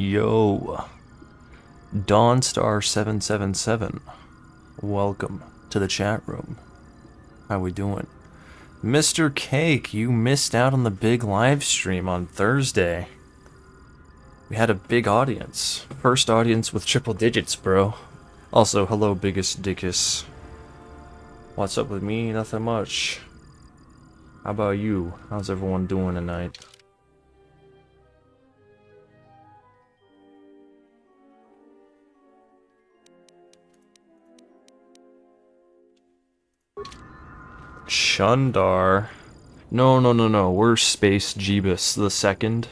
Yo, Dawnstar777, welcome to the chat room. How we doing? Mr. Cake, you missed out on the big live stream on Thursday. We had a big audience. First audience with triple digits, bro. Also, hello, biggest dickus. What's up with me? Nothing much. How about you? How's everyone doing tonight? Chundar. No. We're Space Jeebus the second.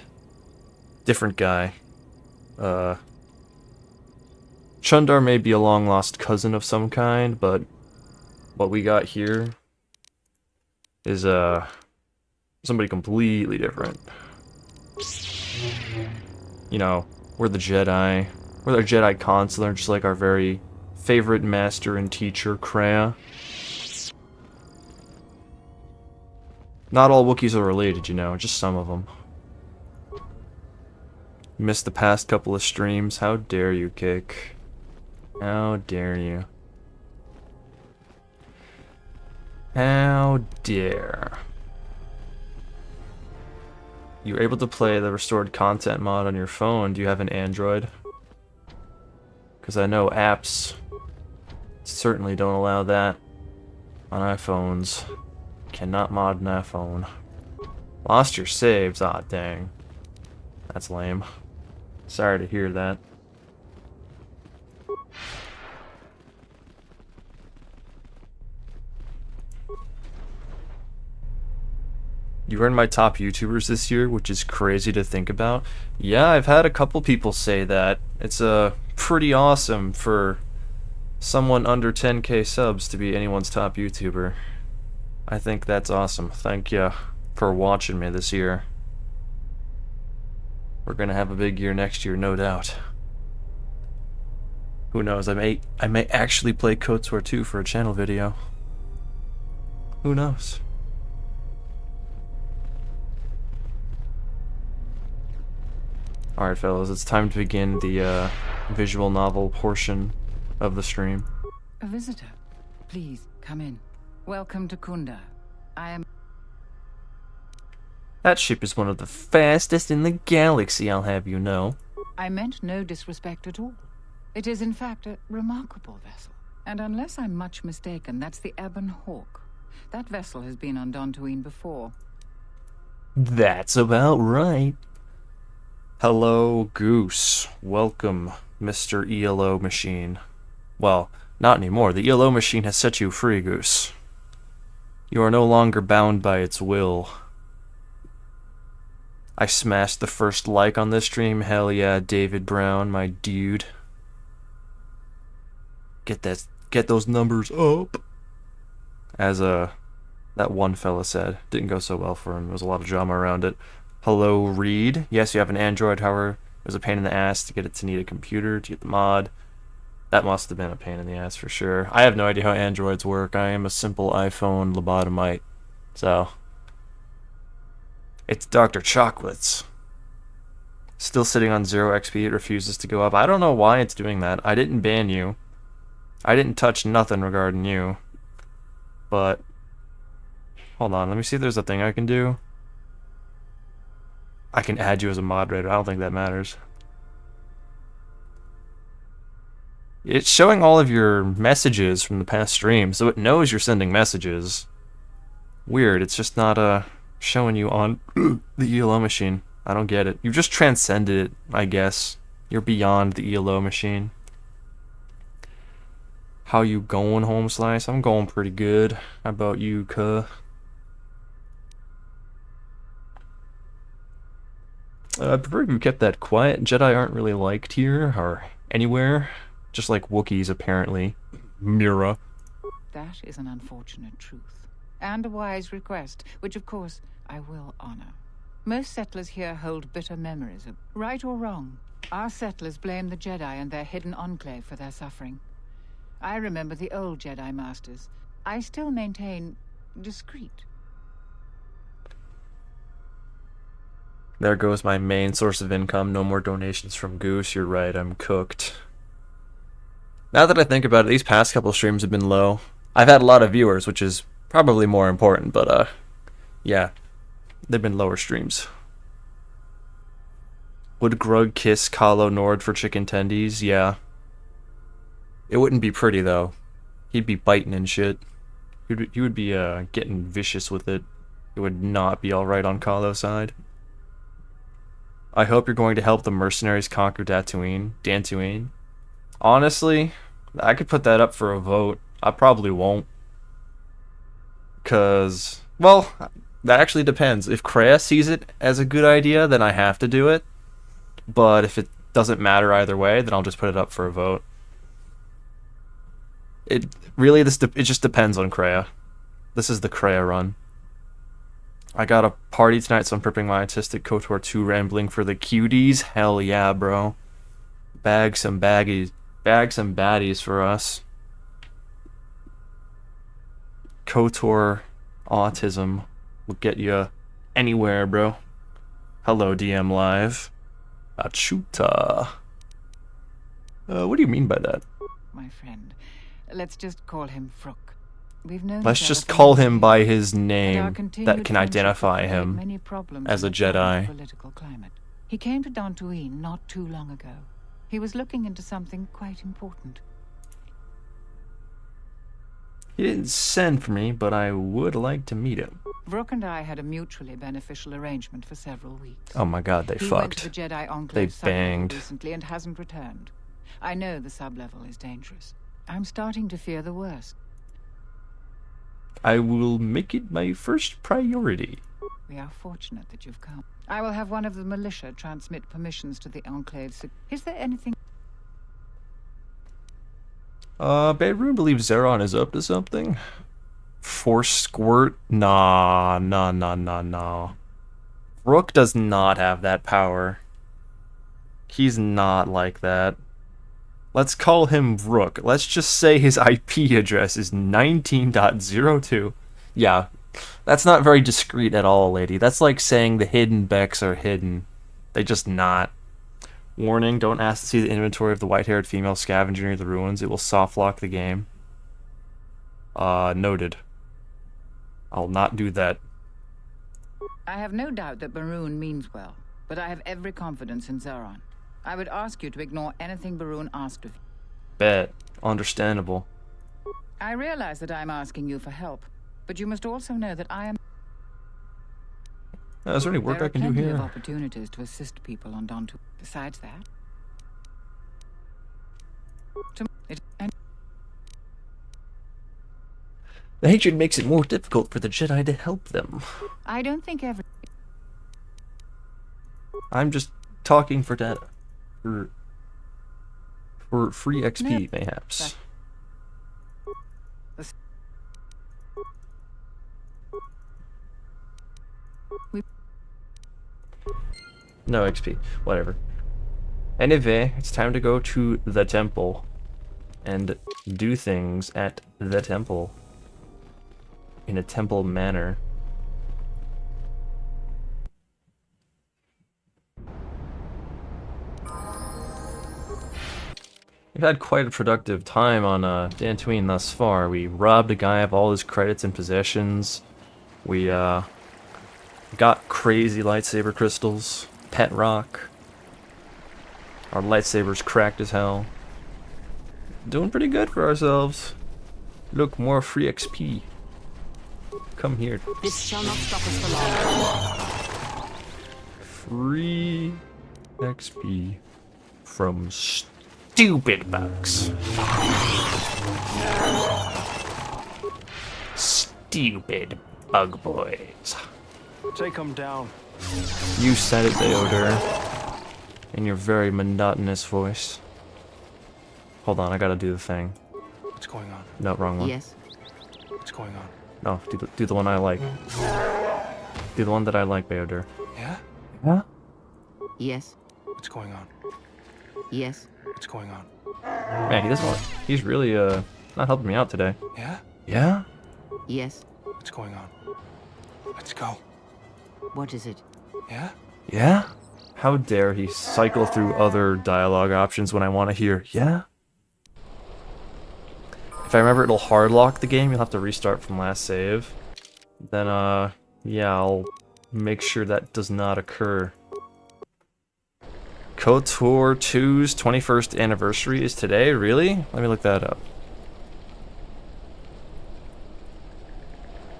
Different guy. Chundar may be a long-lost cousin of some kind, but what we got here is, somebody completely different. You know, we're the Jedi. We're the Jedi consular, just like our very favorite master and teacher, Kreia. Not all Wookiees are related, you know, just some of them. Missed the past couple of streams. How dare you, Kick? How dare you? How dare. You were able to play the restored content mod on your phone. Do you have an Android? Because I know apps certainly don't allow that on iPhones. Cannot mod an iPhone. Lost your saves? Aw, dang. That's lame. Sorry to hear that. You were in my top YouTubers this year, which is crazy to think about. Yeah, I've had a couple people say that. It's pretty awesome for someone under 10k subs to be anyone's top YouTuber. I think that's awesome. Thank you for watching me this year. We're gonna have a big year next year, no doubt. Who knows? I may actually play KOTOR 2 for a channel video. Who knows? Alright, fellas, it's time to begin the visual novel portion of the stream. A visitor. Please, come in. Welcome to Ghoonda. I am... That ship is one of the fastest in the galaxy, I'll have you know. I meant no disrespect at all. It is, in fact, a remarkable vessel. And unless I'm much mistaken, that's the Ebon Hawk. That vessel has been on Dantooine before. That's about right. Hello, Goose. Welcome, Mr. ELO Machine. Well, not anymore. The ELO Machine has set you free, Goose. You are no longer bound by its will. I smashed the first like on this stream. Hell yeah, David Brown, my dude. Get those numbers up. As that one fella said. Didn't go so well for him. There was a lot of drama around it. Hello, Reed. Yes, you have an Android, however, it was a pain in the ass to get it to need a computer to get the mod. That must have been a pain in the ass for sure. I have no idea how Androids work. I am a simple iPhone lobotomite. So, it's Dr. Chocolates. Still sitting on 0 XP, it refuses to go up. I don't know why it's doing that. I didn't ban you. I didn't touch nothing regarding you. But, hold on, let me see if there's a thing I can do. I can add you as a moderator. I don't think that matters. It's showing all of your messages from the past stream, so it knows you're sending messages. Weird, it's just not showing you on the ELO machine. I don't get it. You've just transcended it, I guess. You're beyond the ELO machine. How you going, Home Slice? I'm going pretty good. How about you, cuh? I prefer if you kept that quiet. Jedi aren't really liked here, or anywhere. Just like Wookiees, apparently. Mira. That is an unfortunate truth. And a wise request, which of course I will honor. Most settlers here hold bitter memories of... Right or wrong, our settlers blame the Jedi and their hidden enclave for their suffering. I remember the old Jedi Masters. I still maintain... discreet. There goes my main source of income. No more donations from Goose. You're right, I'm cooked. Now that I think about it, these past couple streams have been low. I've had a lot of viewers, which is probably more important, but yeah, they've been lower streams. Would Grug kiss Kahlo Nord for chicken tendies? Yeah. It wouldn't be pretty, though. He'd be biting and shit. He would be getting vicious with it. It would not be alright on Kahlo's side. I hope you're going to help the mercenaries conquer Dantooine. Honestly, I could put that up for a vote. I probably won't. Because, well, that actually depends. If Kreia sees it as a good idea, then I have to do it. But if it doesn't matter either way, then I'll just put it up for a vote. It just depends on Kreia. This is the Kreia run. I got a party tonight, so I'm prepping my autistic KOTOR 2 rambling for the cuties. Hell yeah, bro. Bag some baddies for us. KOTOR autism will get you anywhere, bro. Hello, DM Live. Achuta. What do you mean by that? My friend, let's just call him Vrook. We've known Let's just call him by his name that can identify him as a Jedi. Political climate. He came to Dantooine not too long ago. He was looking into something quite important. He didn't send for me, but I would like to meet him. Vrook and I had a mutually beneficial arrangement for several weeks. Oh my god, they He fucked. went to the Jedi Enclave They banged. recently and hasn't returned. I know the sublevel is dangerous. I'm starting to fear the worst. I will make it my first priority. We are fortunate that you've come. I will have one of the militia transmit permissions to the Enclave. Is there anything? Bedroom believes Zeron is up to something. Force squirt? Nah. Rook does not have that power. He's not like that. Let's call him Rook. Let's just say his IP address is 19.02. Yeah, that's not very discreet at all, lady. That's like saying the hidden Becks are hidden. They just not. Warning, don't ask to see the inventory of the white-haired female scavenger near the ruins. It will soft-lock the game. Noted. I'll not do that. I have no doubt that Baroon means well, but I have every confidence in Zeron. I would ask you to ignore anything Baroon asked of you. Bet. Understandable. I realize that I'm asking you for help, but you must also know that I am... Is there any work I can do There are plenty of here? opportunities to assist people on Dantooine. Besides that... The hatred makes it more difficult for the Jedi to help them. I don't think every... I'm just talking for data. For free XP, mayhaps. No XP. Whatever. Anyway, it's time to go to the temple and do things at the temple in a temple manner. We've had quite a productive time on Dantooine thus far. We robbed a guy of all his credits and possessions. We got crazy lightsaber crystals, pet rock. Our lightsabers cracked as hell. Doing pretty good for ourselves. Look, more free XP. Come here. This shall not stop us for long. Free XP from stupid bugs. Stupid bug boys. Take them down. You said it, Theodore, in your very monotonous voice. Hold on, I gotta do the thing. What's going on? No, wrong one. Yes. What's going on? No, do the one I like. Do the one that I like, Theodore. Yeah? Huh? Yes. What's going on? Yes. What's going on? Man, he doesn't want. He's really not helping me out today. Yeah? Yeah? Yes. What's going on? Let's go. What is it? Yeah? Yeah? How dare he cycle through other dialogue options when I want to hear, yeah? If I remember, it'll hardlock the game. You'll have to restart from last save. Then, yeah, I'll make sure that does not occur. KOTOR 2's 21st anniversary is today? Really? Let me look that up.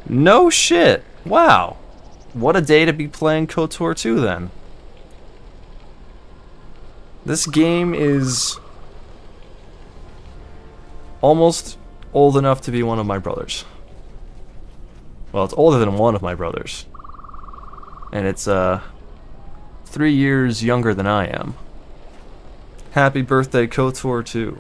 No shit! Wow! What a day to be playing KOTOR 2 then. This game is almost old enough to be one of my brothers. Well, it's older than one of my brothers. And it's, 3 years younger than I am. Happy birthday, KOTOR 2.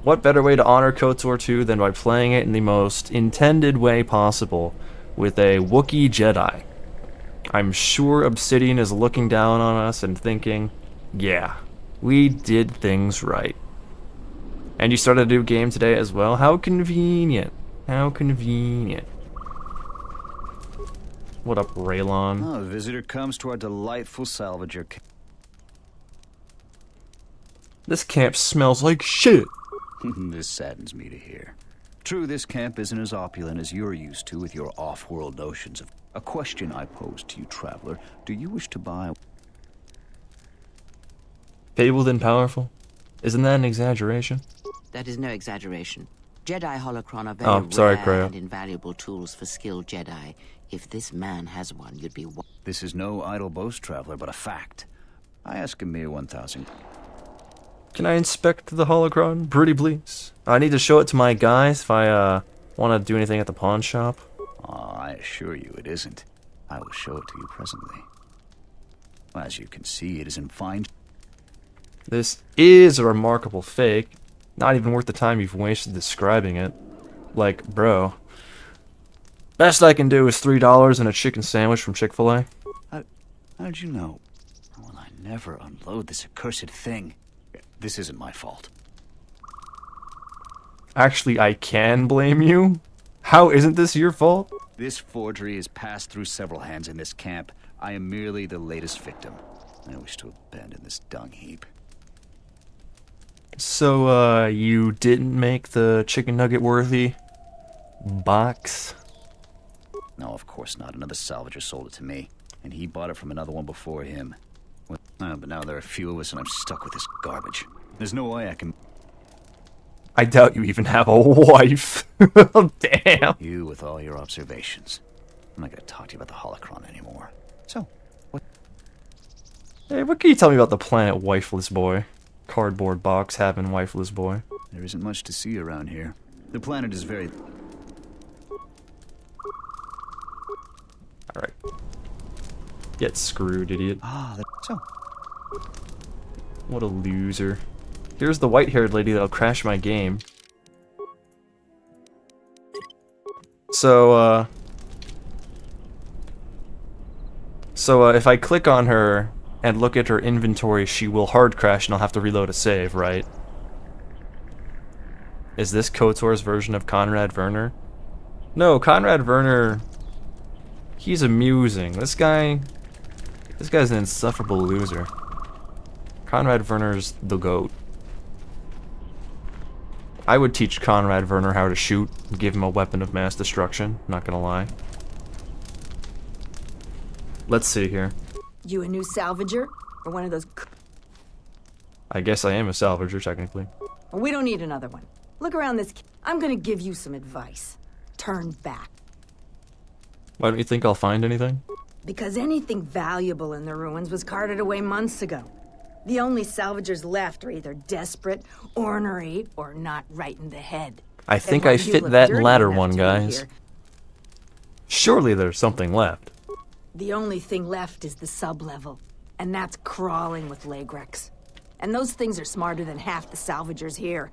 What better way to honor KOTOR 2 than by playing it in the most intended way possible with a Wookiee Jedi? I'm sure Obsidian is looking down on us and thinking, yeah, we did things right. And you started a new game today as well? How convenient. How convenient. What up, Raylon? Oh, a visitor comes to our delightful salvager. This camp smells like shit. This saddens me to hear. True, this camp isn't as opulent as you're used to with your off-world notions of... A question I pose to you, traveler. Do you wish to buy... Fabled and powerful? Isn't that an exaggeration? That is no exaggeration. Jedi holocron are very rare and invaluable tools for skilled Jedi. If this man has one, you'd be... This is no idle boast, traveler, but a fact. I ask a mere 1,000... Can I inspect the holocron? Pretty please. I need to show it to my guys if I, want to do anything at the pawn shop. I assure you it isn't. I will show it to you presently. As you can see, it is in fine... This is a remarkable fake. Not even worth the time you've wasted describing it. Like, bro. Best I can do is $3 and a chicken sandwich from Chick-fil-A. How did you know? Well, I never unload this accursed thing. This isn't my fault. Actually, I can blame you. How isn't this your fault? This forgery has passed through several hands in this camp. I am merely the latest victim. I wish to abandon this dung heap. So, you didn't make the chicken nugget worthy box? No, of course not. Another salvager sold it to me, and he bought it from another one before him. Well, but now there are a few of us, and I'm stuck with this garbage. There's no way I can... I doubt you even have a wife. Damn. You with all your observations. I'm not going to talk to you about the holocron anymore. So, what... Hey, what can you tell me about the planet Wifeless Boy? Cardboard box having wifeless boy. There isn't much to see around here. The planet is very... Alright. Get screwed, idiot. So... What a loser. Here's the white-haired lady that'll crash my game. So, if I click on her and look at her inventory, she will hard crash and I'll have to reload a save, right? Is this KOTOR's version of Conrad Werner? No, Conrad Werner... He's amusing. This guy's an insufferable loser. Conrad Werner's the GOAT. I would teach Conrad Werner how to shoot and give him a weapon of mass destruction, not gonna lie. Let's see here. You a new salvager? Or one of those... I guess I am a salvager, technically. We don't need another one. Look around this... I'm gonna give you some advice. Turn back. Why don't you think I'll find anything? Because anything valuable in the ruins was carted away months ago. The only salvagers left are either desperate, ornery, or not right in the head. I think I fit that latter one, guys. Surely there's something left. The only thing left is the sub-level, and that's crawling with Lagrex. And those things are smarter than half the salvagers here,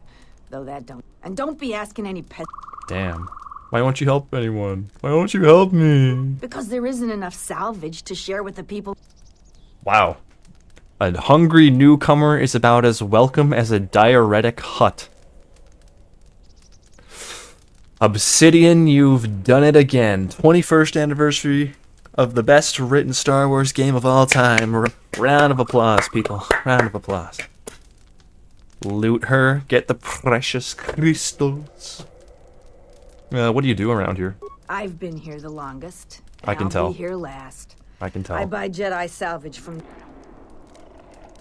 though that don't... And don't be asking any pet... Damn. Why won't you help anyone? Why won't you help me? Because there isn't enough salvage to share with the people... Wow. A hungry newcomer is about as welcome as a diuretic hut. Obsidian, you've done it again. 21st anniversary. of the best written Star Wars game of all time. Round of applause, people. Round of applause. Loot her. Get the precious crystals. What do you do around here? I've been here the longest. I can I'll tell. Be here last. I can tell. I buy Jedi salvage from...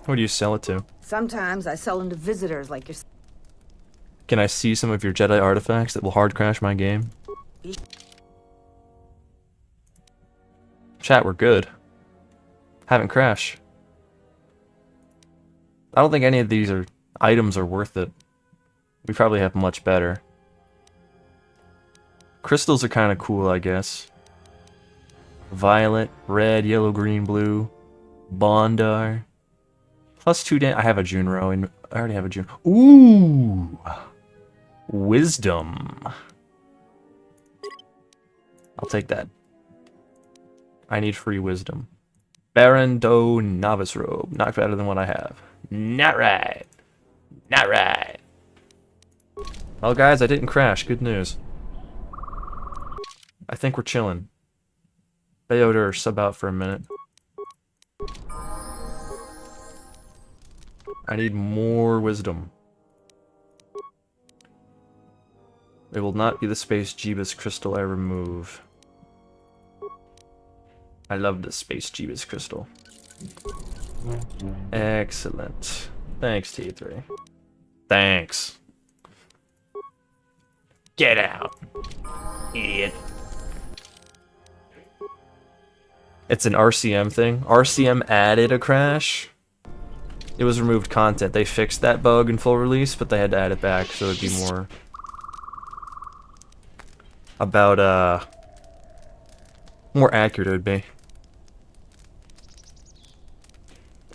Who do you sell it to? Sometimes I sell them to visitors like yourself. Can I see some of your Jedi artifacts that will hard crash my game? Chat, we're good. Haven't crashed. I don't think any of these items are worth it. We probably have much better. Crystals are kind of cool, I guess. Violet, red, yellow, green, blue. Bondar. +2 I have a Junro, and I already have a Jun. Ooh! Wisdom. I'll take that. I need free wisdom. Baron Do Novice Robe. Not better than what I have. Not right. Not right. Well, guys, I didn't crash. Good news. I think we're chilling. Beodor, sub out for a minute. I need more wisdom. It will not be the Space Jeebus crystal I remove. I love the Space Jeebus crystal. Excellent. Thanks, T3. Thanks. Get out, idiot. It's an RCM thing. RCM added a crash. It was removed content. They fixed that bug in full release, but they had to add it back so it'd be more about more accurate it would be.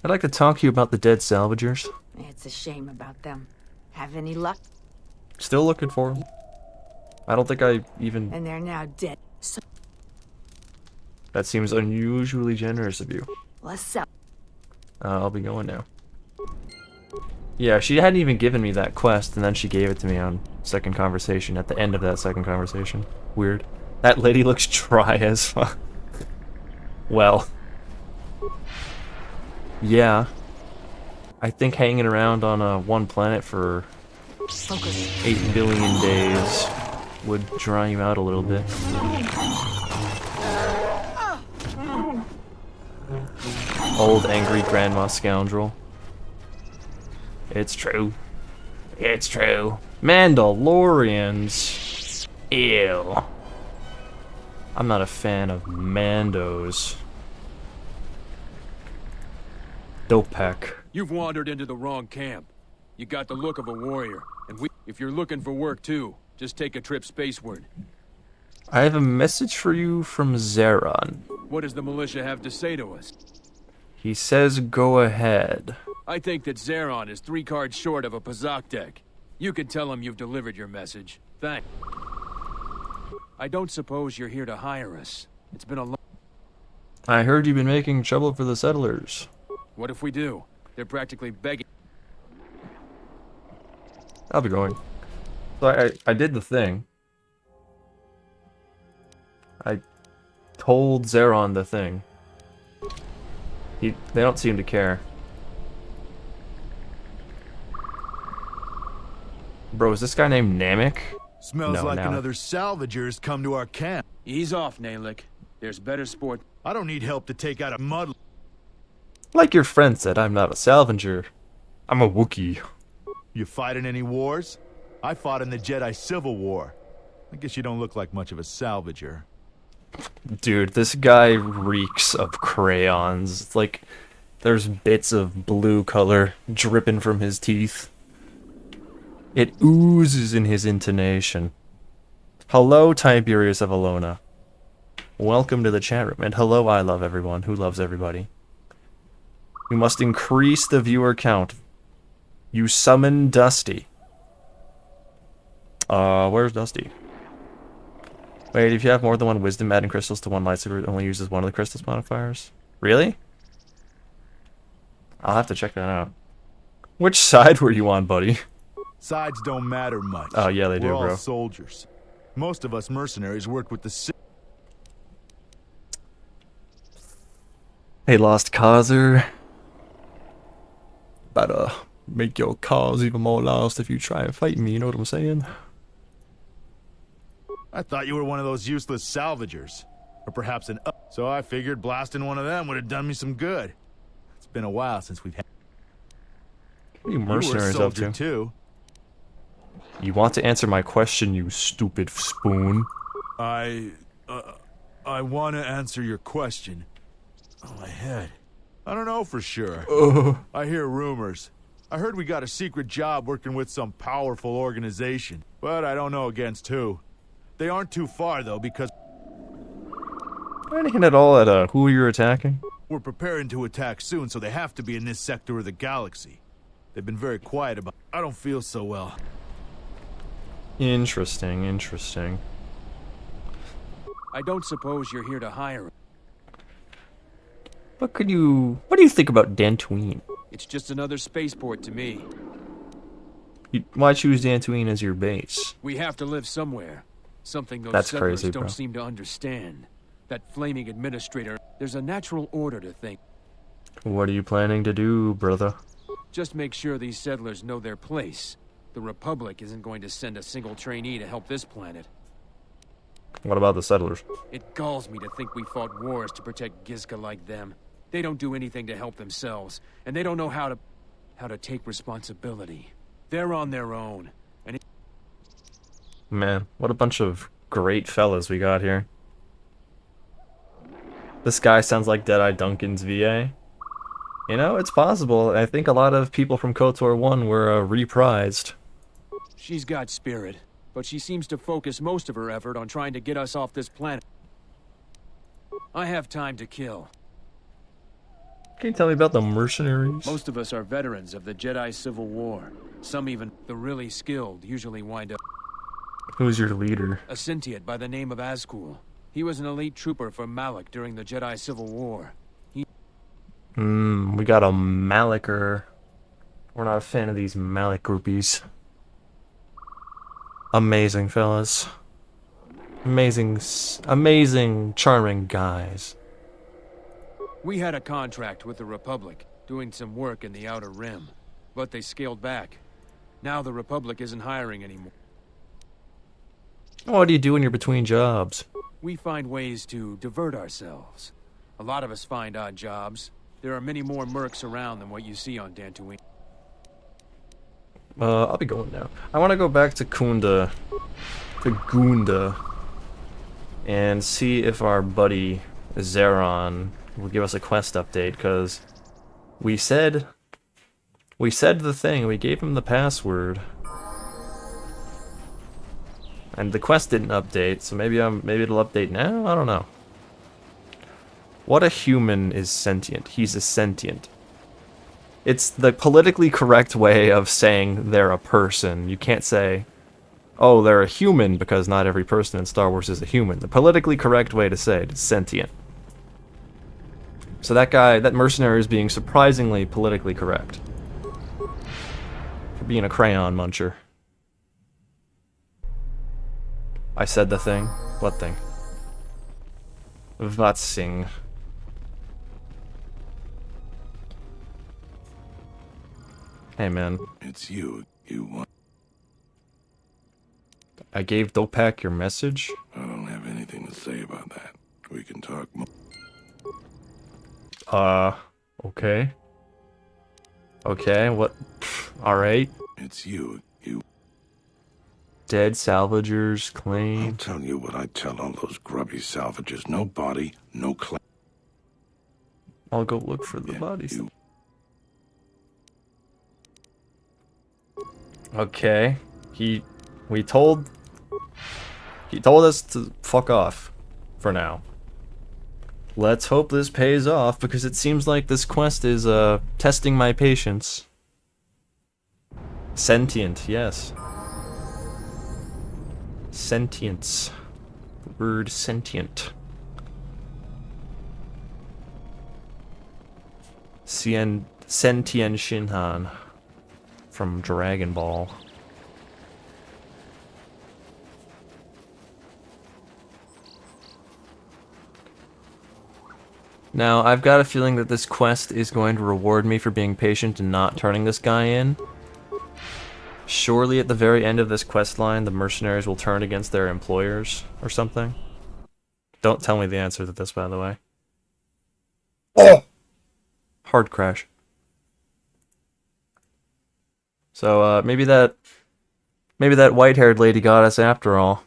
I'd like to talk to you about the dead salvagers. It's a shame about them. Have any luck? Still looking for them. I don't think I even... And they're now dead. So That seems unusually generous of you. let's sell. I'll be going now. Yeah, she hadn't even given me that quest, and then she gave it to me on second conversation, at the end of that second conversation. Weird. That lady looks dry as fuck. Well. Yeah. I think hanging around on one planet for 8 billion days would dry you out a little bit. Old angry grandma scoundrel. It's true. It's true. Mandalorians. Ew. I'm not a fan of Mandos. Dopek. You've wandered into the wrong camp. You got the look of a warrior, and if you're looking for work too, just take a trip spaceward. I have a message for you from Zeron. What does the militia have to say to us? He says go ahead. I think that Zeron is 3 cards short of a Pazak deck. You can tell him you've delivered your message. Thanks. I don't suppose you're here to hire us. It's been a long... I heard you've been making trouble for the settlers. What if we do? They're practically begging. I'll be going. So I did the thing. I told Zeron the thing. They don't seem to care. Bro, is this guy named Namek? Smells No, like now. another salvager's come to our camp. Ease off, Nalik. There's better sport. I don't need help to take out a mud. Like your friend said, I'm not a salvager. I'm a Wookiee. You fighting any wars? I fought in the Jedi Civil War. I guess you don't look like much of a salvager. Dude, this guy reeks of crayons. It's like there's bits of blue color dripping from his teeth. It oozes in his intonation. Hello, Tiberius of Alona. Welcome to the chat room. And hello, I love everyone who loves everybody. We must increase the viewer count. You summon Dusty. Where's Dusty? Wait, if you have more than one wisdom, adding crystals to one lightsaber only uses one of the crystals modifiers. Really? I'll have to check that out. Which side were you on, buddy? Sides don't matter much. Oh, yeah, they do, We're all bro. soldiers. Most of us mercenaries worked with the Hey, Lost Causer. Better make your cause even more lost if you try and fight me, you know what I'm saying? I thought you were one of those useless salvagers. Or perhaps an so I figured blasting one of them would have done me some good. It's been a while since we've had... What are you You were a mercenaries up soldier to? too. You want to answer my question, you stupid spoon? I want to answer your question. Oh, my head. I don't know for sure. I hear rumors. I heard we got a secret job working with some powerful organization, but I don't know against who. They aren't too far, though, because Any hint at all at who you're attacking? we're preparing to attack soon, so they have to be in this sector of the galaxy. They've been very quiet about I don't feel so well. Interesting, interesting. I don't suppose you're here to hire. What do you think about Dantooine? It's just another spaceport to me. Why choose Dantooine as your base? We have to live somewhere. Something those That's settlers crazy, don't bro. seem to understand. That flaming administrator, there's a natural order to things. What are you planning to do, brother? Just make sure these settlers know their place. The Republic isn't going to send a single trainee to help this planet. What about the settlers? It galls me to think we fought wars to protect Gizka like them. They don't do anything to help themselves, and they don't know how to take responsibility. They're on their own, and Man, what a bunch of great fellas we got here. This guy sounds like Deadeye Duncan's VA. You know, it's possible. I think a lot of people from KOTOR 1 were reprised. she's got spirit, but she seems to focus most of her effort on trying to get us off this planet. I have time to kill. Can you tell me about the mercenaries? Most of us are veterans of the Jedi Civil War. Some even, the really skilled, usually wind up Who's your leader? a sentient by the name of Azkul. He was an elite trooper for Malik during the Jedi Civil War. We got a Maliker. We're not a fan of these Malik groupies. Amazing fellas. Amazing, charming guys. We had a contract with the Republic, doing some work in the Outer Rim, but they scaled back. Now the Republic isn't hiring anymore. What do you do when you're between jobs? We find ways to divert ourselves. A lot of us find odd jobs. There are many more mercs around than what you see on Dantooine. I'll be going now. I want to go back to Ghoonda, and see if our buddy Zeron will give us a quest update, because we said the thing, we gave him the password, and the quest didn't update, so maybe it'll update now? I don't know. What a human is sentient? He's a sentient. It's the politically correct way of saying they're a person. You can't say, oh, they're a human, because not every person in Star Wars is a human. The politically correct way to say it is sentient. So that guy, that mercenary is being surprisingly politically correct. For being a crayon muncher. I said the thing. What thing? Vatsing. Hey man. It's you. You want... I gave Dopak your message? I don't have anything to say about that. We can talk more. Okay. Okay, what? Alright. It's you. You... Dead salvagers I'll claim. tell you what I tell all those grubby salvagers. No body, no claim. I'll go look for the bodies. You... Okay. He told us to fuck off for now. Let's hope this pays off, because it seems like this quest is testing my patience. Sentient, yes. Sentience. The word sentient. Sentien Shinhan from Dragon Ball. Now, I've got a feeling that this quest is going to reward me for being patient and not turning this guy in. Surely at the very end of this quest line, the mercenaries will turn against their employers or something. Don't tell me the answer to this, by the way. Hard crash. So, maybe that white-haired lady got us after all.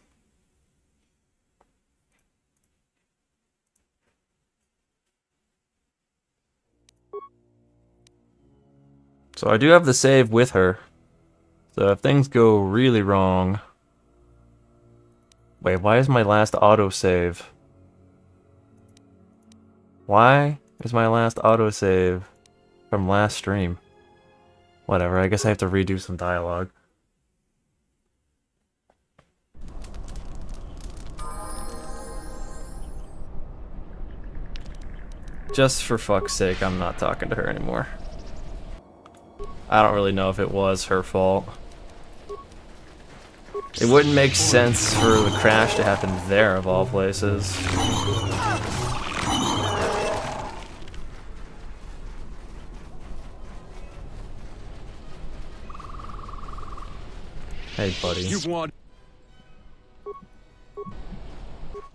So I do have the save with her. So if things go really wrong... Wait, why is my last autosave? Why is my last autosave from last stream? Whatever, I guess I have to redo some dialogue. Just for fuck's sake, I'm not talking to her anymore. I don't really know if it was her fault. It wouldn't make sense for the crash to happen there, of all places. Hey, buddy. You want...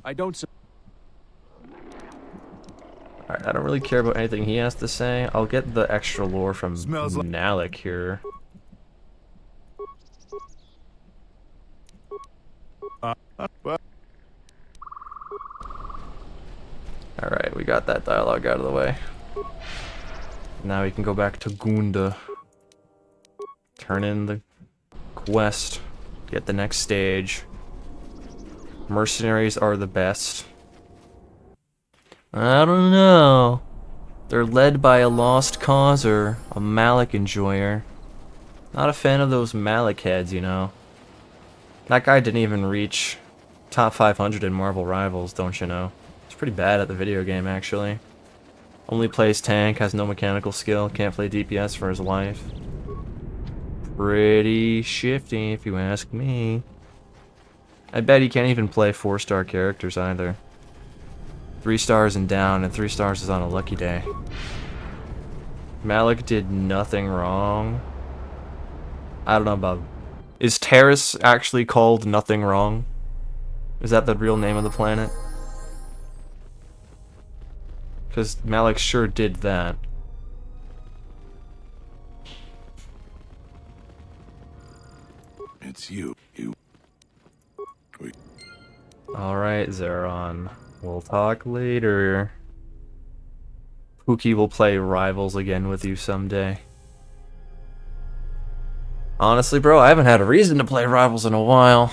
I don't... Alright, I don't really care about anything he has to say. I'll get the extra lore from Nalik here. Alright, we got that dialogue out of the way. Now we can go back to Ghoonda. Turn in the quest. Get the next stage. Mercenaries are the best. I don't know. They're led by a lost causer, a Malik enjoyer. Not a fan of those Malik heads, you know. That guy didn't even reach top 500 in Marvel Rivals, don't you know? He's pretty bad at the video game, actually. Only plays tank, has no mechanical skill, can't play DPS for his life. Pretty shifty, if you ask me. I bet he can't even play 4-star characters either. 3 stars and down, and 3 stars is on a lucky day. Malik did nothing wrong. I don't know about... Is Terrace actually called Nothing Wrong? Is that the real name of the planet? Because Malik sure did that. It's you. Alright, Zeron. We'll talk later. Pookie will play Rivals again with you someday. Honestly, bro, I haven't had a reason to play Rivals in a while.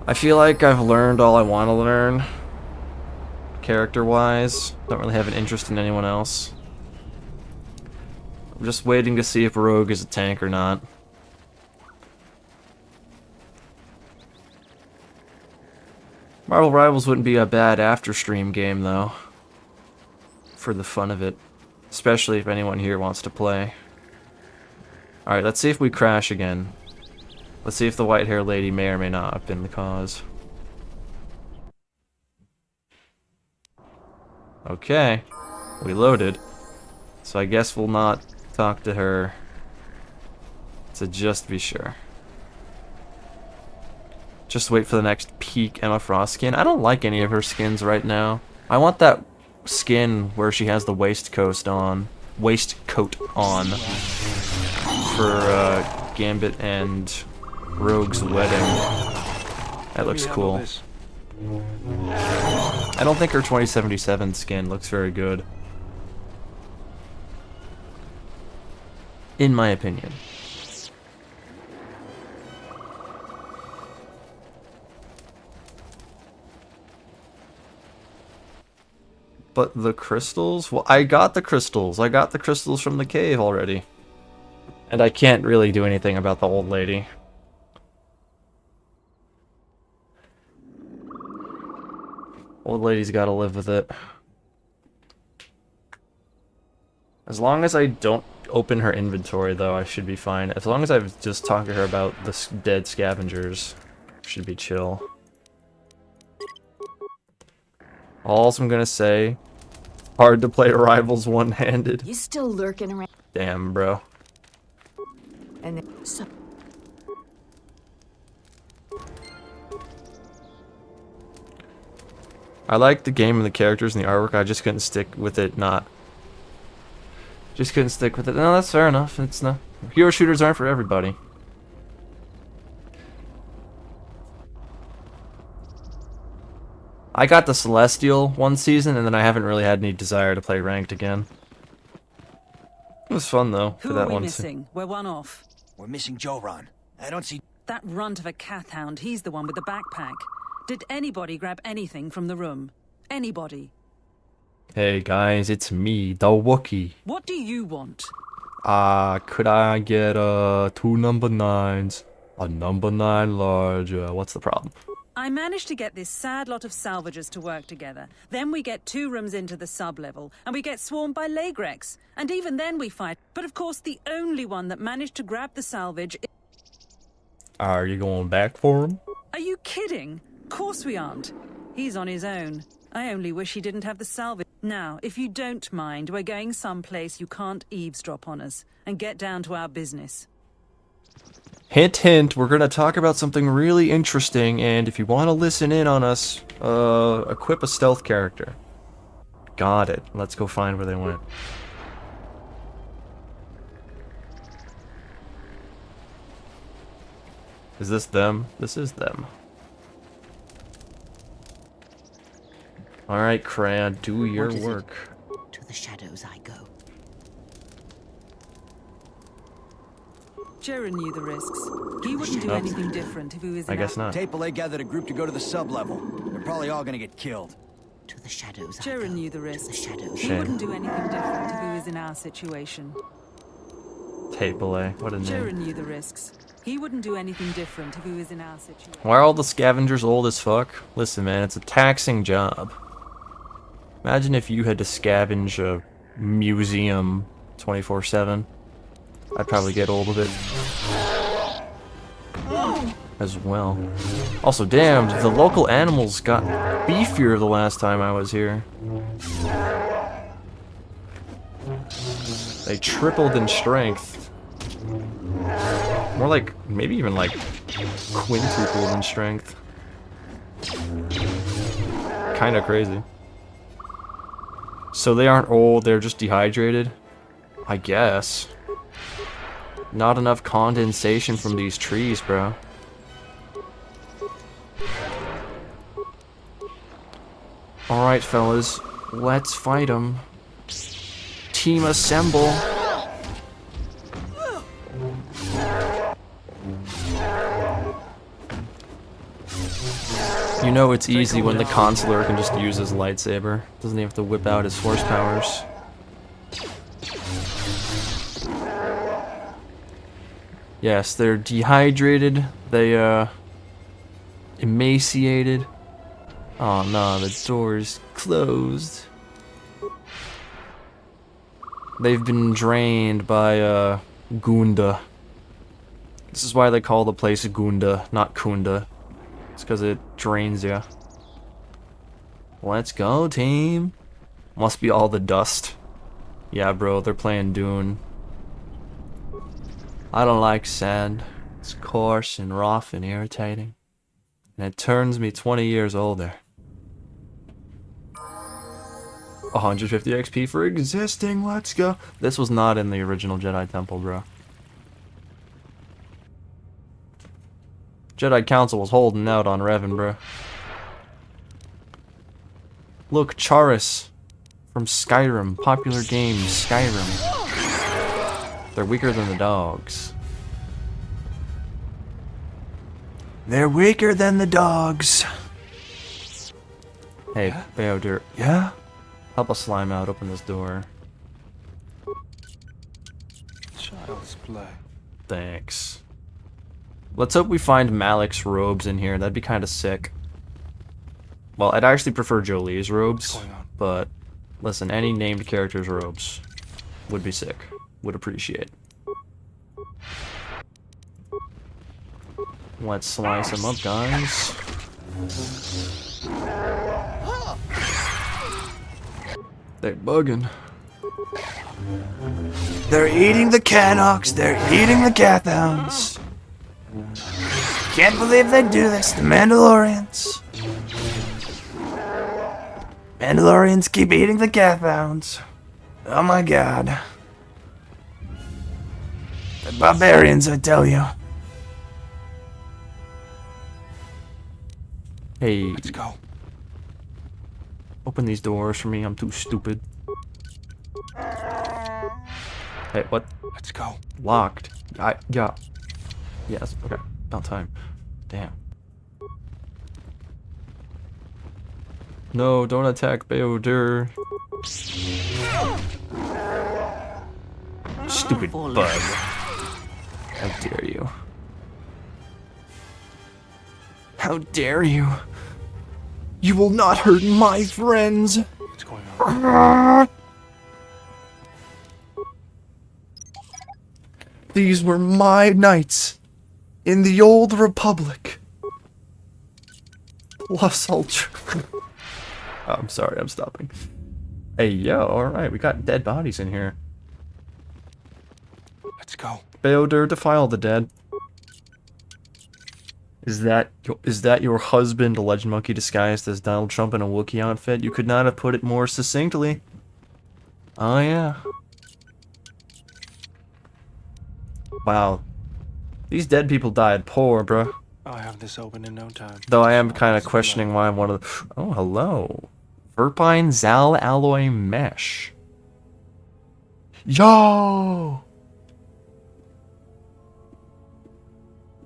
I feel like I've learned all I want to learn. Character-wise. Don't really have an interest in anyone else. I'm just waiting to see if Rogue is a tank or not. Marvel Rivals wouldn't be a bad after-stream game, though. For the fun of it. Especially if anyone here wants to play. Alright, let's see if we crash again. Let's see if the white-haired lady may or may not have been the cause. Okay. We loaded. So I guess we'll not talk to her. To just be sure. Just wait for the next peak Emma Frost skin. I don't like any of her skins right now. I want that skin where she has the waistcoat on. For Gambit and Rogue's wedding. That looks cool. I don't think her 2077 skin looks very good. In my opinion. But the crystals? Well, I got the crystals. I got the crystals from the cave already. And I can't really do anything about the old lady. Old lady's gotta live with it. As long as I don't open her inventory, though, I should be fine. As long as I've just talked to her about the dead scavengers, should be chill. All I'm gonna say Hard to play rivals one-handed. You still lurking around? Damn, bro. And then, so I like the game and the characters and the artwork. I just couldn't stick with it. Just couldn't stick with it. No, that's fair enough. It's not. Hero shooters aren't for everybody. I got the Celestial one season, and then I haven't really had any desire to play ranked again. It was fun though. Who are we missing? We're one off. We're missing Joran. I don't see... That runt of a Cathound, he's the one with the backpack. Did anybody grab anything from the room? Anybody? Hey guys, it's me, the Wookiee. What do you want? Could I get 2 number 9s? A number 9 large, what's the problem? I managed to get this sad lot of salvagers to work together. Then we get 2 rooms into the sub-level, and we get swarmed by Lagrex. And even then we fight. But of course, the only one that managed to grab the salvage... Are you going back for him? Are you kidding? Of course we aren't. He's on his own. I only wish he didn't have the salvage. Now, if you don't mind, we're going someplace you can't eavesdrop on us, and get down to our business. Hint, hint, we're gonna talk about something really interesting, and if you want to listen in on us, equip a stealth character. Got it. Let's go find where they went. Is this them? This is them. Alright, Crayon, do your work. To the shadows I go. Jaren knew the risks. He wouldn't do anything different if he was in I guess not. Tapele gathered a group to go to the sub-level. They're probably all gonna get killed. To the shadows I Jaren go. knew the risks. Shadows. He wouldn't do anything different if he was in our situation. Tapele, what a name. Jaren knew the risks. He wouldn't do anything different if he was in our situation. Why are all the scavengers old as fuck? Listen, man, it's a taxing job. Imagine if you had to scavenge a museum 24/7. I'd probably get old of it as well. Also, damn, the local animals got beefier the last time I was here. They tripled in strength. More like, maybe even like quintupled in strength. Kinda crazy. So they aren't old, they're just dehydrated? I guess. Not enough condensation from these trees, bro. Alright, fellas. Let's fight them. Team assemble. You know it's easy when the consular can just use his lightsaber. Doesn't even have to whip out his force powers. Yes, they're dehydrated. They, emaciated. Oh no, the door's closed. They've been drained by, Ghoonda. This is why they call the place Ghoonda, not Kunda. It's because it drains you. Let's go, team. Must be all the dust. Yeah, bro, they're playing Dune. I don't like sand. It's coarse and rough and irritating. And it turns me 20 years older. 150 XP for existing, let's go. This was not in the original Jedi Temple, bro. Jedi Council was holding out on Revan, bro. Look, Charis from Skyrim, popular game, Skyrim. They're weaker than the dogs. They're weaker than the dogs. Hey, Beodur. Yeah? Help a slime out, open this door. Child's play. Thanks. Let's hope we find Malik's robes in here. That'd be kind of sick. Well, I'd actually prefer Jolie's robes, but listen, any named character's robes would be sick. Would appreciate. Let's slice them up, guys. They bugging. They're eating the Canucks. They're eating the Cathounds. Can't believe they do this. The Mandalorians. Mandalorians keep eating the Cathounds. Oh my god. The barbarians, I tell you. Hey. Let's go. Open these doors for me. I'm too stupid. Hey, what? Let's go. Locked. Yeah. Yes. Okay. About time. Damn. No, don't attack Beodur. Stupid bug. How dare you? How dare you? You will not hurt my friends! What's going on? These were my knights in the old Republic. Plus Ultra. Oh, I'm sorry, I'm stopping. Hey, yo, alright, we got dead bodies in here. Let's go. Beodur, defile the dead. Is that your husband, a legend monkey disguised as Donald Trump in a Wookiee outfit? You could not have put it more succinctly. Oh yeah. Wow. These dead people died poor, bro. I'll have this open in no time. Though I am kind of questioning why I'm one of the... Oh, hello. Verpine Zal Alloy Mesh. Yo!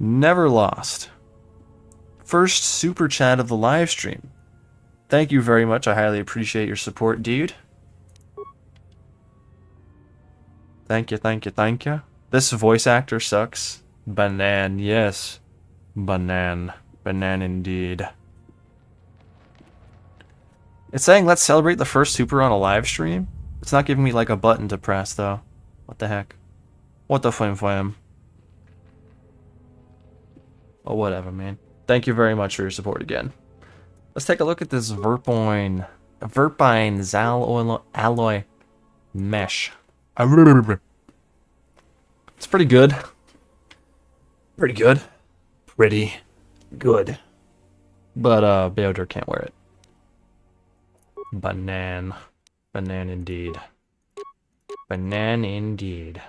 Never lost. First super chat of the live stream. Thank you very much. I highly appreciate your support, dude. Thank you, thank you, thank you. This voice actor sucks. Banan, yes. Banan. Banan indeed. It's saying let's celebrate the first super on a live stream. It's not giving me like a button to press though. What the heck? What the flam? Oh, whatever, man. Thank you very much for your support again. Let's take a look at this Verpine Zal Alloy Mesh. It's pretty good. Pretty good. Pretty good. But, Beodur can't wear it. Banan indeed. Banan indeed.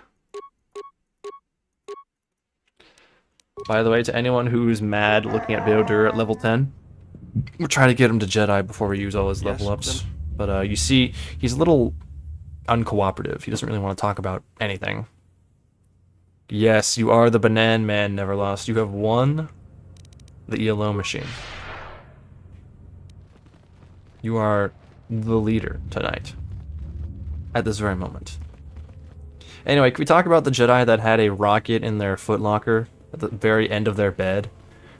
By the way, to anyone who's mad looking at Beodur at level 10, we're trying to get him to Jedi before we use all his level ups. But you see, he's a little uncooperative. He doesn't really want to talk about anything. Yes, you are the Banan Man, Never Lost. You have won the ELO machine. You are the leader tonight. At this very moment. Anyway, can we talk about the Jedi that had a rocket in their footlocker at the very end of their bed?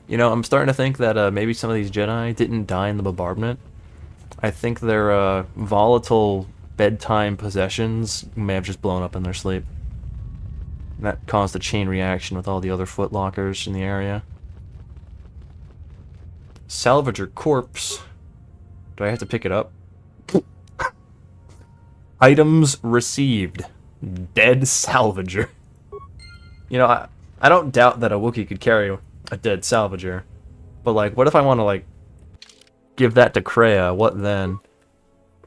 You know, I'm starting to think that maybe some of these Jedi didn't die in the bombardment. I think their volatile bedtime possessions may have just blown up in their sleep. And that caused a chain reaction with all the other footlockers in the area. Salvager corpse. Do I have to pick it up? Items received. Dead salvager. You know, I don't doubt that a Wookiee could carry a dead salvager. But, like, what if I want to, like, give that to Kreia? What then?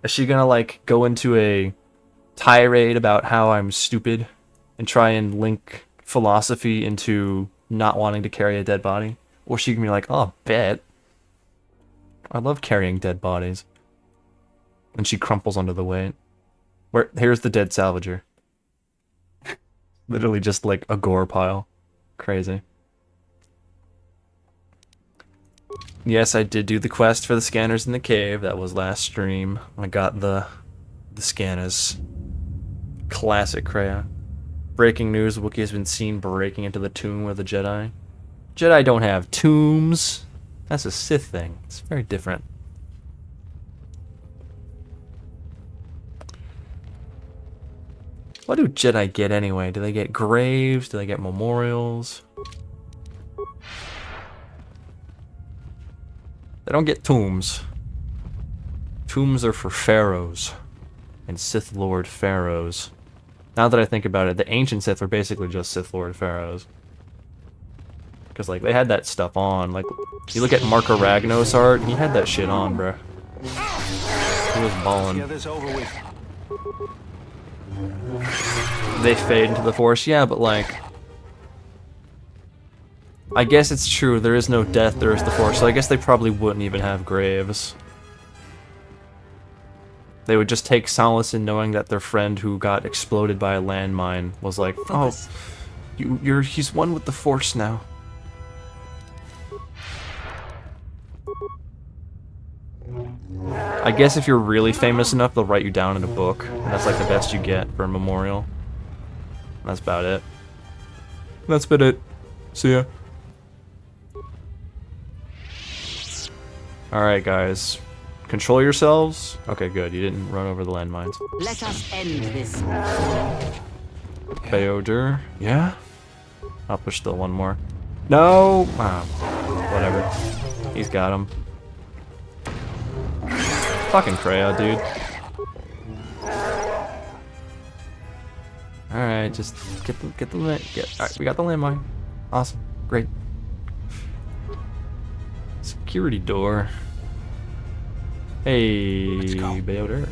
Is she gonna, like, go into a tirade about how I'm stupid and try and link philosophy into not wanting to carry a dead body? Or she can be like, oh, bet. I love carrying dead bodies. And she crumples under the weight. Here's the dead salvager. Literally just like a gore pile. Crazy. Yes, I did do the quest for the scanners in the cave. That was last stream. I got the scanners. Classic Kreia. Breaking news, Wookiee has been seen breaking into the tomb of the Jedi. Jedi don't have tombs. That's a Sith thing. It's very different. What do Jedi get anyway? Do they get graves? Do they get memorials? They don't get tombs. Tombs are for pharaohs. and Sith Lord pharaohs. Now that I think about it, the ancient Sith were basically just Sith Lord pharaohs. Because, like, they had that stuff on. Like, you look at Marco Ragnos' art, he had that shit on, bruh. He was ballin'. Get this over with. They fade into the Force, yeah, but, like... I guess it's true, there is no death, there is the Force, so I guess they probably wouldn't even have graves. They would just take solace in knowing that their friend who got exploded by a landmine was like, oh, he's one with the Force now. I guess if you're really famous enough, they'll write you down in a book, and that's like the best you get for a memorial. That's about it. That's about it. See ya. Alright, guys. Control yourselves. Okay, good. You didn't run over the landmines. Let us end this. Beodur. Yeah? I'll push still one more. No! Ah, whatever. He's got him. Fucking Kreia, dude. Alright, just get alright, we got the landmine. Awesome. Great. Security door. Hey, Beodur.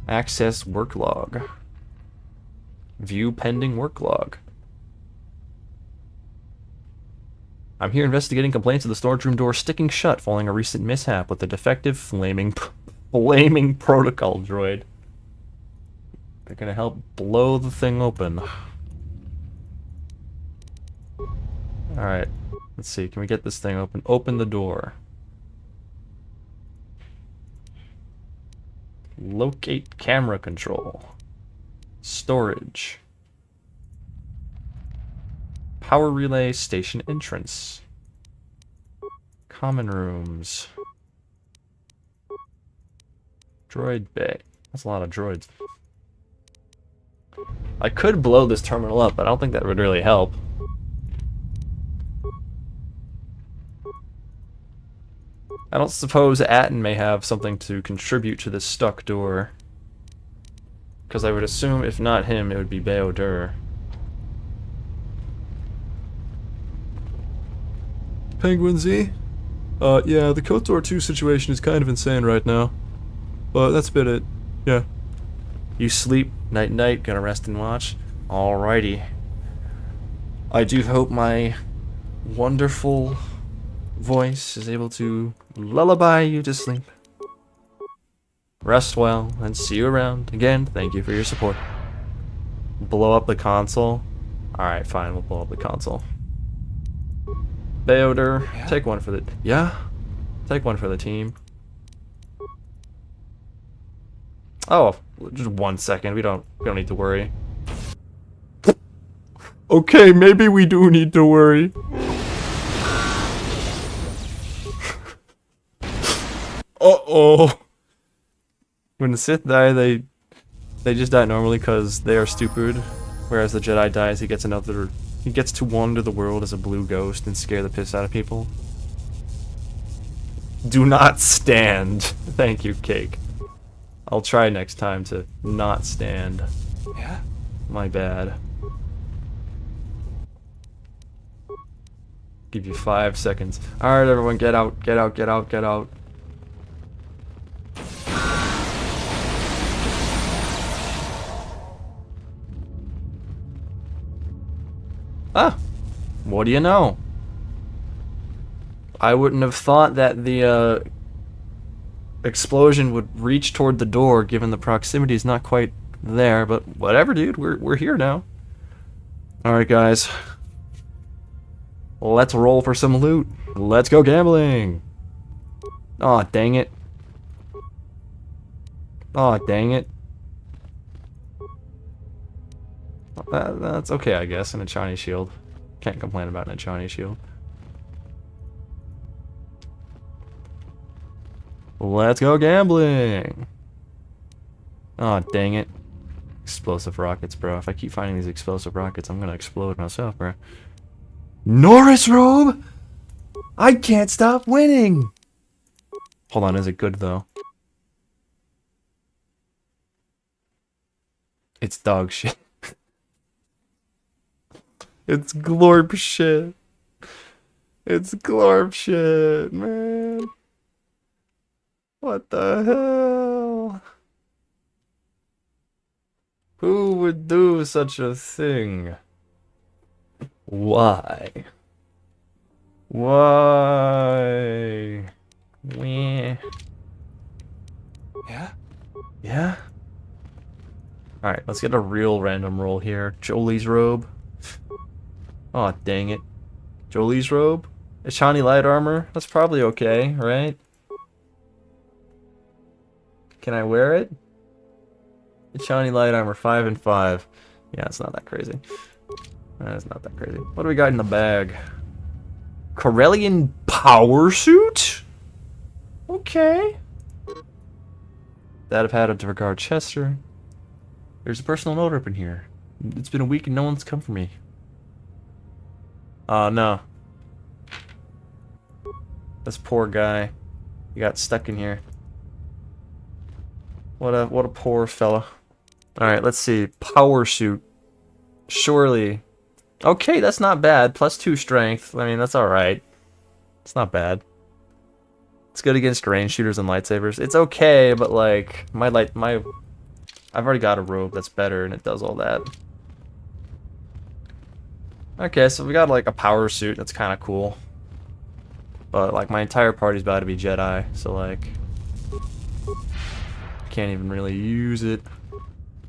Access work log. View pending work log. I'm here investigating complaints of the storage room door sticking shut following a recent mishap with a defective flaming protocol droid. They're gonna help blow the thing open. Alright, let's see, can we get this thing open? Open the door. Locate camera control. Storage. Power relay station entrance. Common rooms. Droid bay. That's a lot of droids. I could blow this terminal up, but I don't think that would really help. I don't suppose Atten may have something to contribute to this stuck door. Because I would assume if not him, it would be Beodur. Penguin Z? Yeah, the KOTOR 2 situation is kind of insane right now. But that's been it. Yeah. You sleep, night night, gonna rest and watch? Alrighty. I do hope my wonderful voice is able to lullaby you to sleep. Rest well, and see you around. Again, thank you for your support. Blow up the console? Alright, fine, we'll blow up the console. Beodur, yeah? Take one for the... Yeah? Take one for the team. Oh, just 1 second. We don't need to worry. Okay, maybe we do need to worry. Uh-oh. When the Sith die, they just die normally because they are stupid. Whereas the Jedi dies, he gets to wander the world as a blue ghost and scare the piss out of people. Do not stand. Thank you, Cake. I'll try next time to not stand. Yeah? My bad. Give you 5 seconds. Alright, everyone, get out, get out, get out, get out. Ah! What do you know? I wouldn't have thought that the explosion would reach toward the door, given the proximity is not quite there, but whatever, dude. We're here now. Alright, guys. Let's roll for some loot. Let's go gambling! Aw, dang it. Aw, dang it. That's okay, I guess, in a Chinese shield. Can't complain about a Chinese shield. Let's go gambling! Aw, dang it. Explosive rockets, bro. If I keep finding these explosive rockets, I'm gonna explode myself, bro. Norris robe? I can't stop winning! Hold on, is it good, though? It's dog shit. It's glorp shit. It's glorp shit, man. What the hell? Who would do such a thing? Why? Why? Weh. Yeah? Yeah? Alright, let's get a real random roll here. Jolie's robe. Aw, oh, dang it. Jolie's robe? Ishani light armor? That's probably okay, right? Can I wear it? Ishani light armor, 5 and 5. Yeah, it's not that crazy. It's not that crazy. What do we got in the bag? Corellian power suit? Okay. That I've had to regard Chester. There's a personal note up in here. It's been a week and no one's come for me. Oh no. This poor guy. He got stuck in here. What a poor fella. Alright, let's see. Power suit. Surely. Okay, that's not bad. +2 strength. I mean, that's alright. It's not bad. It's good against range shooters and lightsabers. It's okay, but like I've already got a robe that's better and it does all that. Okay, so we got like a power suit that's kind of cool. But like my entire party's about to be Jedi, so like can't even really use it.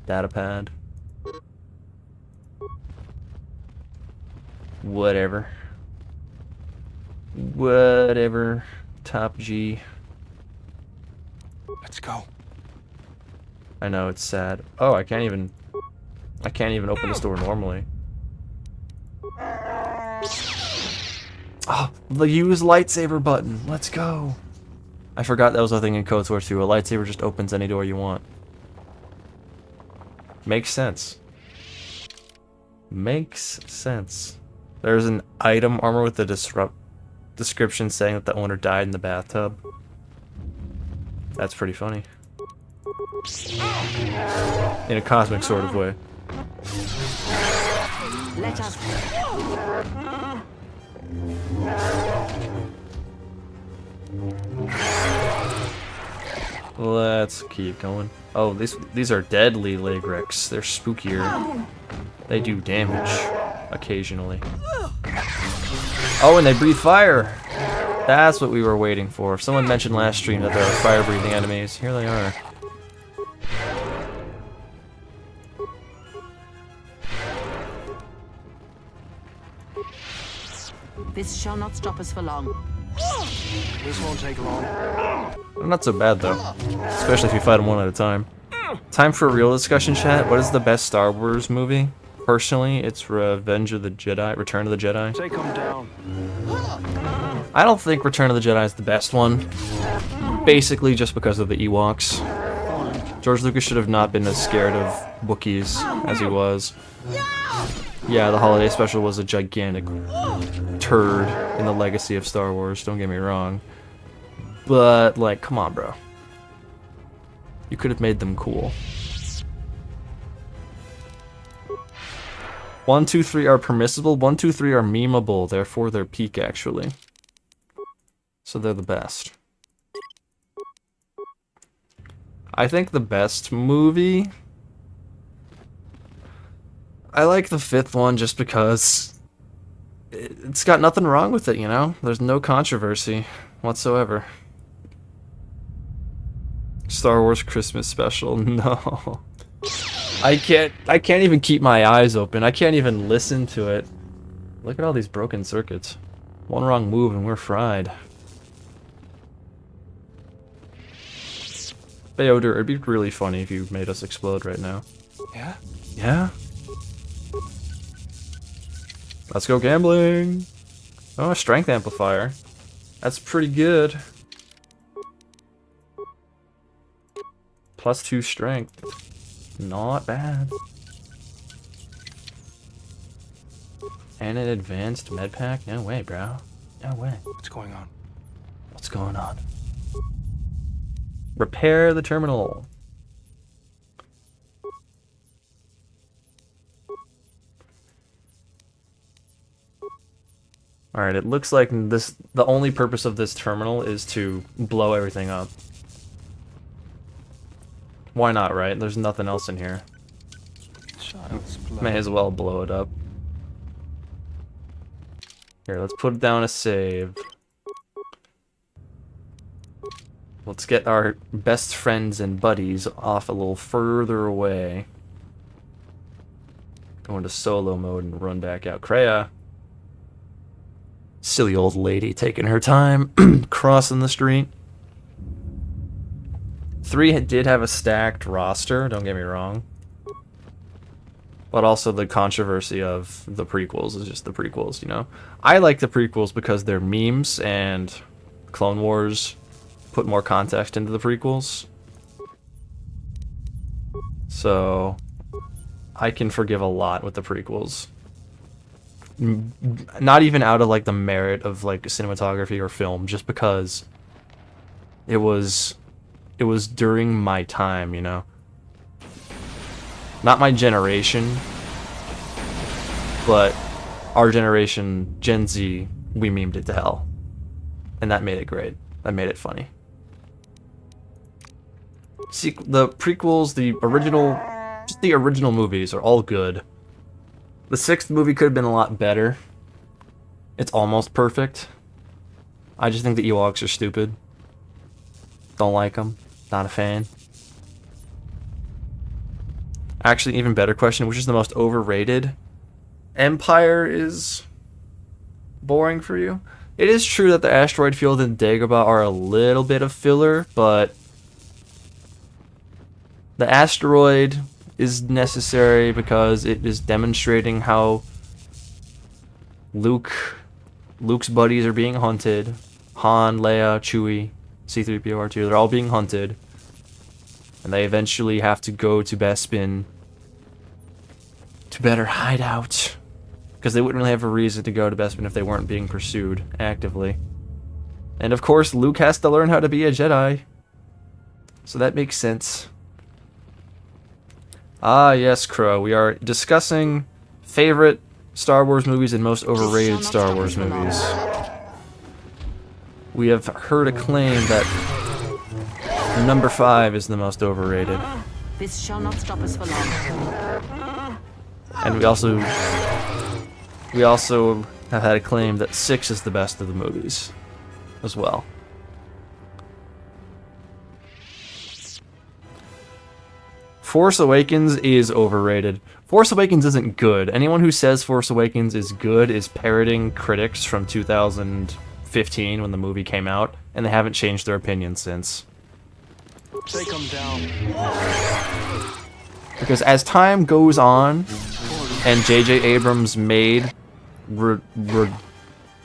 Data pad. Whatever. Whatever. Top G. Let's go. I know, it's sad. Oh, I can't even open this door normally. Oh, the use lightsaber button. Let's go. I forgot that was a thing in KOTOR 2. A lightsaber just opens any door you want. Makes sense. Makes sense. There's an item armor with the description saying that the owner died in the bathtub. That's pretty funny. In a cosmic sort of way. Let us. Let's keep going. Oh, these are deadly Legrex. They're spookier. They do damage occasionally. Oh, and they breathe fire. That's what we were waiting for. Someone mentioned last stream that there are fire-breathing enemies. Here they are. This shall not stop us for long. This won't take long. Not so bad, though. Especially if you fight them one at a time. Time for a real discussion, chat. What is the best Star Wars movie? Personally, it's Revenge of the Jedi, Return of the Jedi. Take them down. I don't think Return of the Jedi is the best one. Basically just because of the Ewoks. George Lucas should have not been as scared of Wookiees as he was. Yeah, the holiday special was a gigantic turd in the legacy of Star Wars, don't get me wrong. But, like, come on, bro. You could have made them cool. 1, 2, 3 are permissible, 1, 2, 3 are memeable, therefore they're peak, actually. So they're the best. I think the best movie... I like the 5th one just because it's got nothing wrong with it, you know? There's no controversy whatsoever. Star Wars Christmas special, no. I can't even keep my eyes open. I can't even listen to it. Look at all these broken circuits. One wrong move and we're fried. Bayoder, it'd be really funny if you made us explode right now. Yeah? Yeah? Let's go gambling! Oh, a strength amplifier. That's pretty good. +2 strength. Not bad. And an advanced med pack? No way, bro. No way. What's going on? What's going on? Repair the terminal. Alright, it looks like the only purpose of this terminal is to blow everything up. Why not, right? There's nothing else in here. May as well blow it up. Here, let's put down a save. Let's get our best friends and buddies off a little further away. Go into solo mode and run back out. Kreia. Silly old lady taking her time, crossing the street. 3 did have a stacked roster, don't get me wrong. But also the controversy of the prequels is just the prequels, you know? I like the prequels because they're memes, and Clone Wars put more context into the prequels. So, I can forgive a lot with the prequels. Not even out of, like, the merit of, like, cinematography or film, just because it was during my time, you know? Not my generation, but our generation, Gen Z, we memed it to hell. And that made it great. That made it funny. The prequels, just the original movies are all good. The 6th movie could have been a lot better. It's almost perfect. I just think the Ewoks are stupid. Don't like them. Not a fan. Actually, even better question, which is the most overrated? Empire is boring for you? It is true that the asteroid field and Dagobah are a little bit of filler, but the asteroid is necessary because it is demonstrating how Luke's buddies are being hunted. Han, Leia, Chewie, C-3PO, R2, they're all being hunted. And they eventually have to go to Bespin to better hide out. Because they wouldn't really have a reason to go to Bespin if they weren't being pursued actively. And of course, Luke has to learn how to be a Jedi. So that makes sense. Ah, yes, Crow. We are discussing favorite Star Wars movies and most overrated Star Wars movies. We have heard a claim that number 5 is the most overrated. This shall not stop us for long. And we also have had a claim that 6 is the best of the movies as well. Force Awakens is overrated. Force Awakens isn't good. Anyone who says Force Awakens is good is parroting critics from 2015 when the movie came out, and they haven't changed their opinion since. Take them down. Because as time goes on, and J.J. Abrams made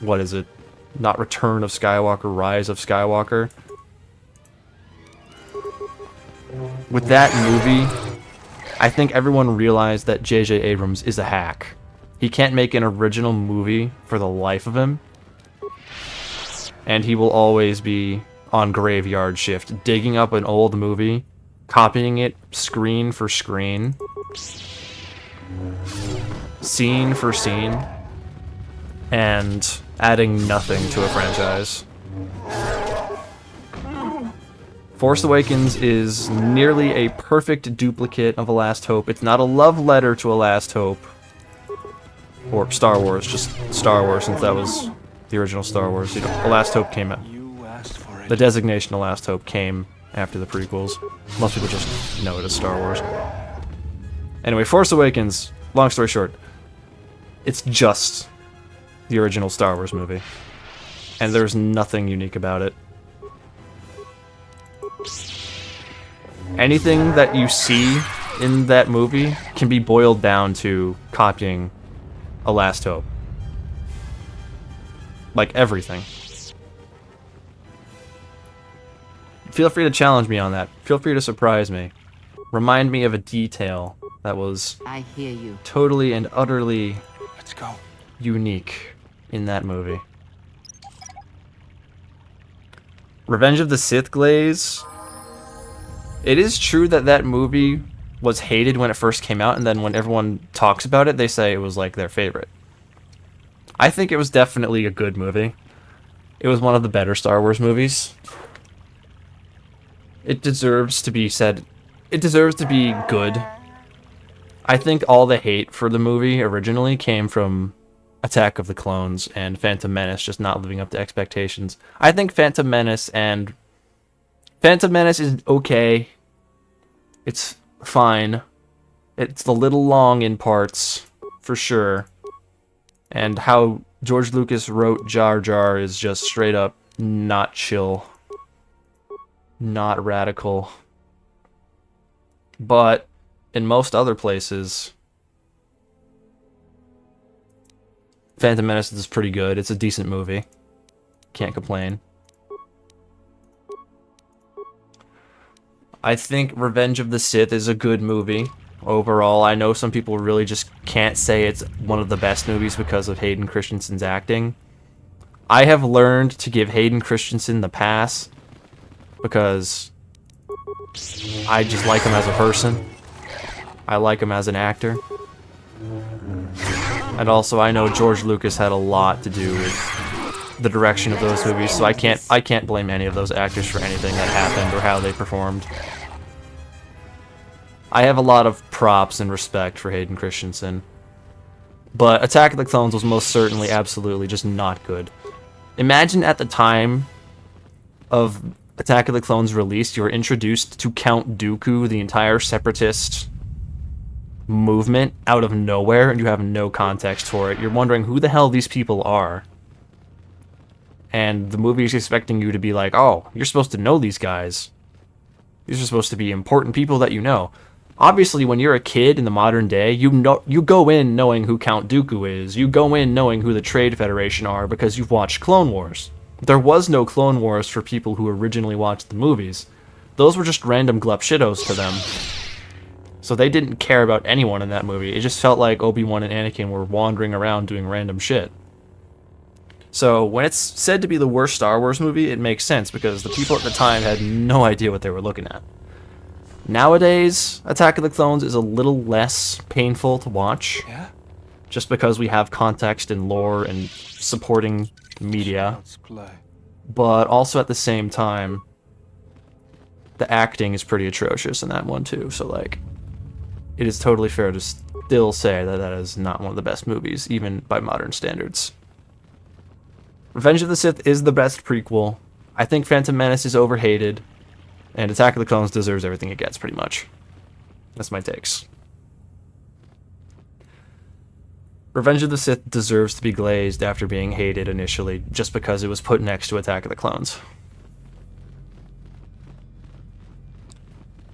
what is it? Not Return of Skywalker, Rise of Skywalker. With that movie, I think everyone realized that J.J. Abrams is a hack. He can't make an original movie for the life of him. And he will always be on graveyard shift, digging up an old movie, copying it screen for screen, scene for scene, and adding nothing to a franchise. Force Awakens is nearly a perfect duplicate of A Last Hope. It's not a love letter to A Last Hope. Or Star Wars, just Star Wars, since that was the original Star Wars. You know, A Last Hope came out. The designation A Last Hope came after the prequels. Most people just know it as Star Wars. Anyway, Force Awakens, long story short, it's just the original Star Wars movie. And there's nothing unique about it. Anything that you see in that movie can be boiled down to copying A Last Hope. Like everything. Feel free to challenge me on that. Feel free to surprise me. Remind me of a detail that was I hear you. Totally and utterly Let's go. Unique in that movie. Revenge of the Sith glaze. It is true that that movie was hated when it first came out, and then when everyone talks about it, they say it was like their favorite. I think it was definitely a good movie. It was one of the better Star Wars movies. It deserves to be said. It deserves to be good. I think all the hate for the movie originally came from Attack of the Clones and Phantom Menace just not living up to expectations. I think Phantom Menace is okay. It's fine. It's a little long in parts, for sure. And how George Lucas wrote Jar Jar is just straight up not chill. Not radical. But in most other places, Phantom Menace is pretty good. It's a decent movie. Can't complain. I think Revenge of the Sith is a good movie. Overall, I know some people really just can't say it's one of the best movies because of Hayden Christensen's acting. I have learned to give Hayden Christensen the pass because I just like him as a person. I like him as an actor. And also, I know George Lucas had a lot to do with the direction of those movies, so I can't blame any of those actors for anything that happened or how they performed. I have a lot of props and respect for Hayden Christensen. But Attack of the Clones was most certainly absolutely just not good. Imagine at the time of Attack of the Clones release, you were introduced to Count Dooku, the entire separatist movement, out of nowhere, and you have no context for it. You're wondering who the hell these people are. And the movie is expecting you to be like, oh, you're supposed to know these guys. These are supposed to be important people that you know. Obviously, when you're a kid in the modern day, you go in knowing who Count Dooku is. You go in knowing who the Trade Federation are because you've watched Clone Wars. There was no Clone Wars for people who originally watched the movies. Those were just random glupshitos to them. So they didn't care about anyone in that movie. It just felt like Obi-Wan and Anakin were wandering around doing random shit. So when it's said to be the worst Star Wars movie, it makes sense because the people at the time had no idea what they were looking at. Nowadays, Attack of the Clones is a little less painful to watch. Yeah? Just because we have context and lore and supporting media. But also at the same time, the acting is pretty atrocious in that one too. So like, it is totally fair to still say that that is not one of the best movies, even by modern standards. Revenge of the Sith is the best prequel. I think Phantom Menace is overhated. And Attack of the Clones deserves everything it gets, pretty much. That's my takes. Revenge of the Sith deserves to be glazed after being hated initially, just because it was put next to Attack of the Clones.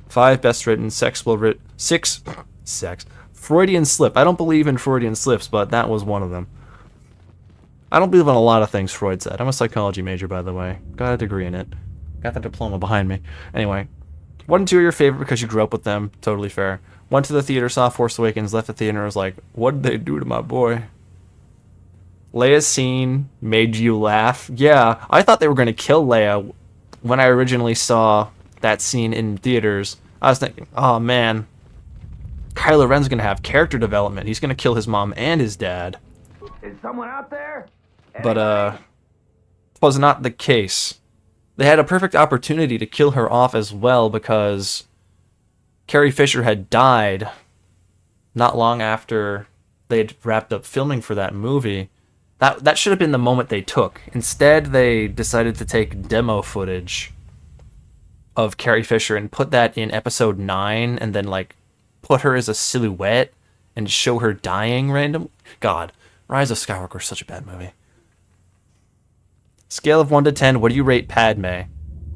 5 best written, 6 Freudian slip. I don't believe in Freudian slips, but that was one of them. I don't believe in a lot of things Freud said. I'm a psychology major, by the way. Got a degree in it. Got the diploma behind me. Anyway, 1 and 2 are your favorite because you grew up with them. Totally fair. Went to the theater, saw Force Awakens, left the theater, and was like, what did they do to my boy? Leia's scene made you laugh. Yeah, I thought they were going to kill Leia when I originally saw that scene in theaters. I was thinking, oh man, Kylo Ren's going to have character development. He's going to kill his mom and his dad. Is someone out there? But, was not the case. They had a perfect opportunity to kill her off as well because Carrie Fisher had died not long after they had wrapped up filming for that movie. That should have been the moment they took. Instead, they decided to take demo footage of Carrie Fisher and put that in episode 9 and then, like, put her as a silhouette and show her dying random. God, Rise of Skywalker is such a bad movie. Scale of 1 to 10, what do you rate Padme?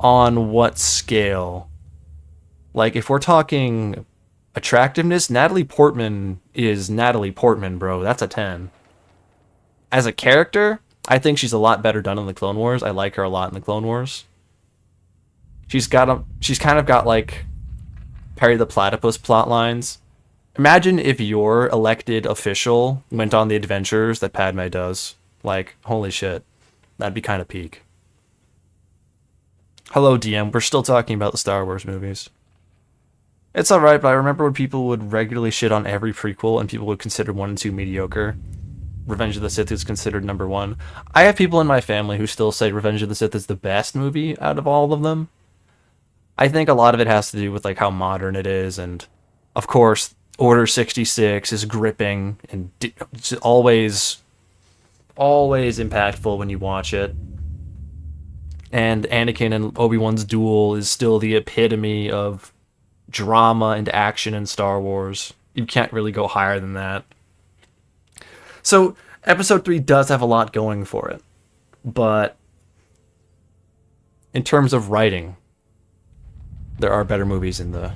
On what scale? Like, if we're talking attractiveness, Natalie Portman is Natalie Portman, bro. That's a 10. As a character, I think she's a lot better done in the Clone Wars. I like her a lot in the Clone Wars. She's kind of got, like, Perry the Platypus plot lines. Imagine if your elected official went on the adventures that Padme does. Like, holy shit. That'd be kind of peak. Hello, DM. We're still talking about the Star Wars movies. It's alright, but I remember when people would regularly shit on every prequel and people would consider 1 and 2 mediocre. Revenge of the Sith is considered #1. I have people in my family who still say Revenge of the Sith is the best movie out of all of them. I think a lot of it has to do with like how modern it is, and of course, Order 66 is gripping and it's always impactful when you watch it. And Anakin and Obi-Wan's duel is still the epitome of drama and action in Star Wars. You can't really go higher than that. So, Episode 3 does have a lot going for it. But in terms of writing, there are better movies in the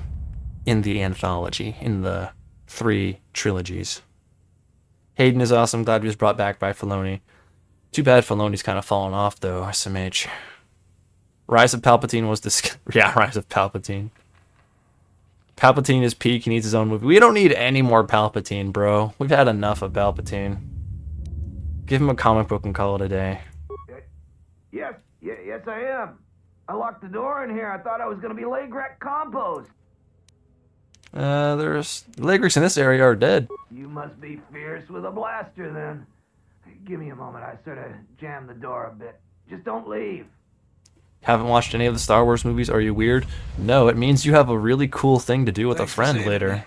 anthology, in the 3 trilogies. Hayden is awesome. Glad he was brought back by Filoni. Too bad Filoni's kind of fallen off, though, SMH. Rise of Palpatine was this... Yeah, Rise of Palpatine. Palpatine is peak. He needs his own movie. We don't need any more Palpatine, bro. We've had enough of Palpatine. Give him a comic book and call it a day. Yes, I am. I locked the door in here. I thought I was going to be Lagrek compost. There's... Lagrics in this area are dead. You must be fierce with a blaster, then. Give me a moment. I sort of jammed the door a bit. Just don't leave. Haven't watched any of the Star Wars movies? Are you weird? No, it means you have a really cool thing to do with a friend later.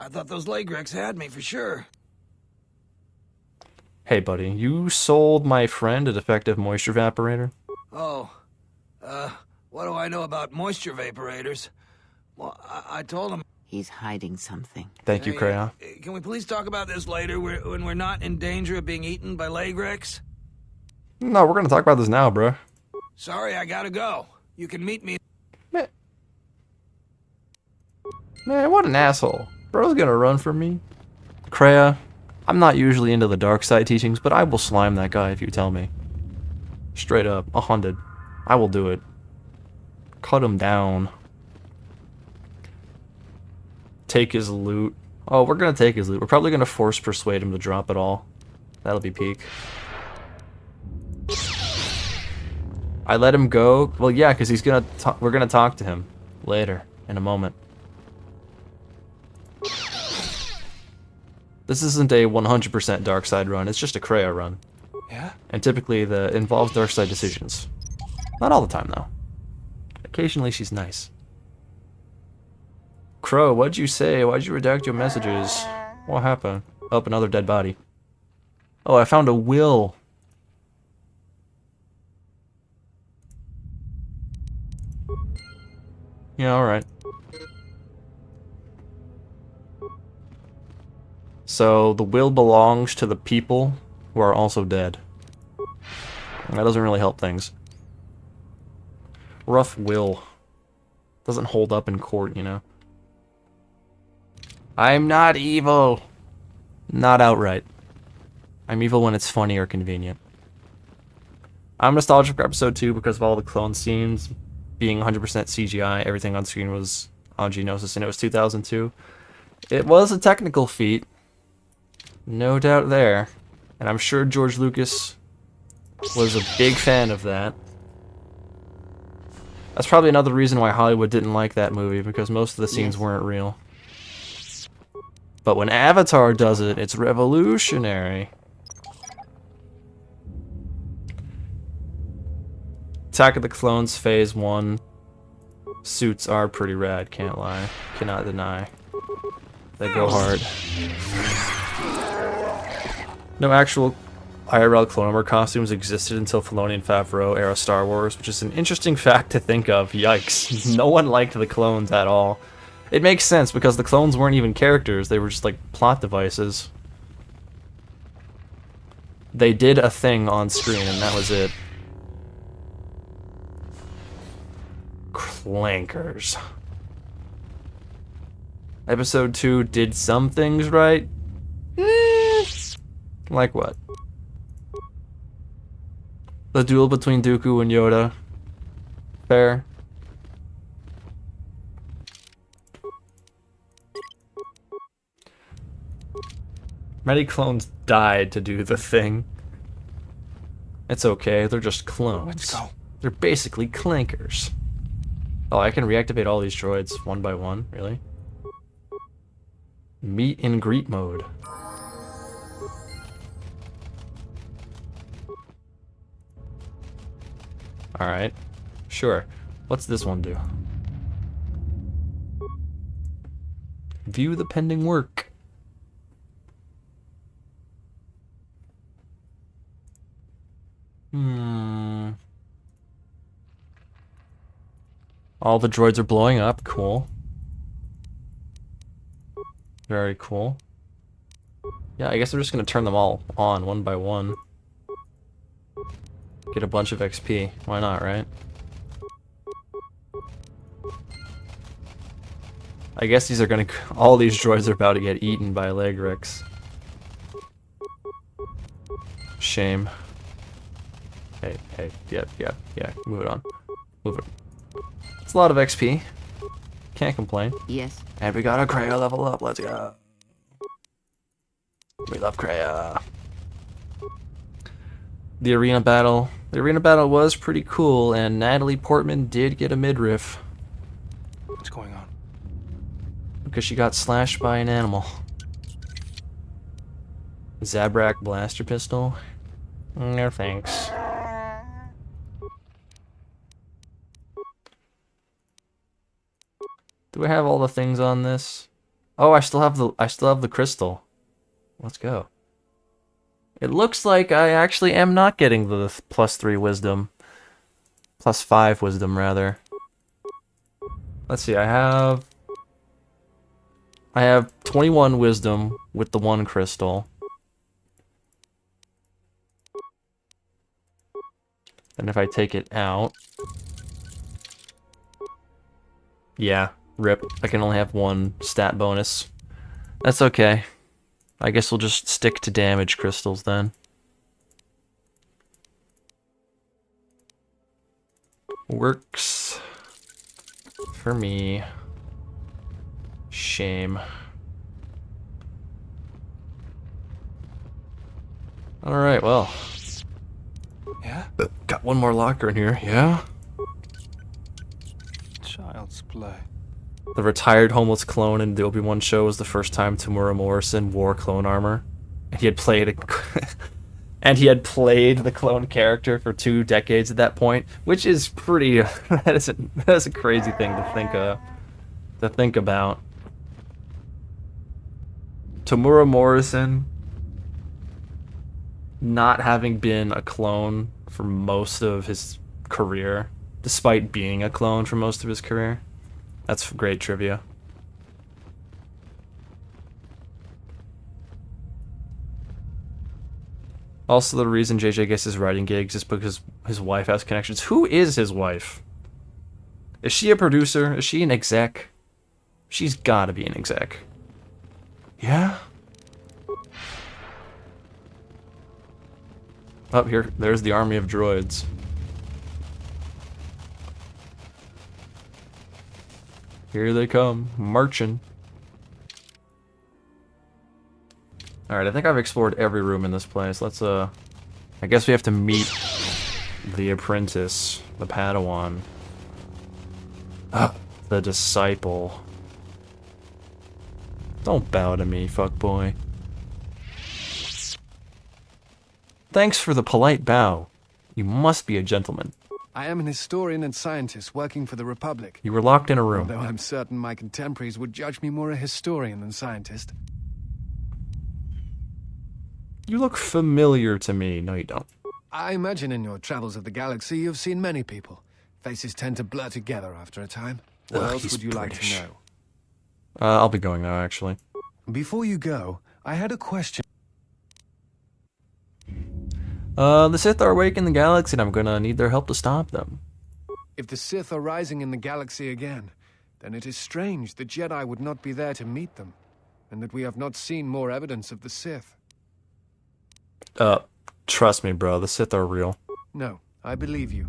I thought those Lagreks had me for sure. Hey, buddy, you sold my friend a defective moisture evaporator? Oh, what do I know about moisture vaporators? Well, I told him... He's hiding something. Thank you, Kreia. Can we please talk about this later, when we're not in danger of being eaten by Lagreks? No, we're gonna talk about this now, bro. Sorry, I gotta go. You can meet me... Man, what an asshole. Bro's gonna run from me. Kreia, I'm not usually into the dark side teachings, but I will slime that guy if you tell me. Straight up, 100. I will do it. Cut him down. Take his loot. Oh, we're gonna take his loot. We're probably gonna force persuade him to drop it all. That'll be peak. I let him go. Well, yeah, because he's gonna. We're gonna talk to him later in a moment. This isn't a 100% dark side run. It's just a Kreia run. Yeah. And typically, it involves dark side decisions. Not all the time, though. Occasionally, she's nice. Crow, what'd you say? Why'd you redact your messages? What happened? Oh, another dead body. Oh, I found a will. Yeah, alright. So, the will belongs to the people who are also dead. That doesn't really help things. Rough will. Doesn't hold up in court, you know. I'm not evil. Not outright. I'm evil when it's funny or convenient. I'm nostalgic for episode 2 because of all the clone scenes being 100% CGI. Everything on screen was on Geonosis, and it was 2002. It was a technical feat. No doubt there. And I'm sure George Lucas was a big fan of that. That's probably another reason why Hollywood didn't like that movie, because most of the scenes weren't real. But when Avatar does it, it's revolutionary. Attack of the Clones Phase 1. Suits are pretty rad, can't lie. Cannot deny. They go hard. No actual IRL Clone Armor costumes existed until Filoni and Favreau era Star Wars, which is an interesting fact to think of. Yikes. No one liked the clones at all. It makes sense, because the clones weren't even characters, they were just like plot devices. They did a thing on screen, and that was it. Clankers. Episode 2 did some things right. Like what? The duel between Dooku and Yoda. Fair. Many clones died to do the thing. It's okay, they're just clones. Let's go. They're basically clankers. Oh, I can reactivate all these droids one by one? Really? Meet and greet mode. Alright. Sure. What's this one do? View the pending work. All the droids are blowing up. Cool. Very cool. Yeah, I guess I'm just gonna turn them all on one by one. Get a bunch of XP. Why not, right? I guess these are gonna... all these droids are about to get eaten by Legrix. Shame. Hey, yeah, move it on. Move it. It's a lot of XP. Can't complain. Yes. And we got a Kreia level up, let's go. We love Kreia. The arena battle was pretty cool, and Natalie Portman did get a midriff. What's going on? Because she got slashed by an animal. Zabrak blaster pistol? No thanks. Do I have all the things on this? Oh, I still have the crystal. Let's go. It looks like I actually am not getting the +3 wisdom. +5 wisdom, rather. Let's see, I have 21 wisdom with the 1 crystal. And if I take it out... yeah, rip. I can only have 1 stat bonus. That's okay. I guess we'll just stick to damage crystals then. Works for me. Shame. Alright, well. Yeah? Got one more locker in here, yeah? Child's play. The retired homeless clone in the Obi-Wan show was the first time Tamura Morrison wore clone armor. And he had played the clone character for 2 decades at that point, which is pretty that is a crazy thing to think about. Tamura Morrison not having been a clone for most of his career, despite being a clone for most of his career. That's great trivia. Also, the reason JJ gets his writing gigs is because his wife has connections. Who is his wife? Is she a producer? Is she an exec? She's gotta be an exec. Yeah? Oh, here, there's the army of droids. Here they come, marching. Alright, I think I've explored every room in this place. Let's, I guess we have to meet the apprentice, the Padawan. The disciple. Don't bow to me, fuckboy. Thanks for the polite bow. You must be a gentleman. I am an historian and scientist working for the Republic. You were locked in a room. Although I'm certain my contemporaries would judge me more a historian than scientist. You look familiar to me. No, you don't. I imagine in your travels of the galaxy you've seen many people. Faces tend to blur together after a time. What else would you like to know? I'll be going now, actually. Before you go, I had a question. The Sith are awake in the galaxy, and I'm gonna need their help to stop them. If the Sith are rising in the galaxy again, then it is strange the Jedi would not be there to meet them, and that we have not seen more evidence of the Sith. Trust me, bro, the Sith are real. No, I believe you.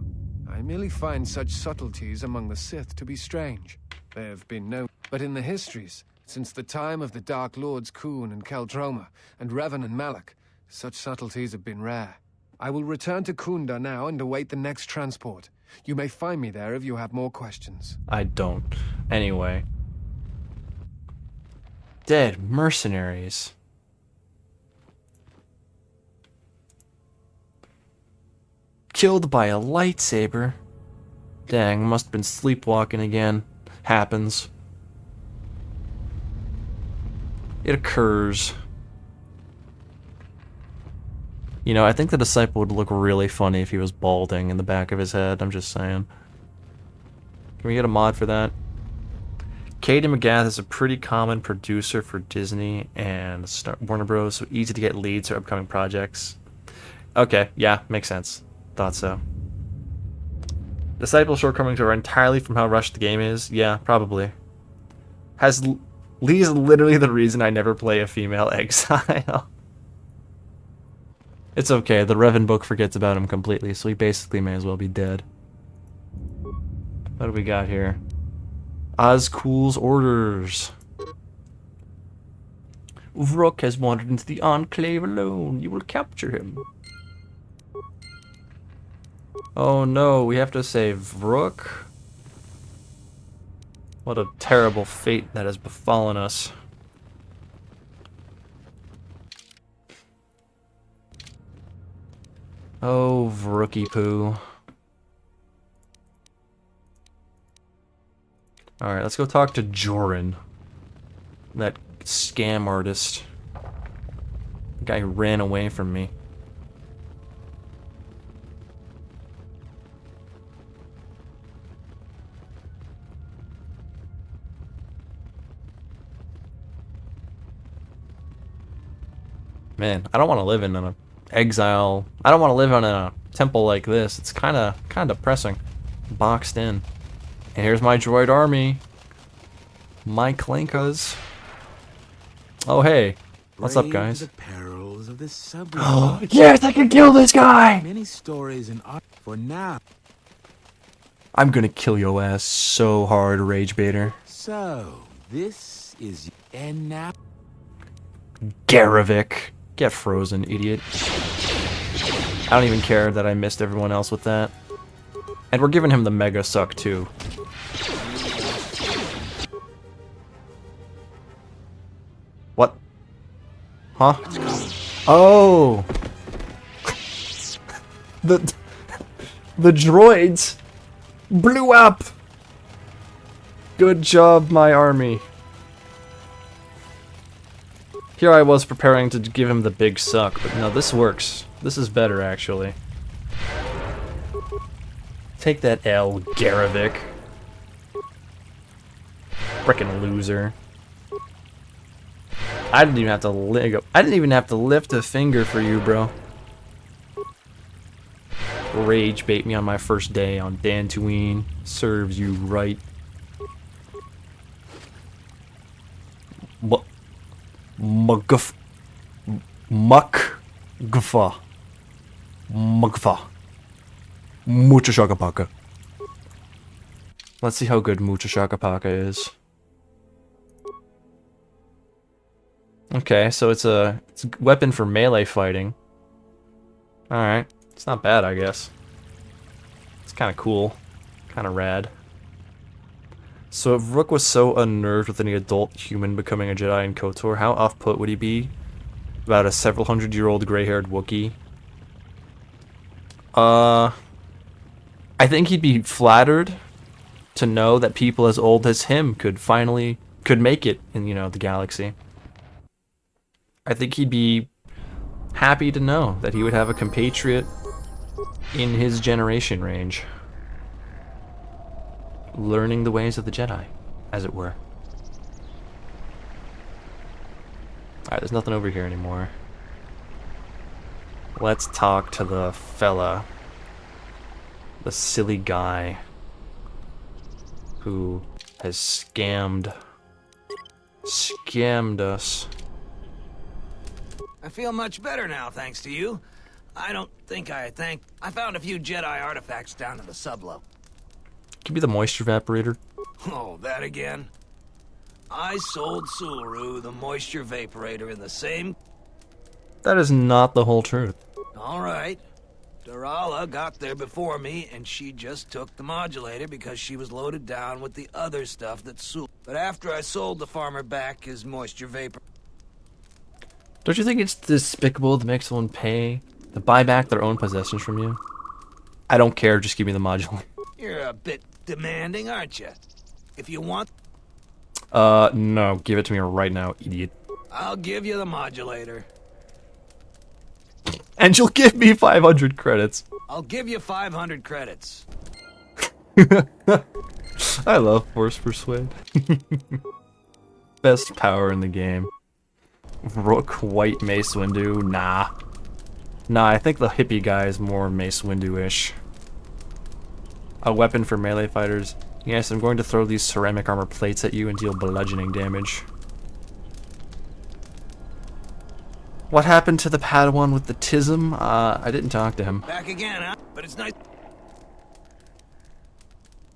I merely find such subtleties among the Sith to be strange. They have been known, but in the histories, since the time of the Dark Lords Khoon and Keldroma, and Revan and Malak, such subtleties have been rare. I will return to Ghoonda now and await the next transport. You may find me there if you have more questions. I don't. Anyway. Dead mercenaries. Killed by a lightsaber. Dang, must have been sleepwalking again. Happens. It occurs. You know, I think the disciple would look really funny if he was balding in the back of his head. I'm just saying. Can we get a mod for that? Katie McGath is a pretty common producer for Disney and Warner Bros. So easy to get leads for upcoming projects. Okay, yeah, makes sense. Thought so. Disciple's shortcomings are entirely from how rushed the game is. Yeah, probably. Lee's literally the reason I never play a female exile. It's okay, the Revan book forgets about him completely, so he basically may as well be dead. What do we got here? Oscool's orders. Vrook has wandered into the Enclave alone. You will capture him. Oh no, we have to save Vrook? What a terrible fate that has befallen us. Oh, Vrookie poo. Alright, let's go talk to Joran. That scam artist. The guy who ran away from me. Man, I don't want to live in an exile. I don't want to live in a temple like this. It's kind of depressing. Boxed in. And here's my droid army. My clankas. Oh, hey. What's up, guys? The perils of the subway. Oh, yes, I can kill this guy! Many stories and art for now. I'm gonna kill your ass so hard, Rage Baiter. So, this is... And now... Garavik. Get frozen, idiot. I don't even care that I missed everyone else with that. And we're giving him the mega suck, too. What? Huh? Oh! The droids blew up! Good job, my army. Here I was preparing to give him the big suck, but no, this works. This is better, actually. Take that L, Garavik. Frickin' loser. I didn't even have to lift a finger for you, bro. Rage bait me on my first day on Dantooine. Serves you right. Mugfa. Mucha Shakapaka. Let's see how good Mucha Shakapaka is. Okay, so it's a weapon for melee fighting. Alright. It's not bad, I guess. It's kind of cool. Kind of rad. So if Rook was so unnerved with any adult human becoming a Jedi in KOTOR, how off-put would he be about a several hundred-year-old gray-haired Wookiee? I think he'd be flattered to know that people as old as him could make it in, you know, the galaxy. I think he'd be happy to know that he would have a compatriot in his generation range. Learning the ways of the Jedi, as it were. Alright, there's nothing over here anymore. Let's talk to the fella. The silly guy who has scammed us. I feel much better now, thanks to you. I don't think I found a few Jedi artifacts down in the sublow. Could be the moisture evaporator. Oh, that again? I sold Sulu the moisture vaporator in the same... That is not the whole truth. Alright. Darala got there before me, and she just took the modulator because she was loaded down with the other stuff that Sulu... But after I sold the farmer back his moisture vapor... Don't you think it's despicable to make someone pay to buy back their own possessions from you? I don't care, just give me the module. You're a bit demanding, aren't you? If you want... No, give it to me right now, idiot. I'll give you the modulator. And you'll give me 500 credits. I'll give you 500 credits. I love Force Persuade. Best power in the game. Rook, White, Mace Windu, nah. Nah, I think the hippie guy is more Mace Windu-ish. A weapon for melee fighters. Yes, I'm going to throw these ceramic armor plates at you and deal bludgeoning damage. What happened to the Padawan with the Tism? I didn't talk to him. Back again, huh? But it's nice.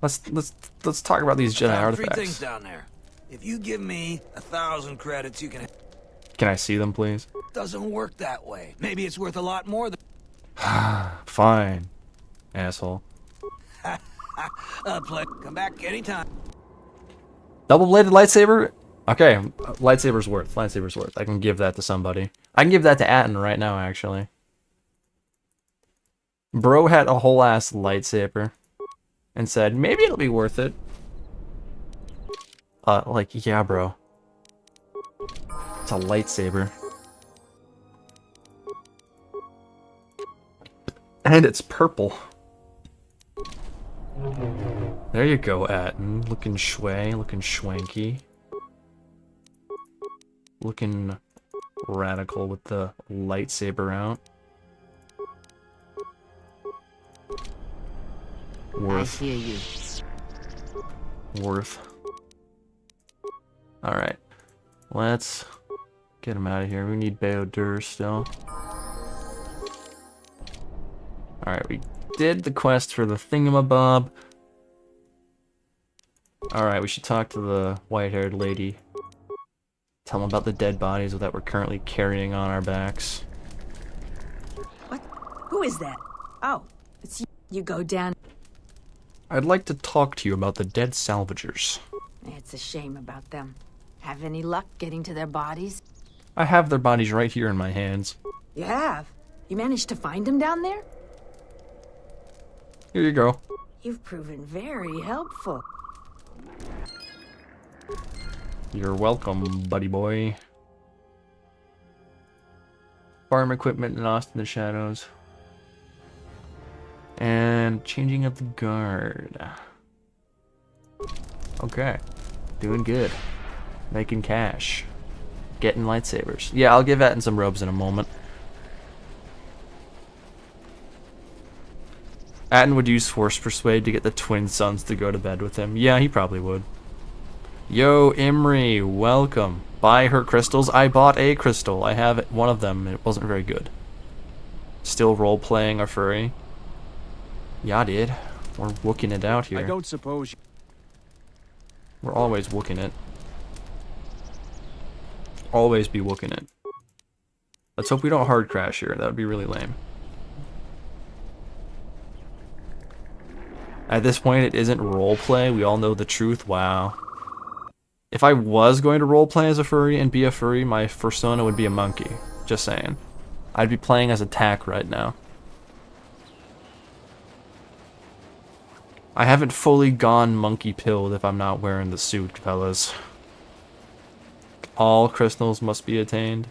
Let's talk about these Jedi artifacts. 3 things down there. If you give me 1,000 credits, you can... Can I see them, please? Doesn't work that way. Maybe it's worth a lot more than... Fine, asshole. Come back anytime. Double-bladed lightsaber? Okay, lightsaber's worth. Lightsaber's worth. I can give that to somebody. I can give that to Atten right now, actually. Bro had a whole-ass lightsaber. And said, maybe it'll be worth it. Like, yeah, bro. It's a lightsaber. And it's purple. There you go, Atten. Looking schway, looking schwanky. Looking radical with the lightsaber out. Worth. I hear you. Worth. Alright. Let's get him out of here. We need Baodur still. Alright, we did the quest for the thingamabob. Alright, we should talk to the white-haired lady. Tell them about the dead bodies that we're currently carrying on our backs. What? Who is that? Oh, it's you. You go down. I'd like to talk to you about the dead salvagers. It's a shame about them. Have any luck getting to their bodies? I have their bodies right here in my hands. You have? You managed to find them down there? Here you go. You've proven very helpful. You're welcome, buddy boy. Farm equipment lost in the shadows. And changing of the guard. Okay. Doing good. Making cash. Getting lightsabers. Yeah, I'll give Atten some robes in a moment. Atten would use Force Persuade to get the twin sons to go to bed with him. Yeah, he probably would. Yo, Imri, welcome. Buy her crystals. I bought a crystal. I have one of them, and it wasn't very good. Still role-playing a furry. Yeah, dude. We're wooking it out here. I don't suppose... We're always wooking it. Always be wooking it. Let's hope we don't hard crash here. That would be really lame. At this point, it isn't roleplay. We all know the truth. Wow. If I was going to roleplay as a furry and be a furry, my persona would be a monkey. Just saying. I'd be playing as attack right now. I haven't fully gone monkey-pilled if I'm not wearing the suit, fellas. All crystals must be attained.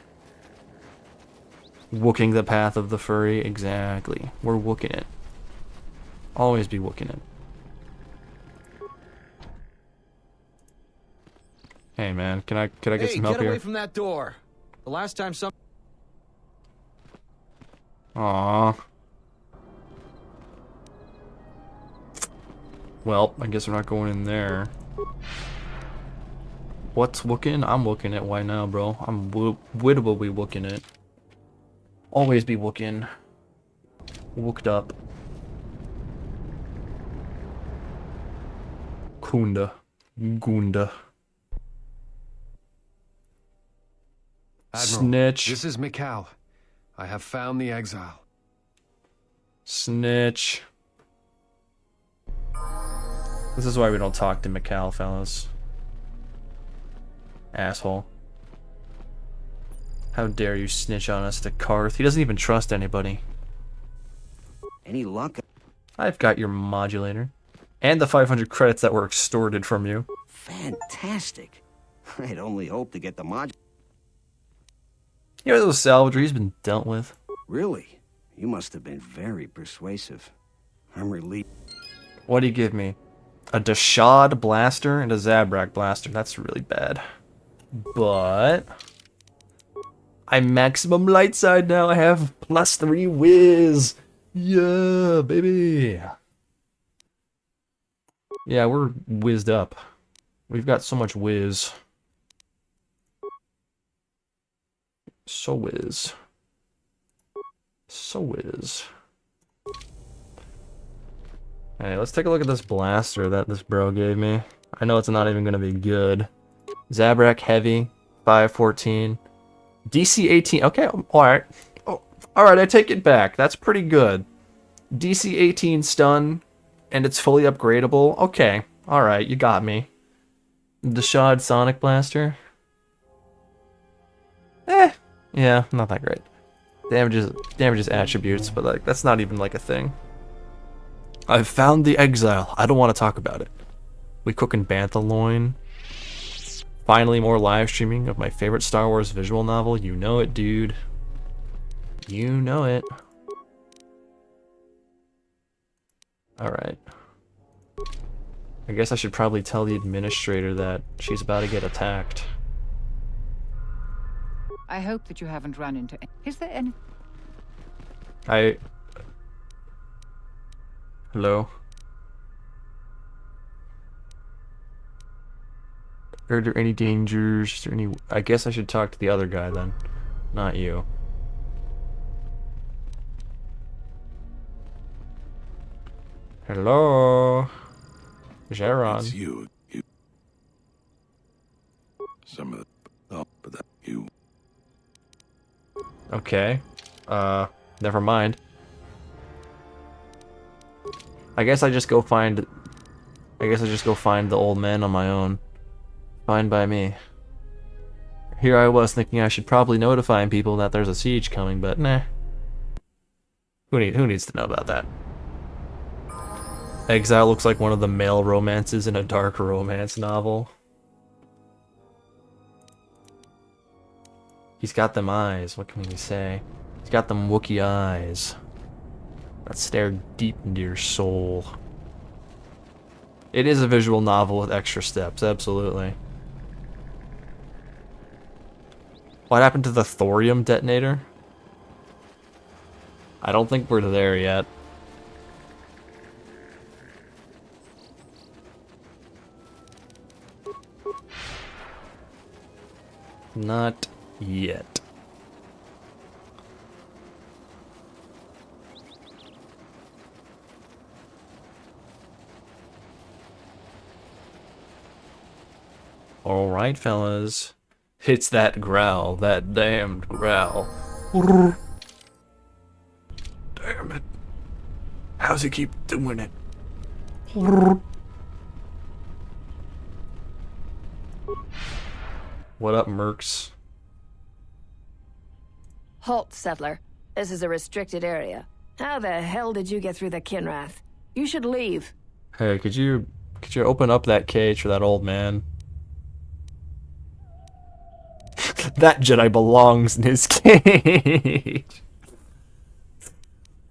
Wooking the path of the furry, exactly. We're wooking it. Always be wooking it. Hey man, can I get some help get away here? from that door. The last time some... Aww. Well, I guess we're not going in there. What's wooking? I'm wooking it. Why now, bro? I'm wittable be wooking it. Always be wooking. Wooked up. Ghoonda. Admiral, Snitch. This is Mikal. I have found the exile. Snitch. This is why we don't talk to Mikal, fellas. Asshole. How dare you snitch on us to Karth? He doesn't even trust anybody. Any luck? I've got your modulator. And the 500 credits that were extorted from you. Fantastic. I'd only hoped to get the mod. You know those salvager he's been dealt with. Really? You must have been very persuasive. I'm relieved. What do you give me? A Dashad blaster and a Zabrak blaster. That's really bad. But I'm maximum light side now. I have +3 whiz. Yeah, baby. Yeah, we're whizzed up. We've got so much whiz. So whiz. So whiz. Hey, let's take a look at this blaster that this bro gave me. I know it's not even going to be good. Zabrak Heavy, 514. DC 18. Okay, alright. Oh, alright, I take it back. That's pretty good. DC 18 stun, and it's fully upgradable. Okay, alright, you got me. Dashad Sonic Blaster. Yeah, not that great. Damages attributes, but like that's not even like a thing. I've found the exile. I don't want to talk about it. We cooking bantha loin. Finally, more live streaming of my favorite Star Wars visual novel. You know it, dude. You know it. Alright. I guess I should probably tell the administrator that she's about to get attacked. I hope that you haven't run into... Is there any... Hello? Are there any dangers? Is there any... I guess I should talk to the other guy then. Not you. Hello? Jaron. It's you. Some of the... Oh, but that you. Okay. Never mind. I guess I just go find the old man on my own. Fine by me. Here I was thinking I should probably notify people that there's a siege coming, but nah. Who needs to know about that? Exile looks like one of the male romances in a dark romance novel. He's got them eyes, what can we say? He's got them Wookiee eyes that stare deep into your soul. It is a visual novel with extra steps, absolutely. What happened to the thorium detonator? I don't think we're there yet. Not yet. Alright, fellas. It's that growl, that damned growl. Damn it. How's he keep doing it? What up, mercs? Halt, settler. This is a restricted area. How the hell did you get through the Kinrath? You should leave. Hey, could you open up that cage for that old man? That Jedi belongs in his cage.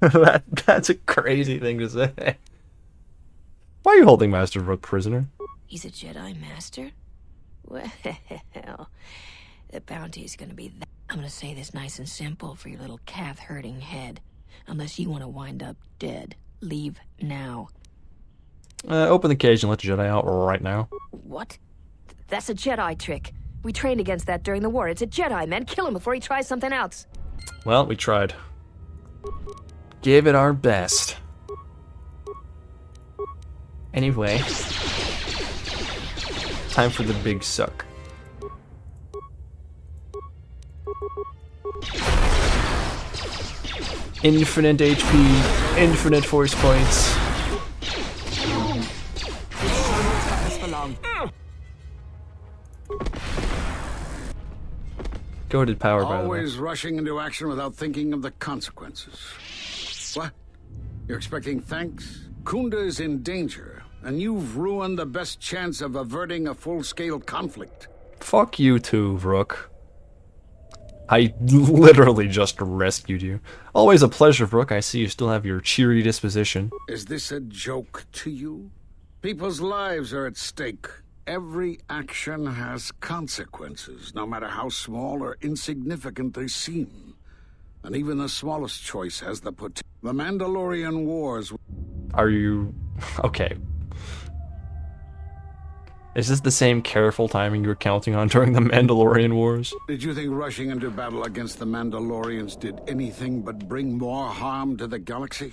That's a crazy thing to say. Why are you holding Master Rook prisoner? He's a Jedi Master? Well, the bounty's gonna be that. I'm gonna say this nice and simple for your little calf-hurting head. Unless you want to wind up dead, leave now. Open the cage and let the Jedi out right now. What? That's a Jedi trick. We trained against that during the war. It's a Jedi, man. Kill him before he tries something else. Well, we tried. Give it our best. Anyway. Time for the big suck. Infinite HP, infinite force points. Goated power, by the way. Always rushing into action without thinking of the consequences. What? You're expecting thanks? Ghoonda is in danger, and you've ruined the best chance of averting a full-scale conflict. Fuck you too, Rook. I literally just rescued you. Always a pleasure, Rook. I see you still have your cheery disposition. Is this a joke to you? People's lives are at stake. Every action has consequences, no matter how small or insignificant they seem. And even the smallest choice has the potential. The Mandalorian Wars... Are you... Okay. Is this the same careful timing you were counting on during the Mandalorian Wars? Did you think rushing into battle against the Mandalorians did anything but bring more harm to the galaxy?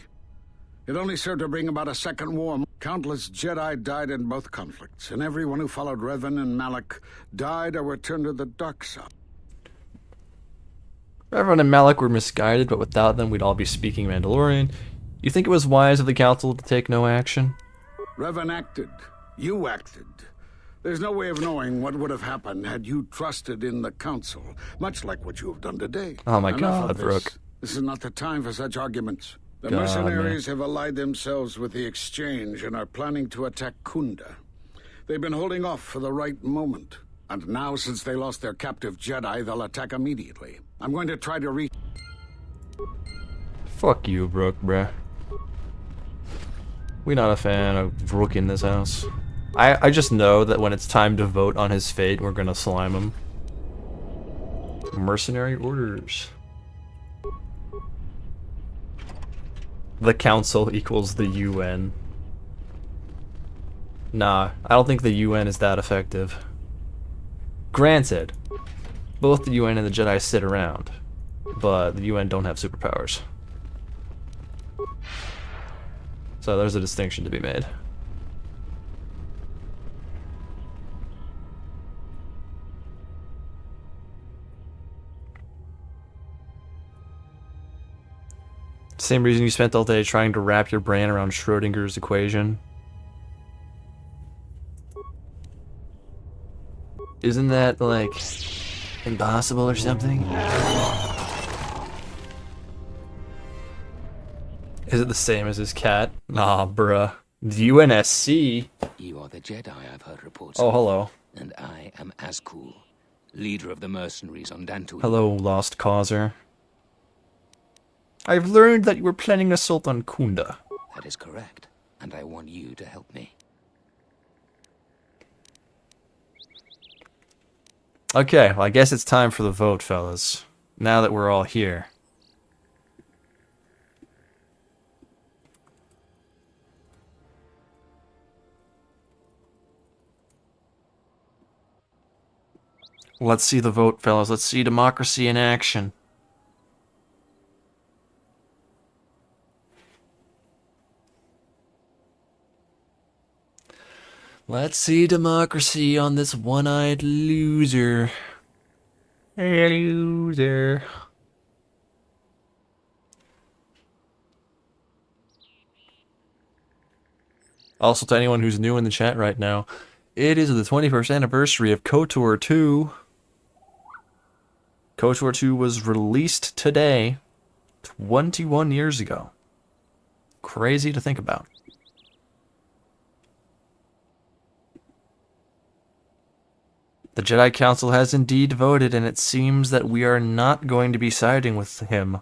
It only served to bring about a second war. Countless Jedi died in both conflicts, and everyone who followed Revan and Malak died or returned to the dark side. Revan and Malak were misguided, but without them we'd all be speaking Mandalorian. You think it was wise of the Council to take no action? Revan acted. You acted. There's no way of knowing what would have happened had you trusted in the Council, much like what you have done today. Oh my Enough God, of this. Rook. This is not the time for such arguments. The God, mercenaries have allied themselves with the Exchange and are planning to attack Ghoonda. They've been holding off for the right moment. And now, since they lost their captive Jedi, they'll attack immediately. I'm going to try to reach... Fuck you, Rook, bruh. We're not a fan of Rook in this house. I just know that when it's time to vote on his fate, we're gonna slime him. Mercenary orders. The Council equals the UN. Nah, I don't think the UN is that effective. Granted, both the UN and the Jedi sit around, but the UN don't have superpowers. So there's a distinction to be made. Same reason you spent all day trying to wrap your brain around Schrodinger's equation. Isn't that, like, impossible or something? Is it the same as his cat? Nah, bruh. The UNSC? You are the Jedi I've heard reports Oh, of. hello. And I am Azkul, leader of the mercenaries on Dantooine. Hello, Lost Causer. I've learned that you were planning an assault on Ghoonda. That is correct, and I want you to help me. Okay, well, I guess it's time for the vote, fellas. Now that we're all here. Let's see the vote, fellas. Let's see democracy in action. Let's see democracy on this one-eyed loser. Loser. Also, to anyone who's new in the chat right now, it is the 21st anniversary of KOTOR 2. KOTOR 2 was released today, 21 years ago. Crazy to think about. The Jedi Council has indeed voted, and it seems that we are not going to be siding with him.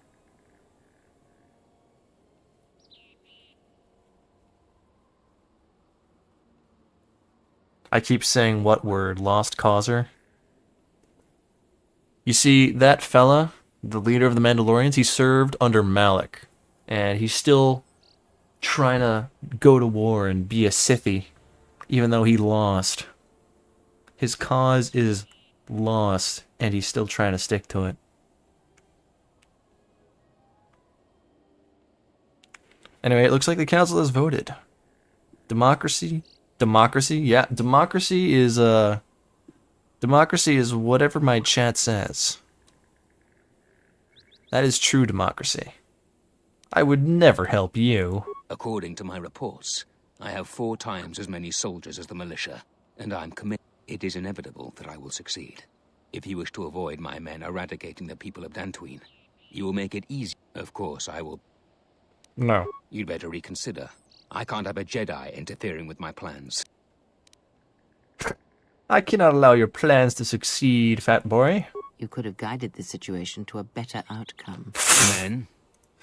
I keep saying what word? Lost Causer? You see, that fella, the leader of the Mandalorians, he served under Malak. And he's still trying to go to war and be a Sithie, even though he lost. His cause is lost, and he's still trying to stick to it. Anyway, it looks like the council has voted. Democracy? Democracy? Yeah, democracy is whatever my chat says. That is true democracy. I would never help you. According to my reports, I have 4 times as many soldiers as the militia, and I'm committed. It is inevitable that I will succeed. If you wish to avoid my men eradicating the people of Dantooine, you will make it easy. Of course, I will... No. You'd better reconsider. I can't have a Jedi interfering with my plans. I cannot allow your plans to succeed, fat boy. You could have guided the situation to a better outcome. Men,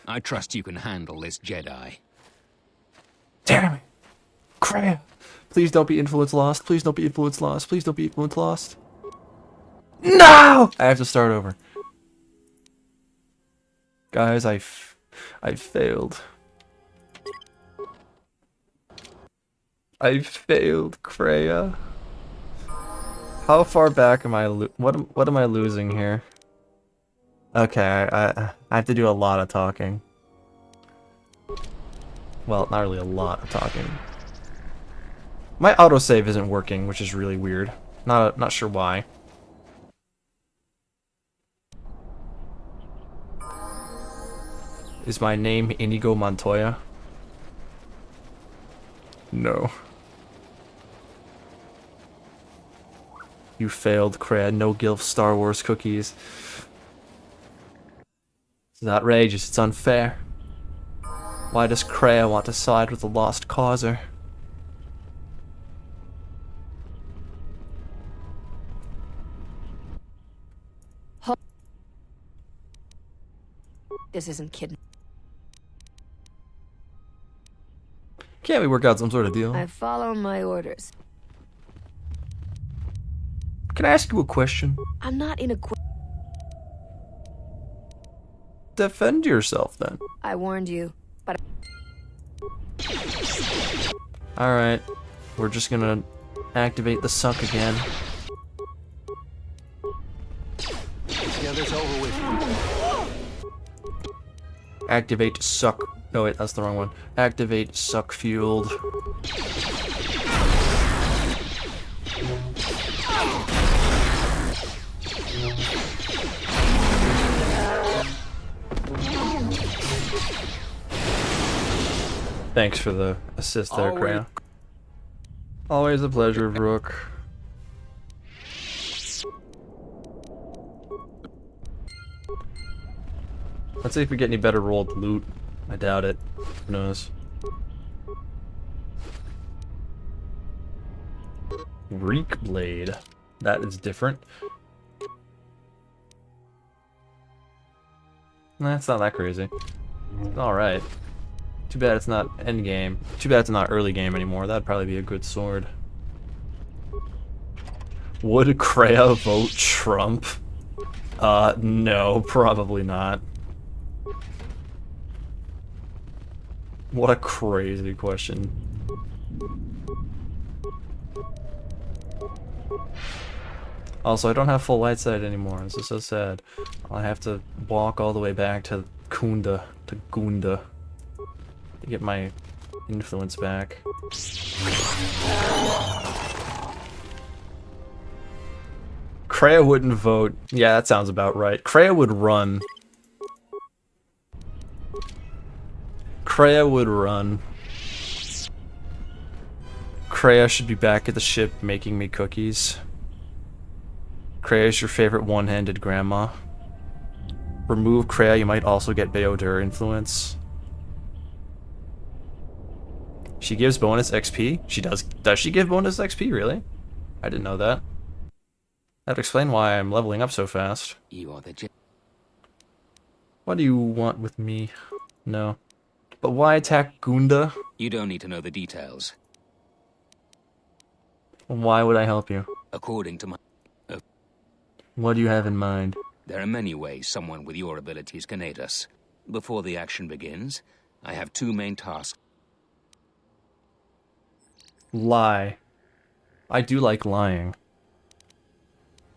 I trust you can handle this Jedi. Damn it. Crap. Please don't be influence lost. Please don't be influence lost. Please don't be influence lost. No! I have to start over. Guys, I failed. I failed, Kreia. How far back am I what am I losing here? Okay, I have to do a lot of talking. Well, not really a lot of talking. My autosave isn't working, which is really weird. Not sure why. Is my name Inigo Montoya? No. You failed, Kreia. No Gilf Star Wars cookies. It's outrageous. It's unfair. Why does Kreia want to side with the lost causer? This isn't kidding. Can't we work out some sort of deal? I follow my orders. Can I ask you a question? I'm not in a Defend yourself, then. I warned you, but Alright. We're just gonna activate the suck again. Yeah, this over with. Activate suck. Oh wait, that's the wrong one. Activate suck fueled. Thanks for the assist there, Kreia. Always a pleasure, Rook. Let's see if we get any better rolled loot. I doubt it. Who knows? Reek Blade. That is different. That's not that crazy. Alright. Too bad it's not end game. Too bad it's not early game anymore. That'd probably be a good sword. Would Kreia vote Trump? No, probably not. What a crazy question. Also, I don't have full light sight anymore. This is so sad. I have to walk all the way back to Ghoonda, to get my influence back. Kreia wouldn't vote. Yeah, that sounds about right. Kreia would run. Kreia would run. Kreia should be back at the ship making me cookies. Kreia is your favorite one-handed grandma. Remove Kreia, you might also get Beodur influence. She gives bonus XP? She does. Does she give bonus XP, really? I didn't know that. That'd explain why I'm leveling up so fast. You are the What do you want with me? No. But why attack Ghoonda? You don't need to know the details. Why would I help you? According to my... What do you have in mind? There are many ways someone with your abilities can aid us. Before the action begins, I have two main tasks. Lie. I do like lying.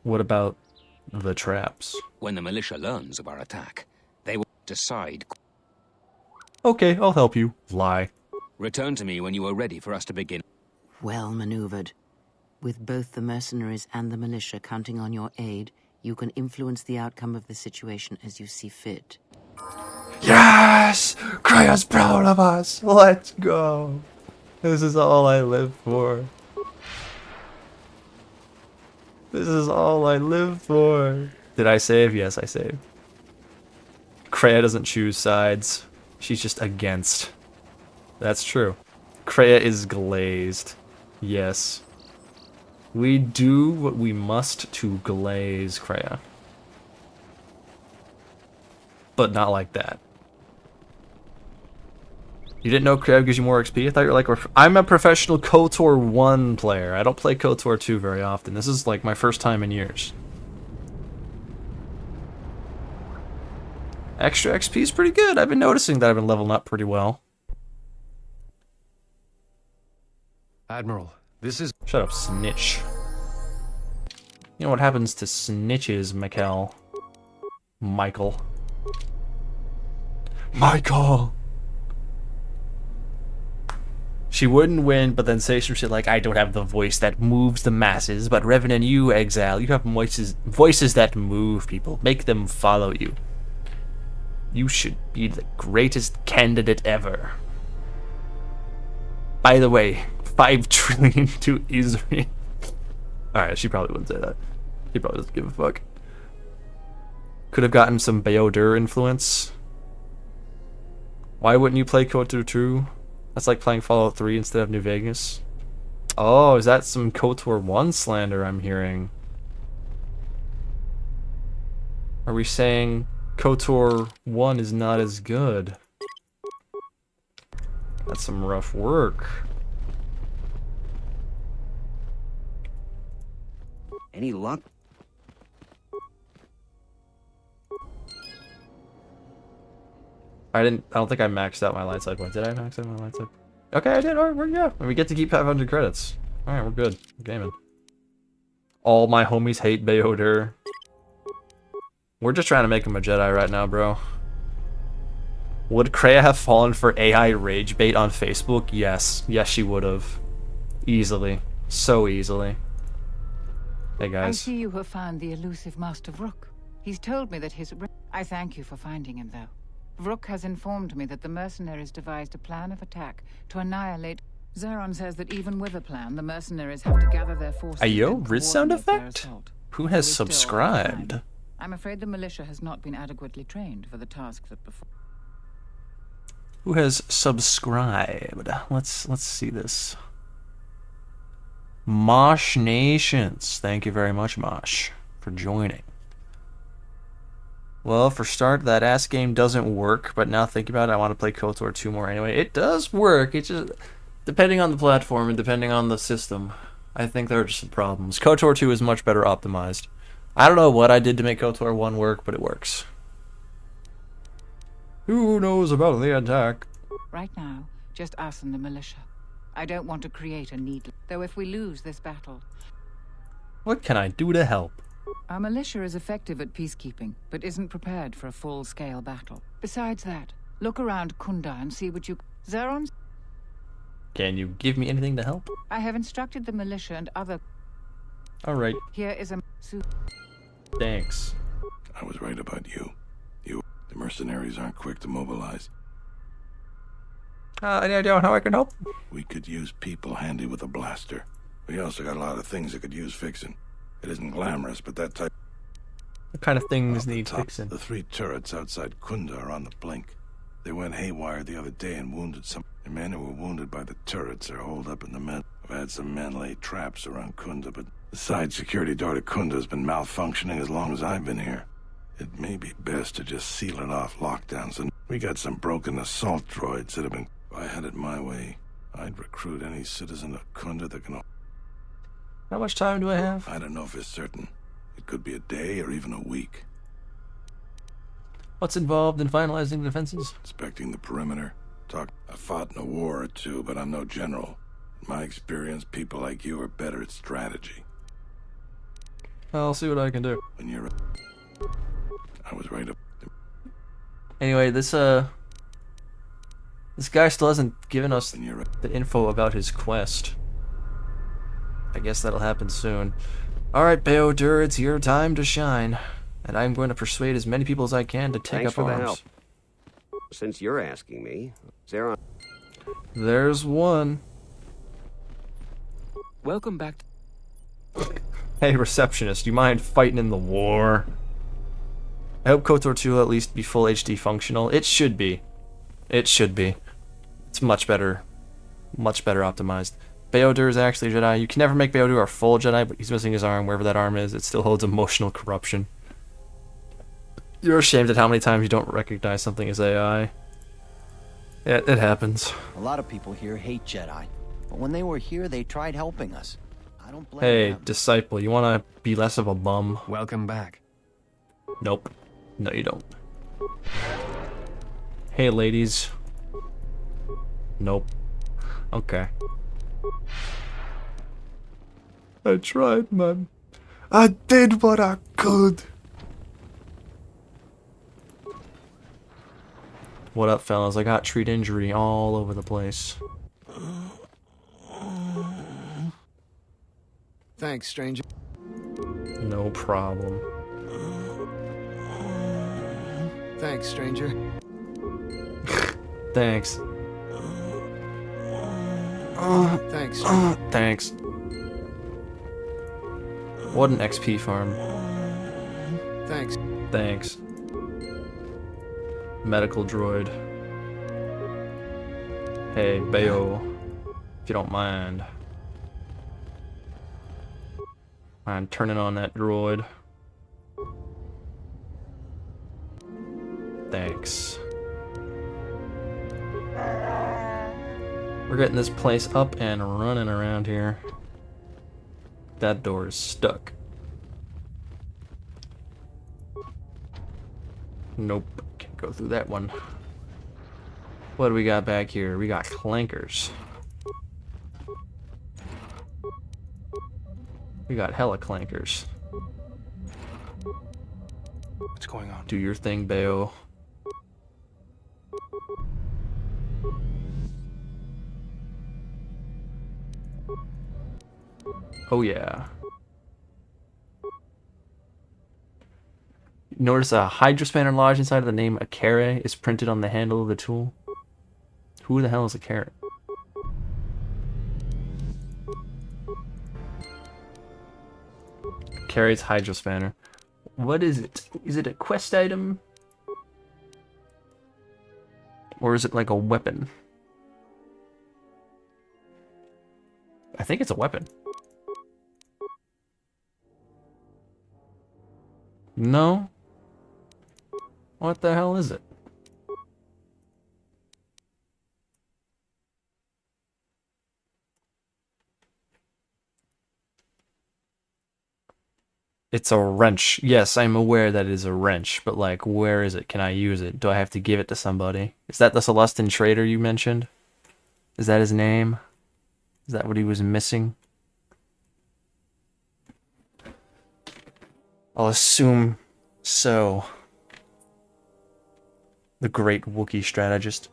What about the traps? When the militia learns of our attack, they will decide. Okay, I'll help you. Lie. Return to me when you are ready for us to begin. Well maneuvered. With both the mercenaries and the militia counting on your aid, you can influence the outcome of the situation as you see fit. Yes! Kreia's proud of us! Let's go! This is all I live for. This is all I live for. Did I save? Yes, I saved. Kreia doesn't choose sides. She's just against. That's true. Kreia is glazed. Yes. We do what we must to glaze Kreia. But not like that. You didn't know KOTOR gives you more XP? I thought you were like, I'm a professional KOTOR 1 player. I don't play KOTOR 2 very often. This is like my first time in years. Extra XP is pretty good. I've been noticing that I've been leveling up pretty well. Admiral, this is... Shut up, snitch. You know what happens to snitches, Michael. Michael! She wouldn't win, but then say some shit like, I don't have the voice that moves the masses, but Revenant, you, Exile, you have voices that move people. Make them follow you. You should be the greatest candidate ever. By the way, 5 trillion to Israel. Alright, she probably wouldn't say that. She probably doesn't give a fuck. Could have gotten some Beodur influence. Why wouldn't you play KOTOR 2? That's like playing Fallout 3 instead of New Vegas. Oh, is that some KOTOR 1 slander I'm hearing? Are we saying KOTOR 1 is not as good? That's some rough work. Any luck? I don't think I maxed out my light side point. Did I max out my light side? Okay, I did. Alright, yeah. And we get to keep 500 credits. Alright, we're good. We're gaming. All my homies hate Beodur. We're just trying to make him a Jedi right now, bro. Would Kreia have fallen for AI rage bait on Facebook? Yes. Yes, she would have. Easily. So easily. Hey, guys. I see you have found the elusive Master Vrook. He's told me that his... I thank you for finding him, though. Vrook has informed me that the mercenaries devised a plan of attack to annihilate... Zeron says that even with a plan, the mercenaries have to gather their forces... Ayo, Riz sound effect? Who has subscribed? I'm afraid the militia has not been adequately trained for the task that before... Who has subscribed? Let's see this. Mosh Nations. Thank you very much, Mosh, for joining. Well, for start, that ass game doesn't work, but now thinking about it, I want to play KOTOR 2 more anyway. It does work, it's just... depending on the platform and depending on the system, I think there are just some problems. KOTOR 2 is much better optimized. I don't know what I did to make KOTOR 1 work, but it works. Who knows about the attack? Right now, just us and the militia. I don't want to create a need. Though if we lose this battle... What can I do to help? Our militia is effective at peacekeeping, but isn't prepared for a full-scale battle. Besides that, look around Ghoonda and see what you... Zeron's... Can you give me anything to help? I have instructed the militia and other... Alright. Here is a... Thanks. I was right about you. The mercenaries aren't quick to mobilize. Any idea on how I can help? We could use people handy with a blaster. We also got a lot of things that could use fixing. It isn't glamorous, but that type... What kind of things need fixing? The 3 turrets outside Ghoonda are on the blink. They went haywire the other day and wounded some... The men who were wounded by the turrets are holed up in the men. I've had some men lay traps around Ghoonda, but the side security door to Ghoonda has been malfunctioning as long as I've been here. It may be best to just seal it off lockdown. So we got some broken assault droids that have been... If I had it my way, I'd recruit any citizen of Ghoonda that can... How much time do I have? I don't know if it's certain. It could be a day or even a week. What's involved in finalizing the defenses? Inspecting the perimeter. I fought in a war or two, but I'm no general. In my experience, people like you are better at strategy. I'll see what I can do. When you're... I was right up... Anyway, this guy still hasn't given us the info about his quest. I guess that'll happen soon. Alright, Beodur, it's your time to shine. And I'm going to persuade as many people as I can to take up arms. Thanks for the help. Since you're asking me, Zeron... There's one. Welcome back. Hey, receptionist, you mind fighting in the war? I hope KOTOR 2 will at least be full HD functional. It should be. It should be. It's much better optimized. Beodur is actually a Jedi. You can never make Beodur a full Jedi, but he's missing his arm. Wherever that arm is, it still holds emotional corruption. You're ashamed at how many times you don't recognize something as AI. Yeah, it happens. A lot of people here hate Jedi, but when they were here, they tried helping us. I don't blame Hey, them. disciple, you want to be less of a bum? Welcome back. Nope. No, you don't. Hey, ladies. Nope. Okay. I tried, man. I did what I could. What up, fellas? I got treat injury all over the place. Thanks, stranger. No problem. Thanks, stranger. Thanks. Thanks. Thanks. What an XP farm. Thanks. Thanks. Medical droid. Hey, Bayo, if you don't mind. I'm turning on that droid. Thanks. We're getting this place up and running around here. That door is stuck. Nope, can't go through that one. What do we got back here? We got clankers. We got hella clankers. What's going on? Do your thing, Bayo. Oh yeah. Notice a hydrospanner lodge inside of the name Akare is printed on the handle of the tool. Who the hell is Akare? Akare's hydrospanner. What is it? Is it a quest item? Or is it like a weapon? I think it's a weapon. No? What the hell is it? It's a wrench. Yes, I'm aware that it is a wrench, but like, where is it? Can I use it? Do I have to give it to somebody? Is that the Celestin trader you mentioned? Is that his name? Is that what he was missing? I'll assume so. The great Wookiee strategist.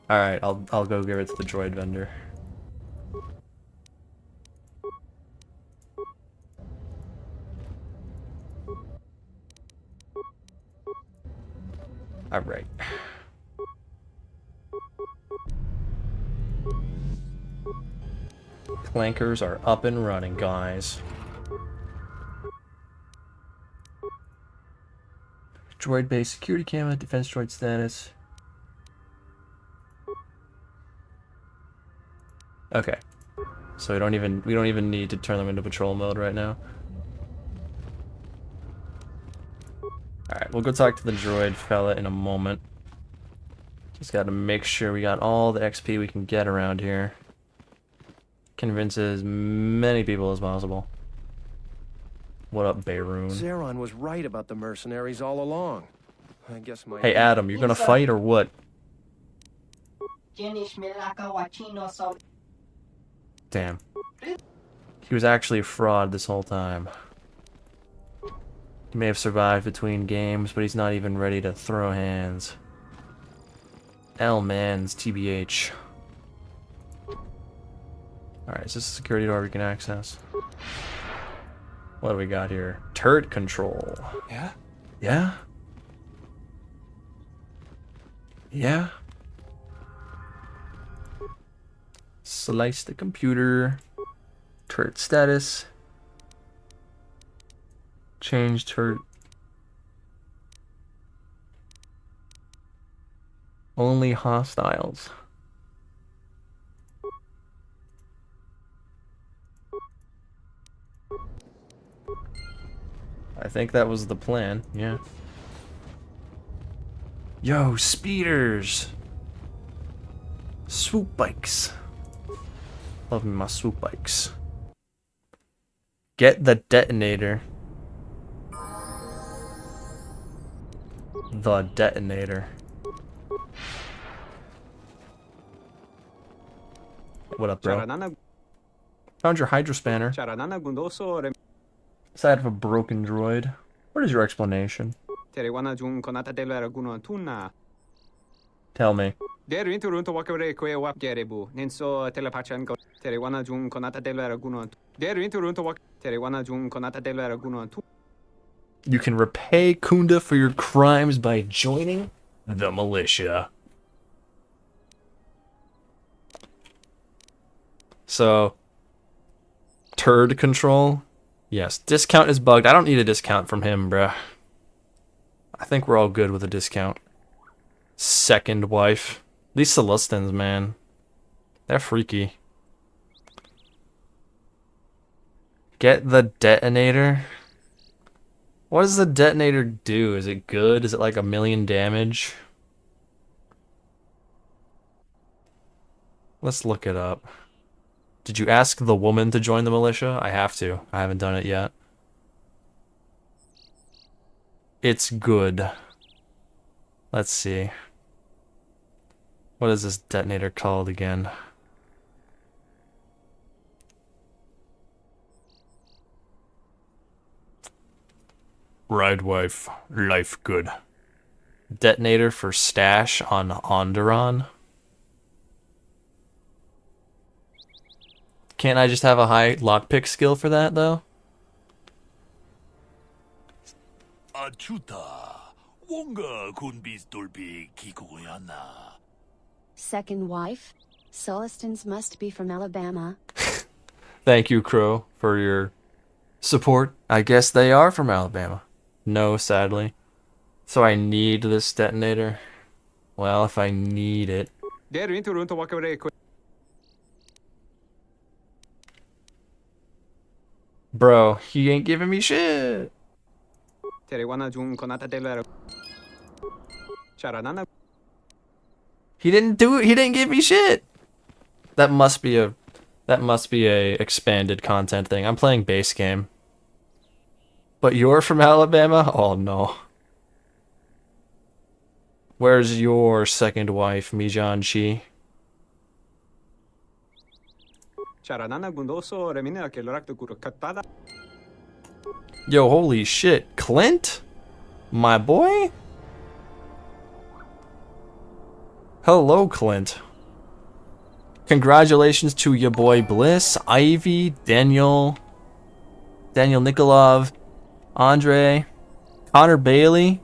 Alright, I'll go give it to the droid vendor. Alright. Clankers are up and running, guys. Droid base security camera, defense droid status. Okay. So we don't even need to turn them into patrol mode right now. Alright, we'll go talk to the droid fella in a moment. Just gotta make sure we got all the XP we can get around here. Convince as many people as possible. What up, Bayroon? Zeron was right about the mercenaries all along. I guess my... Hey, Adam, you're gonna fight or what? Damn. He was actually a fraud this whole time. He may have survived between games, but he's not even ready to throw hands. L-Mans, TBH. Alright, is this a security door we can access? What do we got here? Turret control. Yeah? Yeah? Yeah? Slice the computer. Turret status. Change turret. Only hostiles. I think that was the plan, yeah. Yo, speeders! Swoop bikes. Love me my swoop bikes. Get the detonator. The detonator. What up, bro? Found your hydrospanner. Side of a broken droid. What is your explanation? Tell me. You can repay Ghoonda for your crimes by joining the militia. So, turd control? Yes, discount is bugged. I don't need a discount from him, bruh. I think we're all good with a discount. Second wife. These Celestins, man. They're freaky. Get the detonator. What does the detonator do? Is it good? Is it like 1,000,000 damage? Let's look it up. Did you ask the woman to join the militia? I have to. I haven't done it yet. It's good. Let's see. What is this detonator called again? Ride wife, life good. Detonator for stash on Onderon. Can't I just have a high lockpick skill for that, though? Second wife? Celestins must be from Alabama. Thank you, Crow, for your support. I guess they are from Alabama. No, sadly. So I need this detonator. Well, if I need it. Bro, he ain't giving me shit. He didn't do it. He didn't give me shit. That must be a expanded content thing. I'm playing base game. But you're from Alabama? Oh no. Where's your second wife, Mijan Chi? Yo, holy shit. Clint? My boy? Hello, Clint. Congratulations to your boy Bliss, Ivy, Daniel Nikolov, Andre, Connor Bailey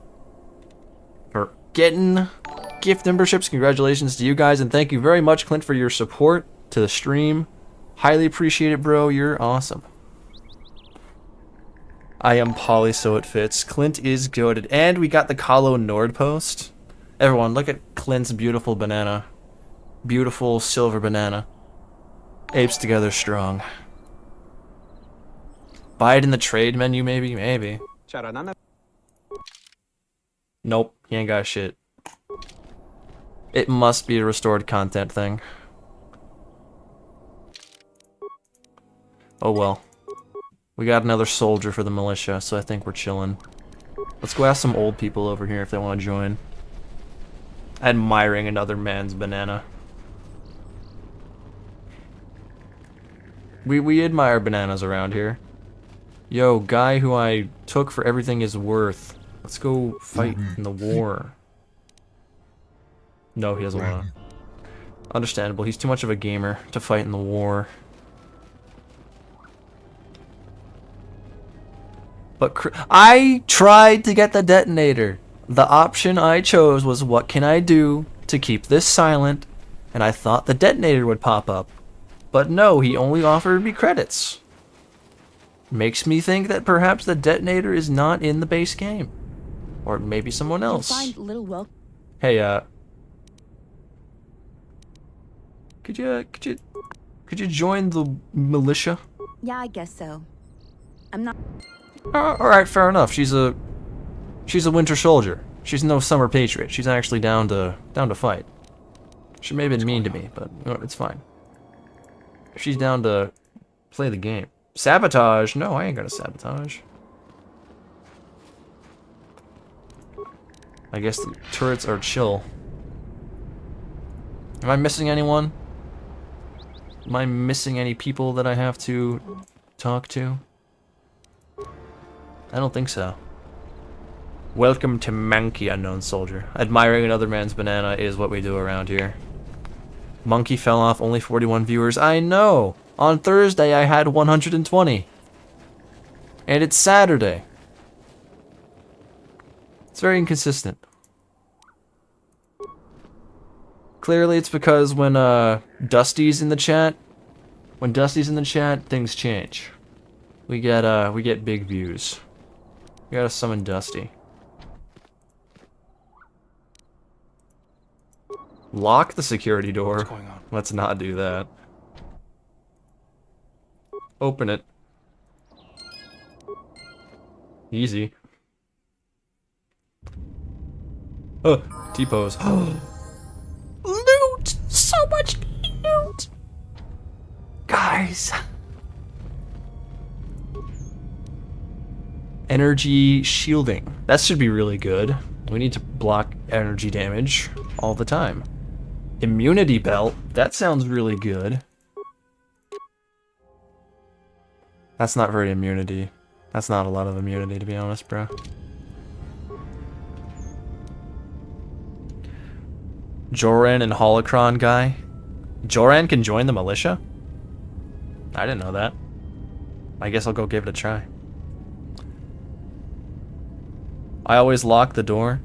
for getting gift memberships. Congratulations to you guys, and thank you very much, Clint, for your support to the stream. Highly appreciate it, bro. You're awesome. I am Polly, so it fits. Clint is goated. And we got the Kahlo Nord post. Everyone, look at Clint's beautiful banana. Beautiful silver banana. Apes together strong. Buy it in the trade menu, maybe? Maybe. Nope, he ain't got shit. It must be a restored content thing. Oh well. We got another soldier for the militia, so I think we're chilling. Let's go ask some old people over here if they want to join. Admiring another man's banana. We admire bananas around here. Yo, guy who I took for everything is worth. Let's go fight in the war. No, he doesn't want to. Understandable, he's too much of a gamer to fight in the war. But I tried to get the detonator. The option I chose was, what can I do to keep this silent? And I thought the detonator would pop up. But no, he only offered me credits. Makes me think that perhaps the detonator is not in the base game. Or maybe someone else. Hey, Could you join the militia? Yeah, I guess so. I'm not... Alright, fair enough. She's a winter soldier. She's no summer patriot. She's actually down to fight. She may have been mean to me, but you know, it's fine. She's down to play the game. Sabotage? No, I ain't gonna sabotage. I guess the turrets are chill. Am I missing anyone? Am I missing any people that I have to talk to? I don't think so. Welcome to Monkey, unknown soldier. Admiring another man's banana is what we do around here. Monkey fell off, only 41 viewers. I know! On Thursday I had 120. And it's Saturday. It's very inconsistent. Clearly it's because when Dusty's in the chat, things change. We get big views. We gotta summon Dusty. Lock the security door. What's going on? Let's not do that. Open it. Easy. Oh, T-pose. Loot! So much loot! Guys. Energy shielding. That should be really good. We need to block energy damage all the time. Immunity belt. That sounds really good. That's not very immunity. That's not a lot of immunity, to be honest, bro. Joran and Holocron guy. Joran can join the militia? I didn't know that. I guess I'll go give it a try. I always lock the door.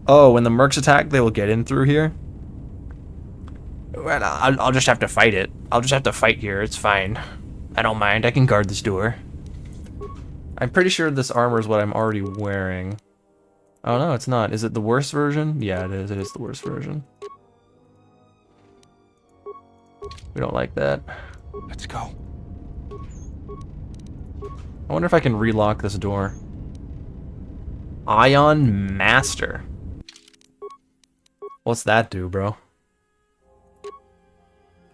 Oh, when the mercs attack, they will get in through here? Well, I'll just have to fight it. I'll just have to fight here, it's fine. I don't mind, I can guard this door. I'm pretty sure this armor is what I'm already wearing. Oh no, it's not. Is it the worst version? Yeah, it is. It is the worst version. We don't like that. Let's go. I wonder if I can relock this door. Ion Master. What's that do, bro?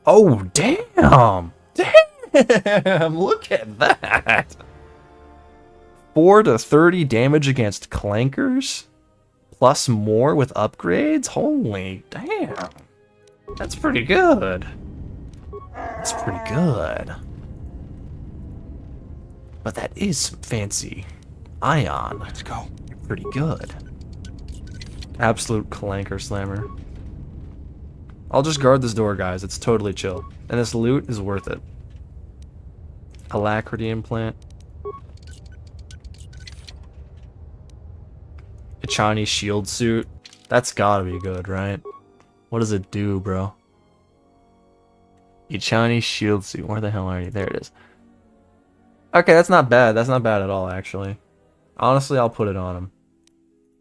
Oh, damn! Damn! Look at that! 4 to 30 damage against clankers? Plus more with upgrades? Holy damn. That's pretty good. That's pretty good. But that is some fancy ion. Let's go. Pretty good. Absolute clanker slammer. I'll just guard this door, guys. It's totally chill. And this loot is worth it. Alacrity implant. Ichani shield suit. That's gotta be good, right? What does it do, bro? Ichani shield suit. Where the hell are you? There it is. Okay, that's not bad. That's not bad at all, actually. Honestly, I'll put it on him.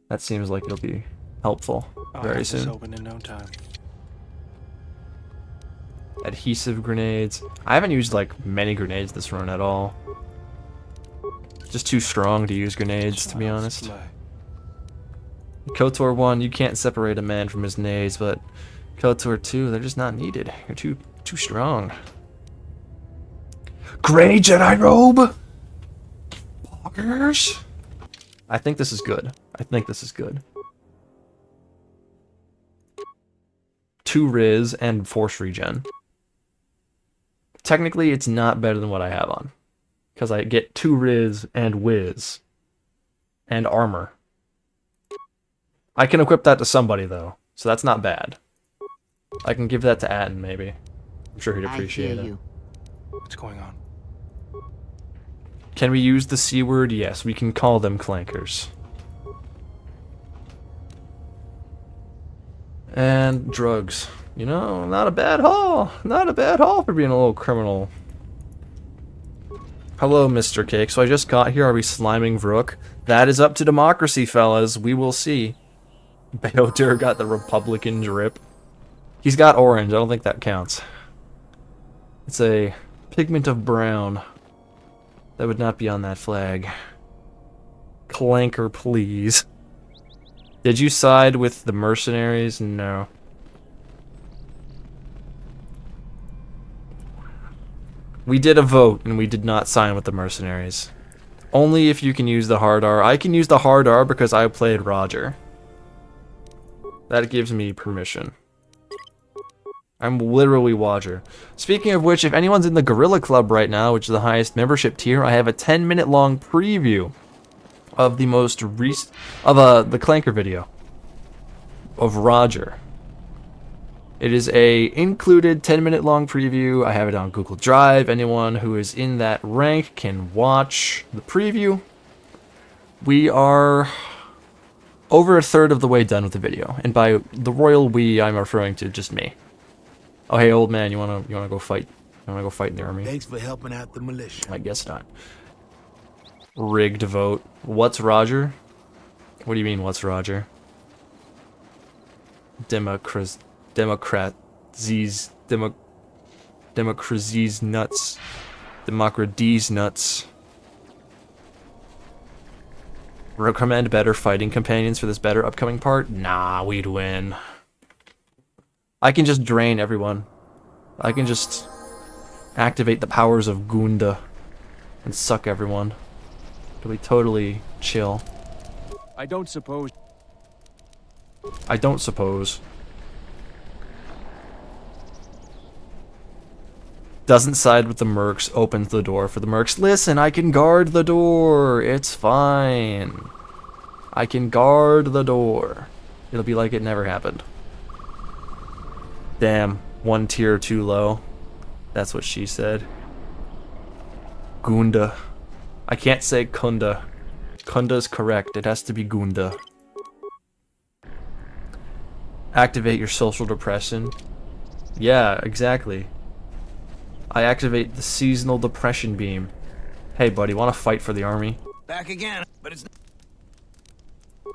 That seems like it'll be helpful very soon. This open in no time. Adhesive grenades. I haven't used like many grenades this run at all. Just too strong to use grenades, to be honest. KOTOR 1, you can't separate a man from his nades, but KOTOR 2, they're just not needed. You're too strong. Gray Jedi robe. Poggers. I think this is good. I think this is good. 2 Riz and Force Regen. Technically, it's not better than what I have on. Because I get 2 Riz and Wiz. And armor. I can equip that to somebody, though. So that's not bad. I can give that to Atten, maybe. I'm sure he'd appreciate it. What's going on? Can we use the C word? Yes, we can call them clankers. And drugs. You know, not a bad haul. Not a bad haul for being a little criminal. Hello, Mr. Cake. So I just got here. Are we sliming Vrook? That is up to democracy, fellas. We will see. Beodur got the Republican drip. He's got orange. I don't think that counts. It's a pigment of brown. That would not be on that flag. Clanker, please. Did you side with the mercenaries? No. We did a vote, and we did not sign with the mercenaries. Only if you can use the hard R. I can use the hard R because I played Roger. That gives me permission. I'm literally Roger. Speaking of which, if anyone's in the Gorilla Club right now, which is the highest membership tier, I have a 10-minute long preview of the most recent the Clanker video of Roger. It is a included 10-minute long preview. I have it on Google Drive. Anyone who is in that rank can watch the preview. We are over a third of the way done with the video, and by the royal we, I'm referring to just me. Oh hey, old man, you wanna go fight? You wanna go fight in the army? Thanks for helping out the militia. I guess not. Rigged vote. What's Roger? What do you mean, what's Roger? Democracy's nuts. Democracy's nuts. Recommend better fighting companions for this better upcoming part? Nah, we'd win. I can just drain everyone. I can just activate the powers of Ghoonda and suck everyone. It'll be totally chill. I don't suppose. Doesn't side with the mercs, opens the door for the mercs. Listen, I can guard the door. It's fine. I can guard the door. It'll be like it never happened. Damn, one tier too low. That's what she said. Ghoonda. I can't say Kunda. Kunda's correct. It has to be Ghoonda. Activate your social depression. Yeah, exactly. I activate the seasonal depression beam. Hey buddy, wanna fight for the army? Back again, but it's...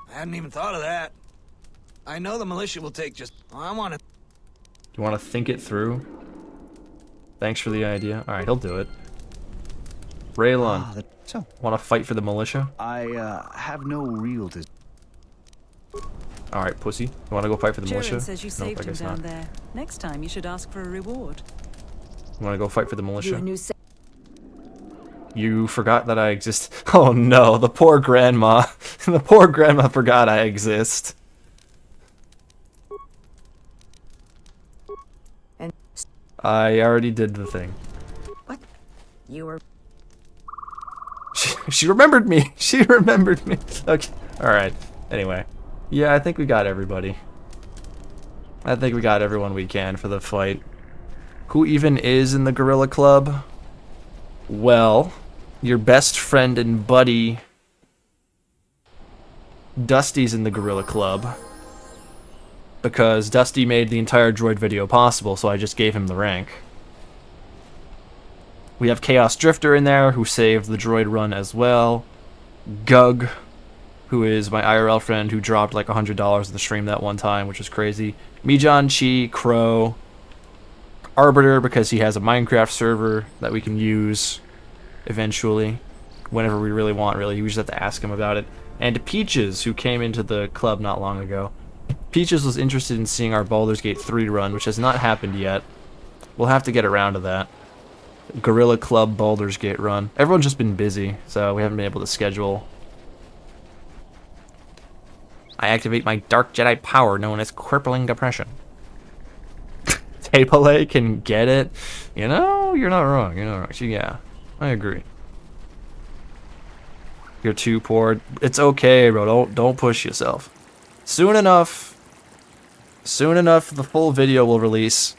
I hadn't even thought of that. I know the militia will take just... I want to... You wanna think it through? Thanks for the idea. Alright, he'll do it. Raylon, wanna fight for the militia? I have no real Alright, pussy. You wanna go fight for the militia? Turin says you saved him down there. Next time you should ask for a reward. You wanna go fight for the militia? You forgot that I exist. Oh no, the poor grandma. The poor grandma forgot I exist. I already did the thing. What? You were... She remembered me. She remembered me. Okay. Alright. Anyway. Yeah, I think we got everybody. I think we got everyone we can for the fight. Who even is in the Gorilla Club? Well, your best friend and buddy Dusty's in the Gorilla Club. Because Dusty made the entire droid video possible, so I just gave him the rank. We have Chaos Drifter in there, who saved the droid run as well. Gug, who is my IRL friend who dropped like $100 in the stream that one time, which was crazy. Mijan, Chi, Crow. Arbiter, because he has a Minecraft server that we can use eventually. Whenever we really want, really. We just have to ask him about it. And Peaches, who came into the club not long ago. Peaches was interested in seeing our Baldur's Gate 3 run, which has not happened yet. We'll have to get around to that. Gorilla Club Baldur's Gate run. Everyone's just been busy, so we haven't been able to schedule. I activate my Dark Jedi power known as Crippling Depression. Tapale can get it. You know, you're not wrong. You're not wrong. Yeah, I agree. You're too poor. It's okay, bro. Don't push yourself. Soon enough, the full video will release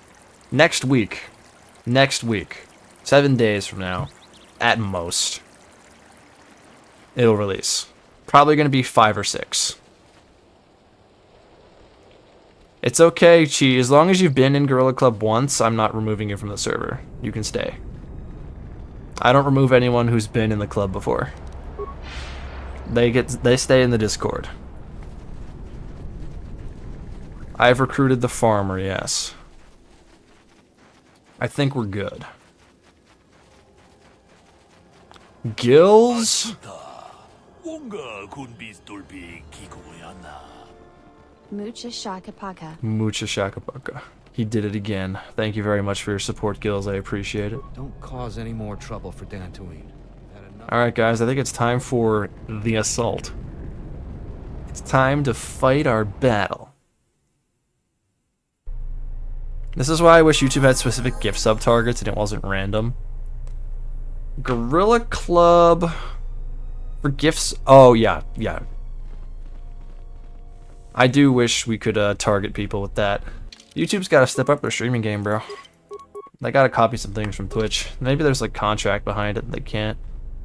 next week. Next week. 7 days from now, at most. It'll release. Probably going to be 5 or 6. It's okay, Chi. As long as you've been in Gorilla Club once, I'm not removing you from the server. You can stay. I don't remove anyone who's been in the club before. They stay in the Discord. I've recruited the farmer, yes. I think we're good. Gills? Mucha shakapaka. Mucha shakapaka. He did it again. Thank you very much for your support, Gills. I appreciate it. Don't cause any more trouble for Dantooine. Alright, guys. I think it's time for the assault. It's time to fight our battle. This is why I wish YouTube had specific gift sub targets and it wasn't random. Gorilla Club for gifts. Oh, yeah. I do wish we could target people with that. YouTube's got to step up their streaming game, bro. They got to copy some things from Twitch. Maybe there's like contract behind it. They can't.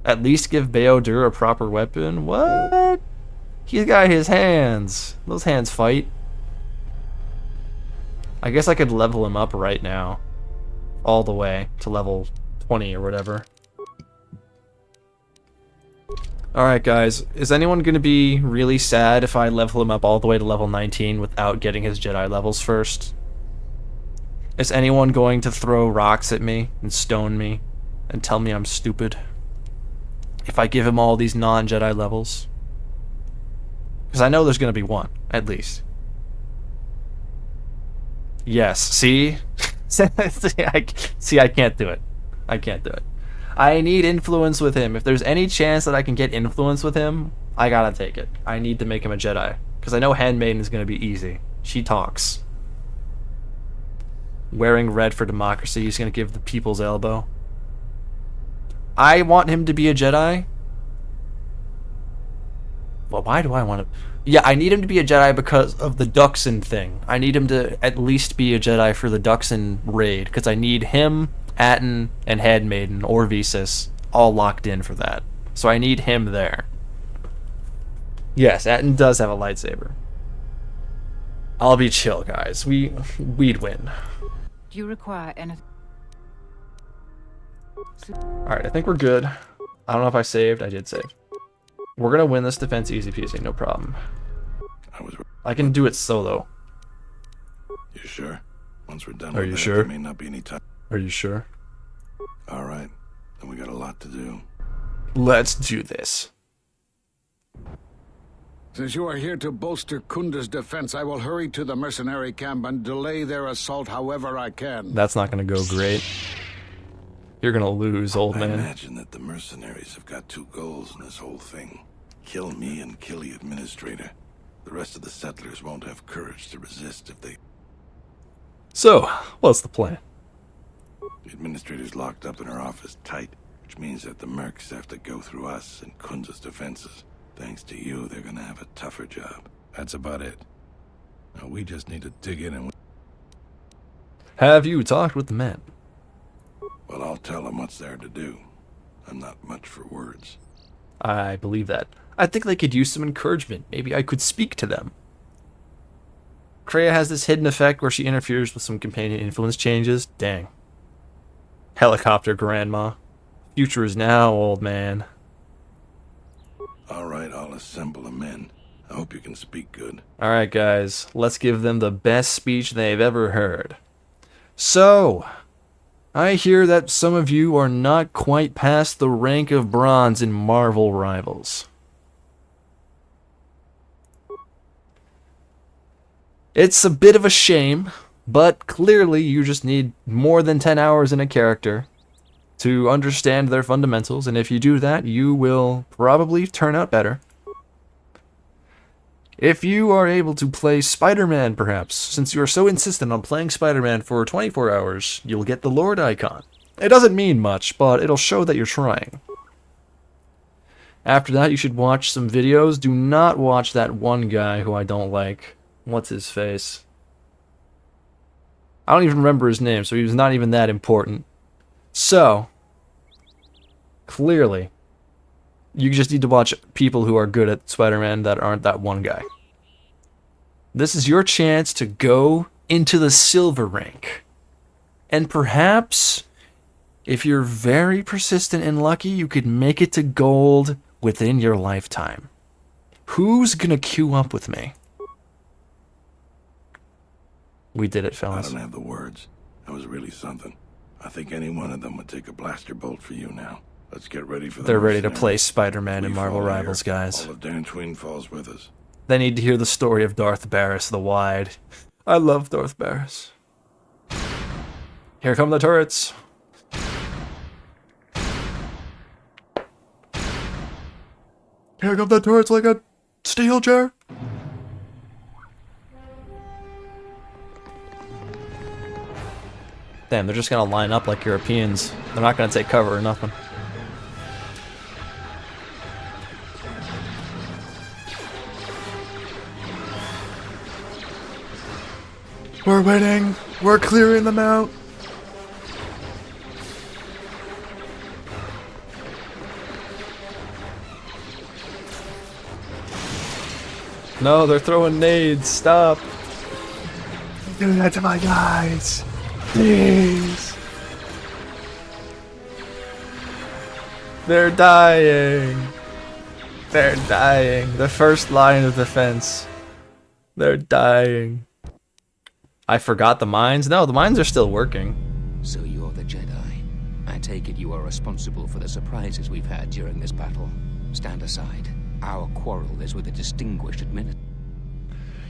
At least give Beodur a proper weapon. What? He's got his hands. Those hands fight. I guess I could level him up right now. All the way to level 20 or whatever. Alright guys, is anyone going to be really sad if I level him up all the way to level 19 without getting his Jedi levels first? Is anyone going to throw rocks at me and stone me and tell me I'm stupid if I give him all these non-Jedi levels? Because I know there's going to be one, at least. Yes, see? See, I can't do it. I can't do it. I need influence with him. If there's any chance that I can get influence with him, I gotta take it. I need to make him a Jedi. Because I know Handmaiden is going to be easy. She talks. Wearing red for democracy, he's going to give the people's elbow. I want him to be a Jedi. Well, why do I want to... Yeah, I need him to be a Jedi because of the Duxon thing. I need him to at least be a Jedi for the Duxon raid. Because I need him, Atten, and Handmaiden, or Visas, all locked in for that. So I need him there. Yes, Atten does have a lightsaber. I'll be chill, guys. We'd win. Do you require anything? Alright, I think we're good. I don't know if I saved. I did save. We're gonna win this defense easy peasy, no problem. I can do it solo. You sure? Once we're done Are with you that, sure? there may not be any time. Are you sure? Alright, then we got a lot to do. Let's do this. Since you are here to bolster Ghoonda's defense, I will hurry to the mercenary camp and delay their assault however I can. That's not gonna go great. You're gonna lose, old man. I imagine that the mercenaries have got two goals in this whole thing. Kill me and kill the administrator. The rest of the settlers won't have courage to resist if they... So, what's the plan? The administrator's locked up in her office tight, which means that the mercs have to go through us and Ghoonda's defenses. Thanks to you, they're gonna have a tougher job. That's about it. Now we just need to dig in and... Have you talked with the men? Well, I'll tell them what's there to do. I'm not much for words. I believe that. I think they could use some encouragement. Maybe I could speak to them. Kreia has this hidden effect where she interferes with some companion influence changes. Dang. Helicopter grandma. Future is now, old man. Alright, I'll assemble the men. I hope you can speak good. Alright, guys. Let's give them the best speech they've ever heard. So... I hear that some of you are not quite past the rank of bronze in Marvel Rivals. It's a bit of a shame, but clearly you just need more than 10 hours in a character to understand their fundamentals, and if you do that, you will probably turn out better. If you are able to play Spider-Man, perhaps, since you are so insistent on playing Spider-Man for 24 hours, you'll get the Lord icon. It doesn't mean much, but it'll show that you're trying. After that, you should watch some videos. Do not watch that one guy who I don't like. What's his face? I don't even remember his name, so he was not even that important. So, clearly... you just need to watch people who are good at Spider-Man that aren't that one guy. This is your chance to go into the silver rank. And perhaps, if you're very persistent and lucky, you could make it to gold within your lifetime. Who's gonna queue up with me? We did it, fellas. I don't have the words. That was really something. I think any one of them would take a blaster bolt for you now. Let's get ready for the They're ready to mercenaries. play Spider-Man and We Marvel fall Rivals, here, guys. All of Dantooine falls with us. They need to hear the story of Darth Barris the Wide. I love Darth Barris. Here come the turrets. Here come the turrets like a steel chair. Damn, they're just gonna line up like Europeans. They're not gonna take cover or nothing. We're winning. We're clearing them out. No, they're throwing nades. Stop. Do that to my guys. Please. They're dying. They're dying. The first line of defense. They're dying. I forgot the mines. No, the mines are still working. So you're the Jedi. I take it you are responsible for the surprises we've had during this battle. Stand aside. Our quarrel is with a distinguished administrator.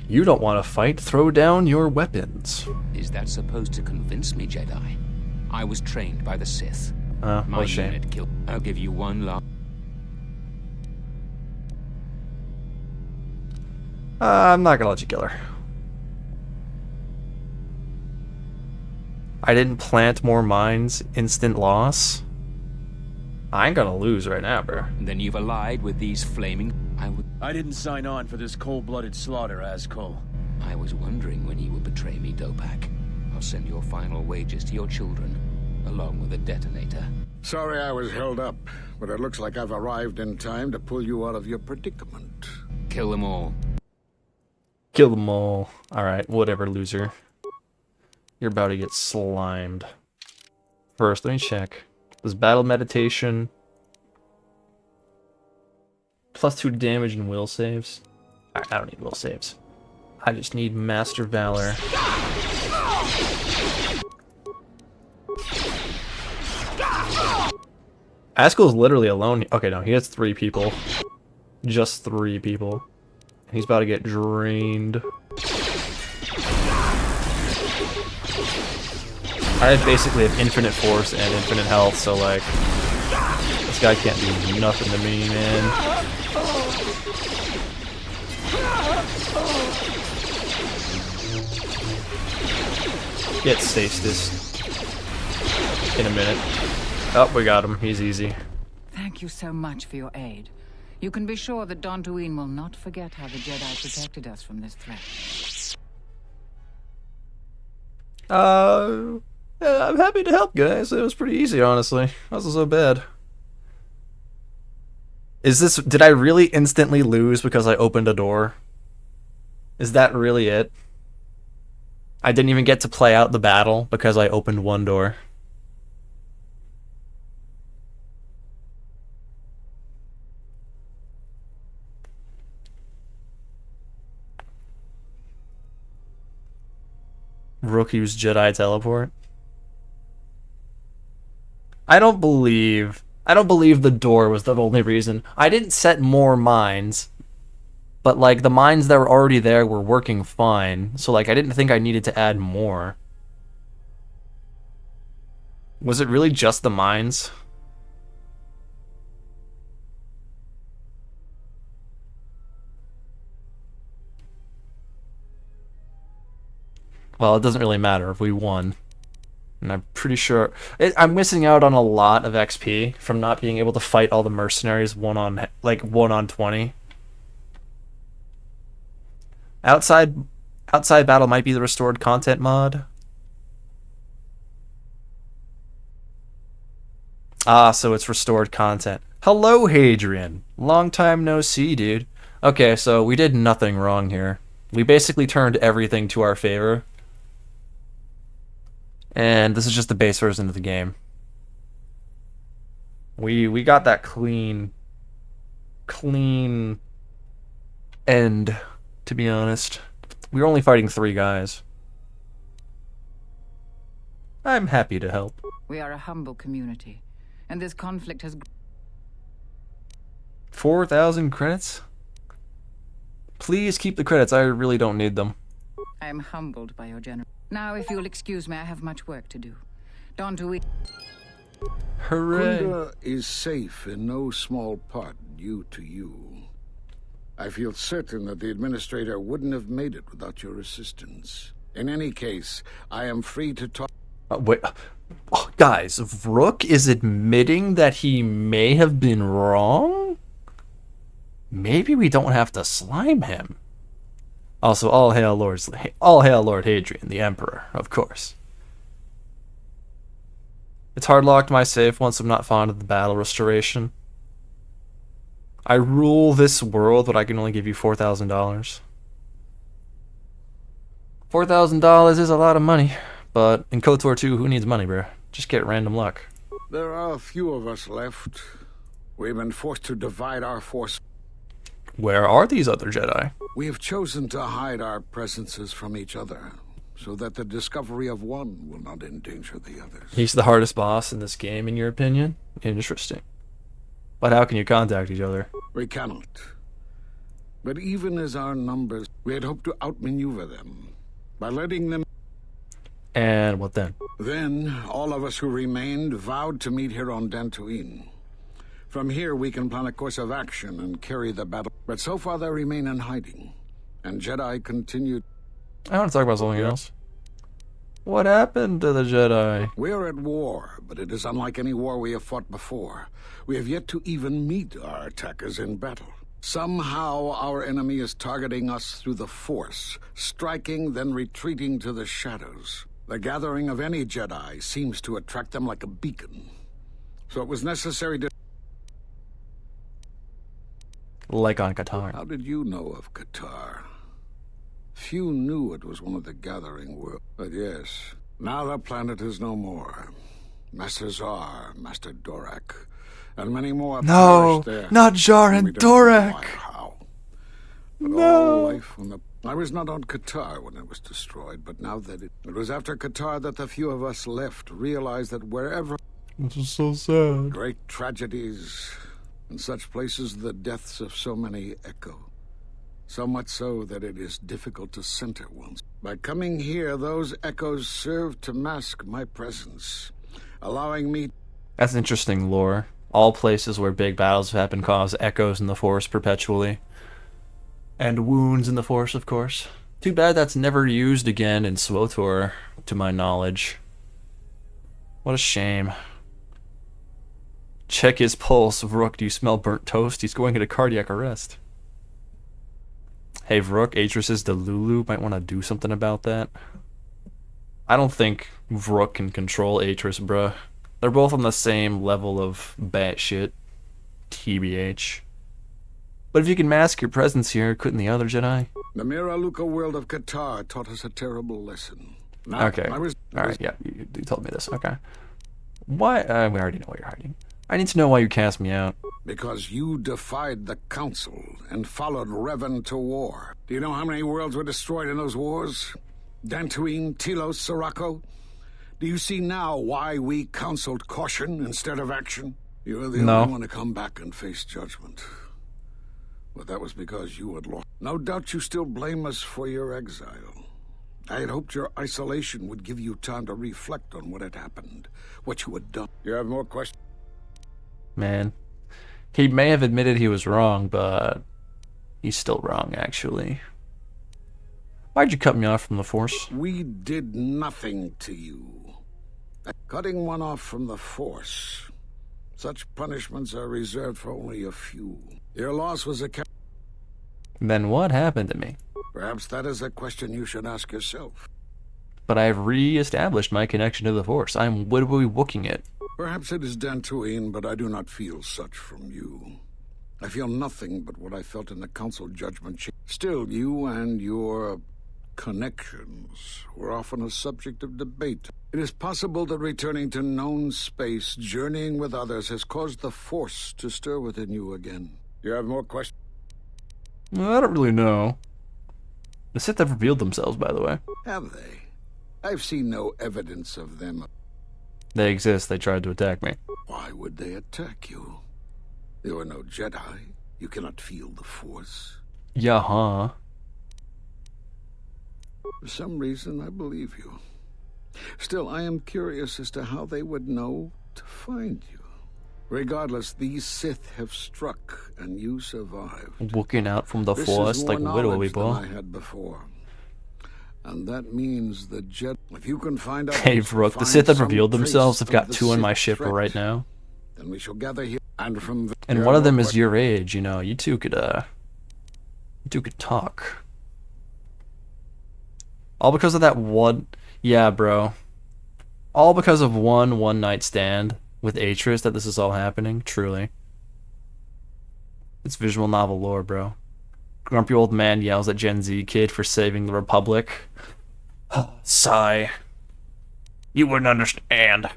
You don't want to fight? Throw down your weapons. Is that supposed to convince me, Jedi? I was trained by the Sith. My what shame. unit killed. I'll give you one last. I'm not gonna let you kill her. I didn't plant more mines. Instant loss. I ain't gonna lose right now, bro. Then you've allied with these flaming. I didn't sign on for this cold-blooded slaughter, Ascol. I was wondering when you would betray me, Dopak. I'll send your final wages to your children, along with a detonator. Sorry I was held up, but it looks like I've arrived in time to pull you out of your predicament. Kill them all. Kill them all. Alright, whatever, loser. You're about to get slimed. First, let me check. Does battle meditation +2 damage and will saves? I don't need will saves. I just need Master Valor. Askel's literally alone. Okay, no, he has 3 people. Just 3 people. He's about to get drained. I basically have infinite force and infinite health, so like, this guy can't do nothing to me, man. Get stasis in a minute. Oh, we got him. He's easy. Thank you so much for your aid. You can be sure that Dantooine will not forget how the Jedi protected us from this threat. Yeah, I'm happy to help, guys. It was pretty easy, honestly. It wasn't so bad. Did I really instantly lose because I opened a door? Is that really it? I didn't even get to play out the battle because I opened one door. Rookie's Jedi teleport. I don't believe the door was the only reason. I didn't set more mines, but like the mines that were already there were working fine. So like I didn't think I needed to add more. Was it really just the mines? Well, it doesn't really matter if we won. And I'm pretty sure... I'm missing out on a lot of XP from not being able to fight all the mercenaries one on 20. Outside battle might be the restored content mod. Ah, so it's restored content. Hello, Hadrian. Long time no see, dude. Okay, so we did nothing wrong here. We basically turned everything to our favor. And this is just the base version of the game. We got that clean end, to be honest. We were only fighting 3 guys. I'm happy to help. We are a humble community, and this conflict has... 4,000 credits? Please keep the credits, I really don't need them. I am humbled by your generosity. Now, if you'll excuse me, I have much work to do. Dantooine. Hooray! Ghoonda is safe in no small part due to you. I feel certain that the Administrator wouldn't have made it without your assistance. In any case, I am free to talk... Wait, oh, guys, Vrook is admitting that he may have been wrong? Maybe we don't have to slime him. Also, all hail Lord Hadrian, the Emperor, of course. It's hard-locked my safe once I'm not fond of the battle restoration. I rule this world, but I can only give you $4,000. $4,000 is a lot of money, but in KOTOR 2, who needs money, bro? Just get random luck. There are a few of us left. We've been forced to divide our force. Where are these other Jedi? We have chosen to hide our presences from each other, so that the discovery of one will not endanger the others. He's the hardest boss in this game, in your opinion? Interesting. But how can you contact each other? We cannot. But even as our numbers, we had hoped to outmaneuver them by letting them... And what then? Then, all of us who remained vowed to meet here on Dantooine. From here, we can plan a course of action and carry the battle. But so far, they remain in hiding. And Jedi continued... I want to talk about something else. What happened to the Jedi? We are at war, but it is unlike any war we have fought before. We have yet to even meet our attackers in battle. Somehow, our enemy is targeting us through the Force, striking, then retreating to the shadows. The gathering of any Jedi seems to attract them like a beacon. So it was necessary to... Like on KOTOR. How did you know of KOTOR? Few knew it was one of the gathering worlds. But yes, now the planet is no more. Master Zar, Master Dorak, and many more no, there. Not Jar and Dorak. How. But no. All life on the... I was not on KOTOR when it was destroyed, but now that it was after KOTOR that the few of us left realized that wherever... This is so sad. Great tragedies... In such places, the deaths of so many echo. So much so that it is difficult to center ones. By coming here, those echoes serve to mask my presence, allowing me... That's interesting lore. All places where big battles have happened cause echoes in the Force perpetually. And wounds in the Force, of course. Too bad that's never used again in SWTOR, to my knowledge. What a shame. Check his pulse. Vrook, do you smell burnt toast? He's going into cardiac arrest. Hey, Vrook, Atris's Delulu might want to do something about that. I don't think Vrook can control Atris, bruh. They're both on the same level of batshit. TBH. But if you can mask your presence here, couldn't the other Jedi? The Miraluka world of KOTOR taught us a terrible lesson. Now, okay. Alright, yeah, you told me this. Okay. Why? We already know what you're hiding. I need to know why you cast me out. Because you defied the Council and followed Revan to war. Do you know how many worlds were destroyed in those wars? Dantooine, Telos, Sirocco? Do you see now why we counseled caution instead of action? You were the only one to come back and face judgment. But that was because you had lost. No doubt you still blame us for your exile. I had hoped your isolation would give you time to reflect on what had happened, what you had done. You have more questions? Man. He may have admitted he was wrong, but he's still wrong, actually. Why'd you cut me off from the Force? We did nothing to you. Cutting one off from the Force. Such punishments are reserved for only a few. Your loss was a... Then what happened to me? Perhaps that is a question you should ask yourself. But I've re-established my connection to the Force. I'm wibbly-wooking it. Perhaps it is Dantooine, but I do not feel such from you. I feel nothing but what I felt in the Council judgment. Still, you and your connections were often a subject of debate. It is possible that returning to known space, journeying with others, has caused the Force to stir within you again. You have more questions? I don't really know. The Sith have revealed themselves, by the way. Have they? I've seen no evidence of them. They exist. They tried to attack me. Why would they attack you? You are no Jedi. You cannot feel the Force. Yeah, huh? For some reason, I believe you. Still, I am curious as to how they would know to find you. Regardless, these Sith have struck, and you survived. Looking out from the Force like widow people. I had before. And that means the Jedi. If you can find out. Hey, Rook, the Sith have revealed themselves. I've got 2 on my ship right now. Then we shall gather here, and from and one of them is your age. You know, you two could talk. All because of that one. Yeah, bro. All because of one night stand with Atris that this is all happening. Truly. It's visual novel lore, bro. Grumpy old man yells at Gen Z kid for saving the Republic. Sigh. You wouldn't understand.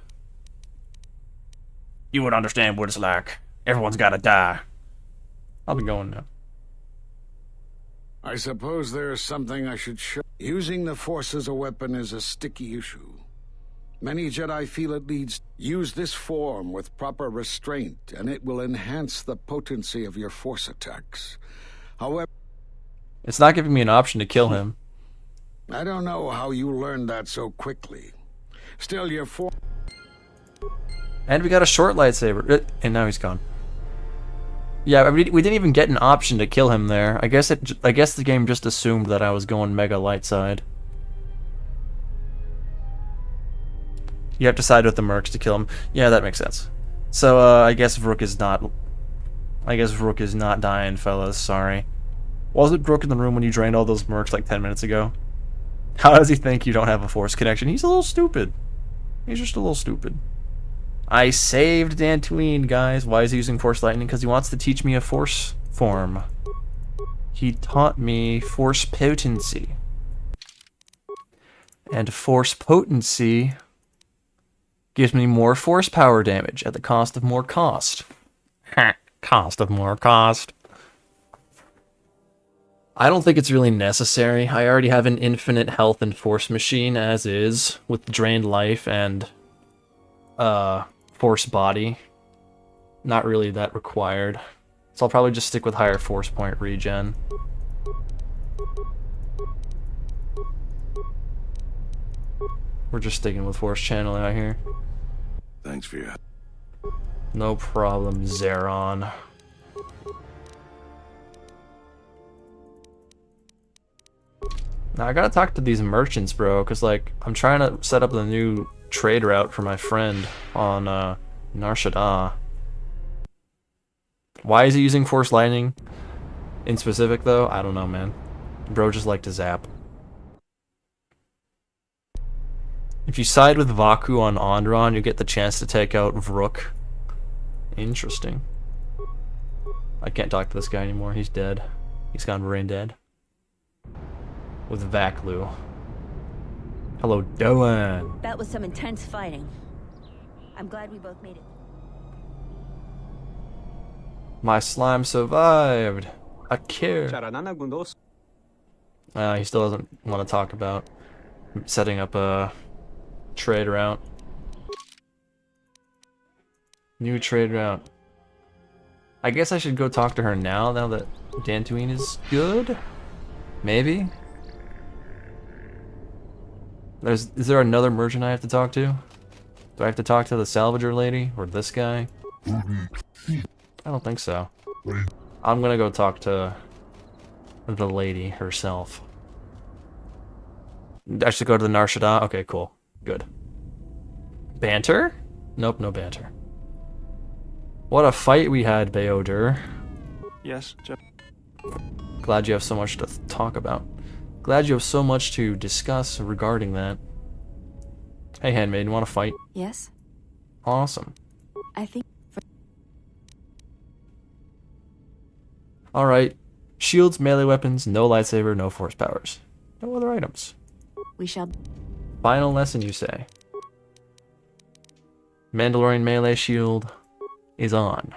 You wouldn't understand what it's like. Everyone's gotta die. I'll be going now. I suppose there's something I should show. Using the Force as a weapon is a sticky issue. Many Jedi feel it leads. Use this form with proper restraint, and it will enhance the potency of your Force attacks. However, it's not giving me an option to kill him. I don't know how you learned that so quickly. Still, your Force. And we got a short lightsaber, and now he's gone. Yeah, we didn't even get an option to kill him there. I guess the game just assumed that I was going mega light side. You have to side with the mercs to kill him. Yeah, that makes sense. So I guess Rook is not. I guess Rook is not dying, fellas. Sorry. Wasn't Rook in the room when you drained all those mercs like 10 minutes ago? How does he think you don't have a Force connection? He's a little stupid. He's just a little stupid. I saved Dantooine, guys. Why is he using Force Lightning? Because he wants to teach me a Force form. He taught me Force Potency. And Force Potency gives me more Force power damage at the cost of more cost. Cost of more cost. I don't think it's really necessary. I already have an infinite health and Force machine as is, with drained life and Force body. Not really that required. So I'll probably just stick with higher Force point regen. We're just sticking with Force channeling out here. Thanks for your help. No problem, Zeron. Now I gotta talk to these merchants, bro, because like I'm trying to set up the new trade route for my friend on Nar Shaddaa. Why is he using Force Lightning in specific though? I don't know, man. Bro just like to zap. If you side with Vaku on Onderon, you get the chance to take out Vrook. Interesting. I can't talk to this guy anymore. He's dead. He's gone brain dead. With Vaklu. Hello, Dylan. That was some intense fighting. I'm glad we both made it. My slime survived. I care. He still doesn't want to talk about setting up a trade route. New trade route. I guess I should go talk to her now that Dantooine is good? Maybe? Is there another merchant I have to talk to? Do I have to talk to the salvager lady? Or this guy? I don't think so. I'm gonna go talk to the lady herself. I should go to the Nar Shaddaa? Okay, cool. Good. Banter? Nope, no banter. What a fight we had, Beodur. Yes, Jeff. Glad you have so much to talk about. Glad you have so much to discuss regarding that. Hey, handmaiden, want to fight? Yes. Awesome. I think. Alright. Shields, melee weapons, no lightsaber, no force powers. No other items. We shall. Final lesson, you say? Mandalorian melee shield is on.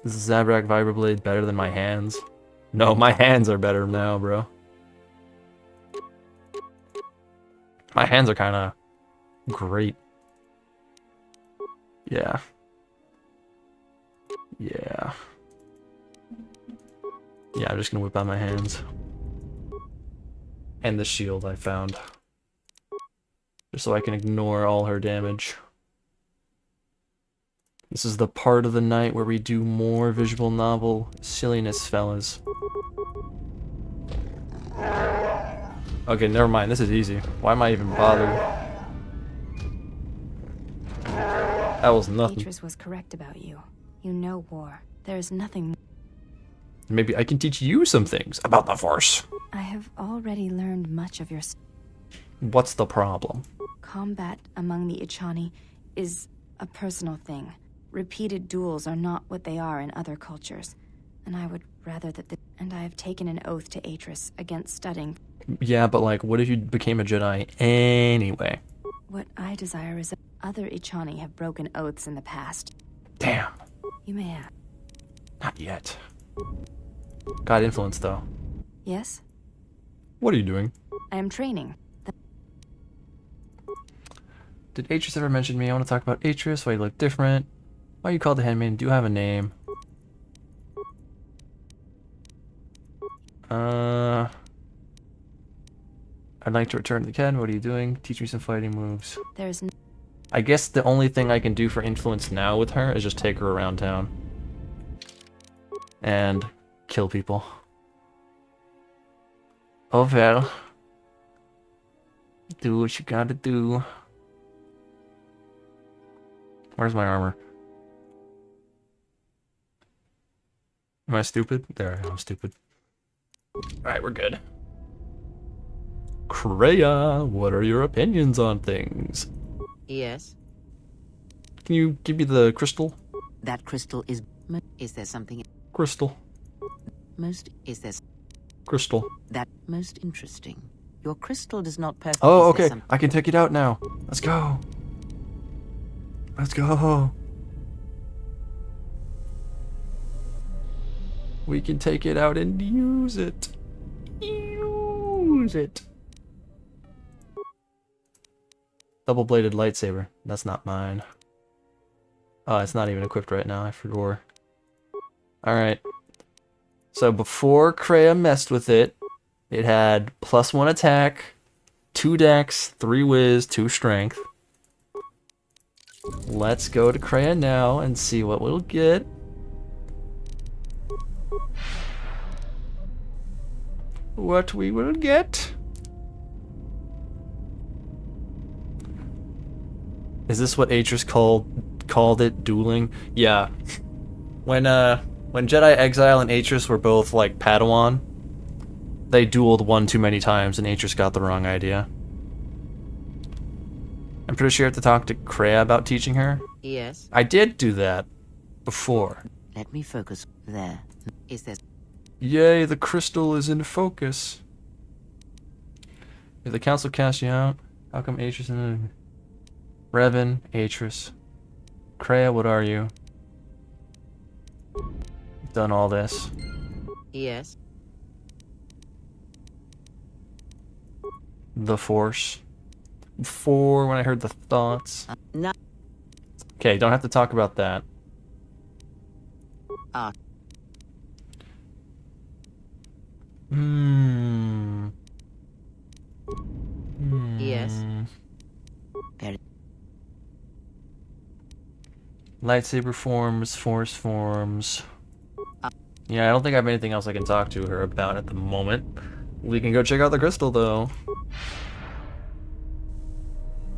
Is the Zabrak Vibroblade better than my hands? No, my hands are better now, bro. My hands are kinda Great. Yeah. Yeah. Yeah, I'm just gonna whip out my hands. And the shield I found. Just so I can ignore all her damage. This is the part of the night where we do more visual novel silliness, fellas. Okay, never mind. This is easy. Why am I even bothered? That was nothing. Beatrice was correct about you. You know war. There is nothing. Maybe I can teach you some things about the Force. I have already learned much of your What's the problem? combat among the Ichani is a personal thing. Repeated duels are not what they are in other cultures, and I would rather that and I have taken an oath to Atris against studying. Yeah, but like, what if you became a Jedi anyway? What I desire is that other Ichani have broken oaths in the past. Damn. You may have. Not yet. Got influence, though. Yes? What are you doing? I am training. Did Atris ever mention me? I want to talk about Atris, why you look different. Why you called the handmaiden? Do you have a name? I'd like to return to the academy. What are you doing? Teach me some fighting moves. There's I guess the only thing I can do for influence now with her is just take her around town. And kill people. Oh well. Do what you gotta do. Where's my armor? Am I stupid? There I am, stupid. Alright, we're good. Kreia, what are your opinions on things? Yes. Can you give me the crystal? That crystal is... Is there something... Crystal. Most... Is there... Crystal. That... Most interesting. Your crystal does not perfectly... Oh, okay. I can take it out now. Let's go. Let's go. We can take it out and use it. Use it. Double-bladed lightsaber. That's not mine. Oh, it's not even equipped right now. I forgot. Alright. So before Kreia messed with it, it had +1 attack, 2 dex, 3 whiz, 2 strength. Let's go to Kreia now and see what we'll get. What we will get. Is this what Atris called it, dueling? Yeah. When Jedi Exile and Atris were both like Padawan, they dueled one too many times and Atris got the wrong idea. I'm pretty sure you have to talk to Kreia about teaching her. Yes. I did do that before. Let me focus there. Is there... Yay, the crystal is in focus. If the council casts you out, how come Atris and... Revan, Atris. Kreia, what are you? Done all this. Yes. The Force. Before, when I heard the thoughts. No. Okay, don't have to talk about that. Ah. Yes. Very. Lightsaber forms, Force forms. Yeah, I don't think I have anything else I can talk to her about at the moment. We can go check out the crystal, though.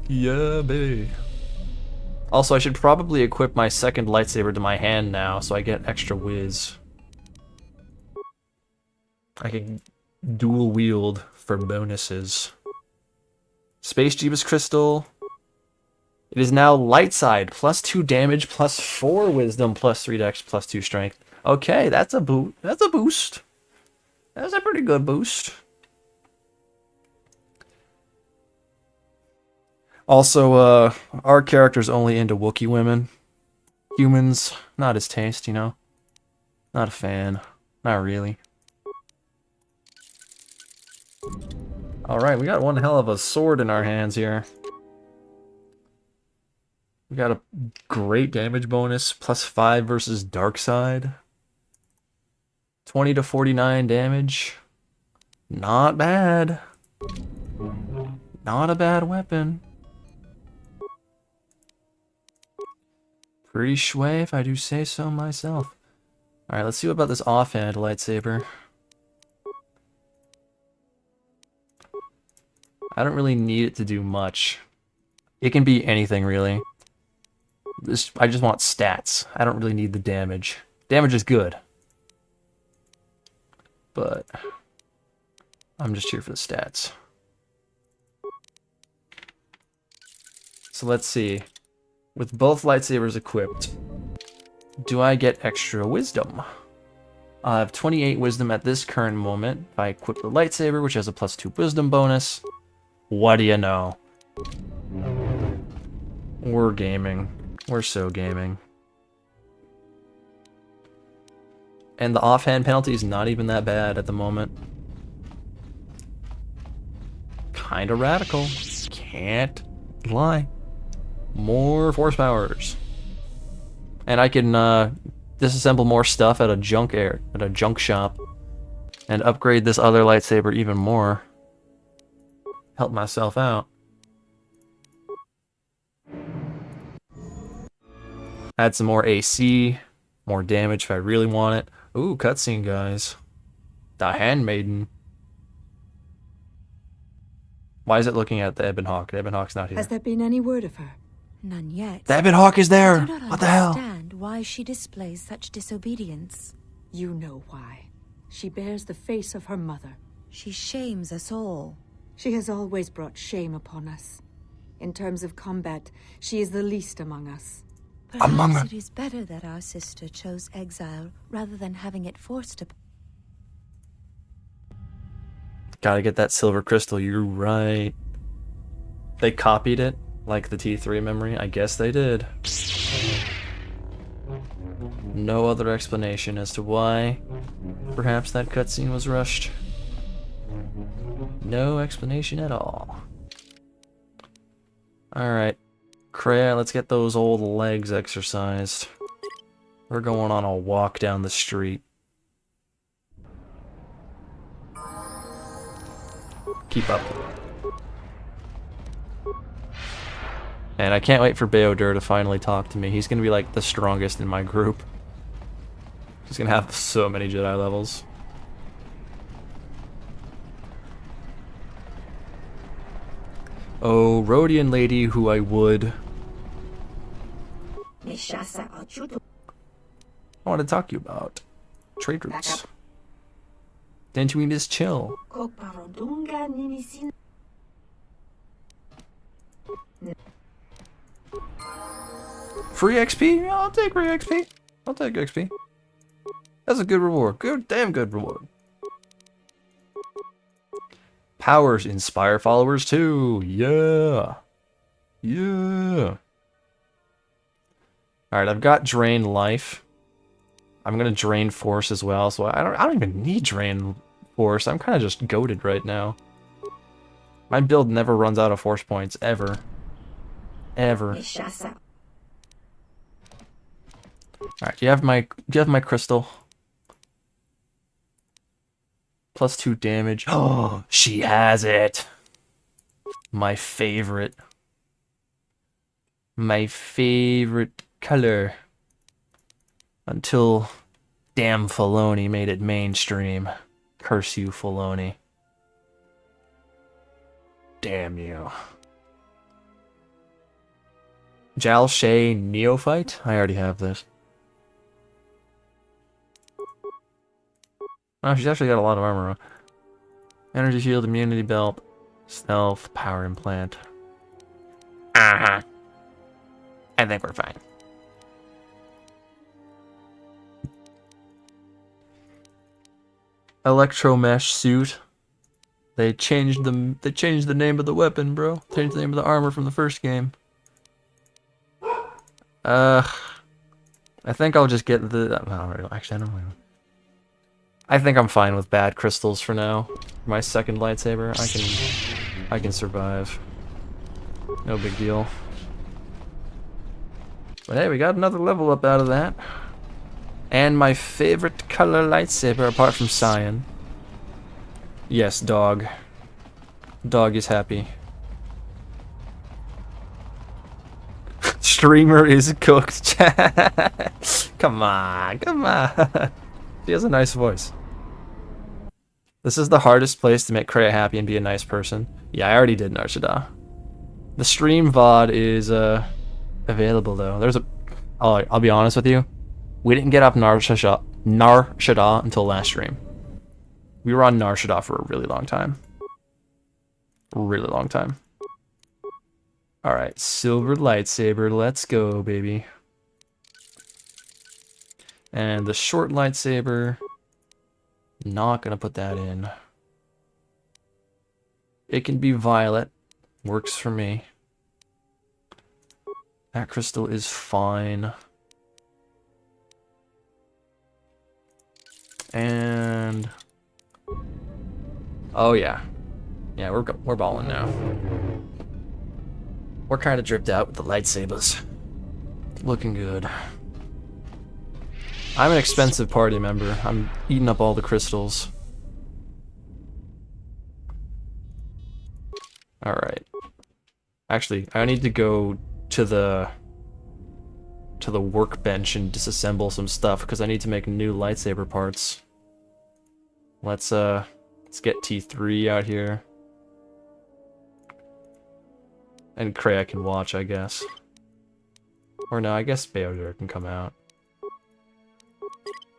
Yeah, baby. Also, I should probably equip my second lightsaber to my hand now, so I get extra whiz. I can dual wield for bonuses. Space Jeebus Crystal. It is now light side, +2 damage, +4 wisdom, +3 dex, +2 strength. Okay, that's a boot. That's a boost. That's a pretty good boost. Also, our character's only into Wookiee women. Humans, not his taste, you know? Not a fan. Not really. Alright, we got one hell of a sword in our hands here. We got a great damage bonus, +5 versus dark side. 20 to 49 damage. Not bad. Not a bad weapon. Pretty shway if I do say so myself. Alright, let's see what about this offhand lightsaber. I don't really need it to do much. It can be anything, really. I just want stats. I don't really need the damage. Damage is good. But I'm just here for the stats. So let's see. With both lightsabers equipped, do I get extra wisdom? I have 28 wisdom at this current moment. If I equip the lightsaber, which has a +2 wisdom bonus, what do you know? We're gaming. We're so gaming. And the offhand penalty is not even that bad at the moment. Kinda radical. Can't lie. More force powers. And I can disassemble more stuff at a junk shop. And upgrade this other lightsaber even more. Help myself out. Add some more AC. More damage if I really want it. Ooh, cutscene, guys. The Handmaiden. Why is it looking at the Ebon Hawk? The Ebon Hawk's not here. Has there been any word of her? None yet. The Ebon Hawk is there! I do not What the hell? understand why she displays such disobedience. You know why. She bears the face of her mother. She shames us all. She has always brought shame upon us. In terms of combat, she is the least among us. Perhaps it is better that our sister chose exile rather than having it forced upon. Gotta get that silver crystal, you're right. They copied it, like the T3 memory? I guess they did. No other explanation as to why. Perhaps that cutscene was rushed. No explanation at all. Alright. Kreia, let's get those old legs exercised. We're going on a walk down the street. Keep up. And I can't wait for Beodur to finally talk to me. He's gonna be like the strongest in my group. He's gonna have so many Jedi levels. Oh, Rhodian lady who I would. I want to talk to you about trade routes. Dantooine is chill. Free XP? I'll take free XP. I'll take XP. That's a good reward. Good, damn good reward. Powers inspire followers too. Yeah. Yeah. Alright, I've got drain life. I'm gonna drain force as well, so I don't even need drain force. I'm kinda just goated right now. My build never runs out of force points, ever. Ever. Alright, do you have my crystal? +2 damage. Oh, she has it. My favorite. My favorite color. Until damn Filoni made it mainstream. Curse you, Filoni. Damn you. Jal Shay Neophyte? I already have this. Oh, she's actually got a lot of armor on. Energy shield, immunity belt, stealth, power implant. I think we're fine. Electro mesh suit. They changed the name of the weapon, bro. Changed the name of the armor from the first game. I think I'll just get the. Actually, I don't know. I think I'm fine with bad crystals for now. My second lightsaber, I can survive. No big deal. But hey, we got another level up out of that. And my favorite color lightsaber apart from cyan. Yes, dog. Dog is happy. Streamer is cooked. Come on, come on. She has a nice voice. This is the hardest place to make Kreia happy and be a nice person. Yeah, I already did Nar Shaddaa. The stream VOD is available though. There's a. I'll be honest with you. We didn't get off Nar Shaddaa until last stream. We were on Nar Shaddaa for a really long time. Really long time. Alright, silver lightsaber, let's go, baby. And the short lightsaber, not gonna put that in. It can be violet, works for me. That crystal is fine. And oh yeah. Yeah, we're balling now. We're kind of dripped out with the lightsabers. Looking good. I'm an expensive party member. I'm eating up all the crystals. Alright. Actually, I need to go to the workbench and disassemble some stuff because I need to make new lightsaber parts. Let's get T3 out here. And Kreia can watch, I guess. Or no, I guess Beodur can come out.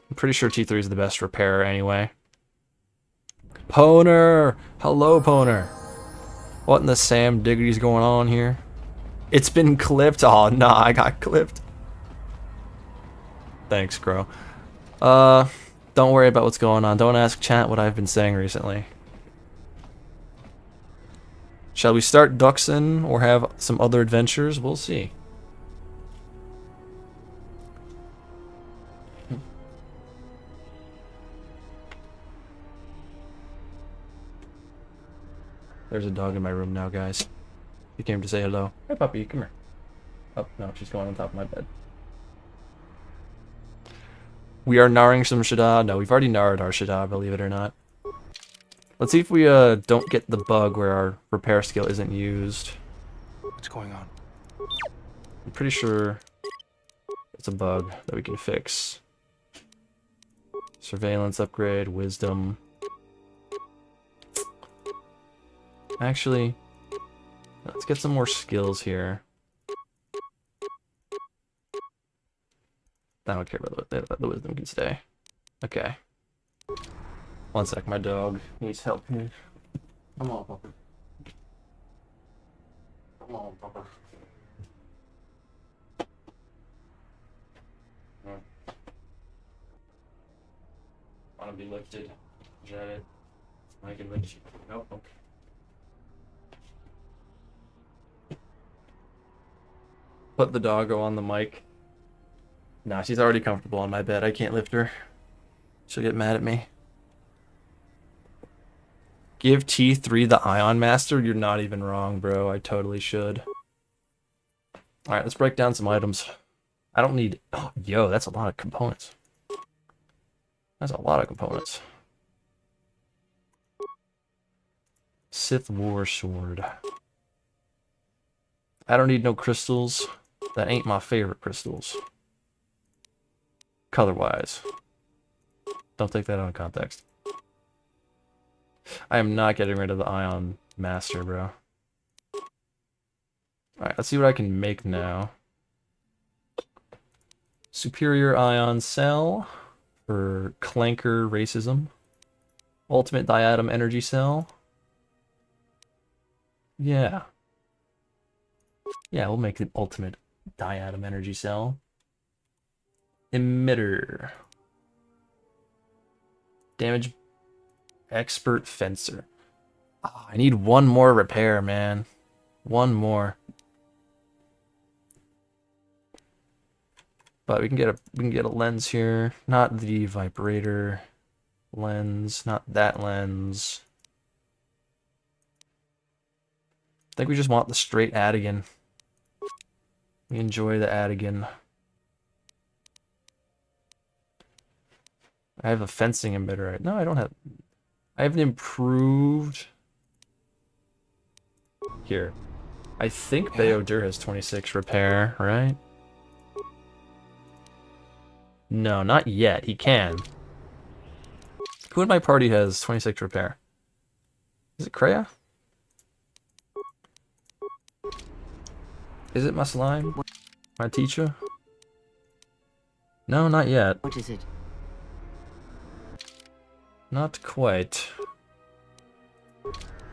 I'm pretty sure T3 is the best repairer anyway. Poner! Hello, Poner! What in the Sam Diggity's going on here? It's been clipped? Oh, nah, I got clipped. Thanks, Crow. Don't worry about what's going on. Don't ask chat what I've been saying recently. Shall we start Duxon or have some other adventures? We'll see. There's a dog in my room now, guys. He came to say hello. Hey, puppy, come here. Oh, no, she's going on top of my bed. We are narring some Shaddaa. No, we've already narred our Shaddaa, believe it or not. Let's see if we don't get the bug where our repair skill isn't used. What's going on? I'm pretty sure it's a bug that we can fix. Surveillance upgrade, wisdom. Actually, let's get some more skills here. I don't care about the wisdom can stay. Okay. One sec, my dog needs help here. Come on, Papa. Come on, Papa. Want to be lifted? Is that it? I can lift you. Nope, okay. Put the doggo on the mic. Nah, she's already comfortable on my bed. I can't lift her. She'll get mad at me. Give T3 the Ion Master? You're not even wrong, bro. I totally should. Alright, let's break down some items. I don't need... Oh, yo, that's a lot of components. That's a lot of components. Sith War Sword. I don't need no crystals. That ain't my favorite crystals. Color-wise. Don't take that out of context. I am not getting rid of the Ion Master, bro. Alright, let's see what I can make now. Superior Ion Cell for Clanker Racism. Ultimate Diatom Energy Cell. Yeah. Yeah, we'll make the Ultimate Diatom Energy Cell. Emitter. Damage Expert Fencer. Oh, I need one more repair, man. One more. But we can get a lens here. Not the vibrator lens. Not that lens. I think we just want the straight Adigan. We enjoy the Adigan. I have a fencing emitter. Right? No, I don't have... I have an improved... Here. I think Bayodur has 26 repair, right? No, not yet. He can. Who in my party has 26 repair? Is it Kreia? Is it my slime? My teacher? No, not yet. What is it? Not quite.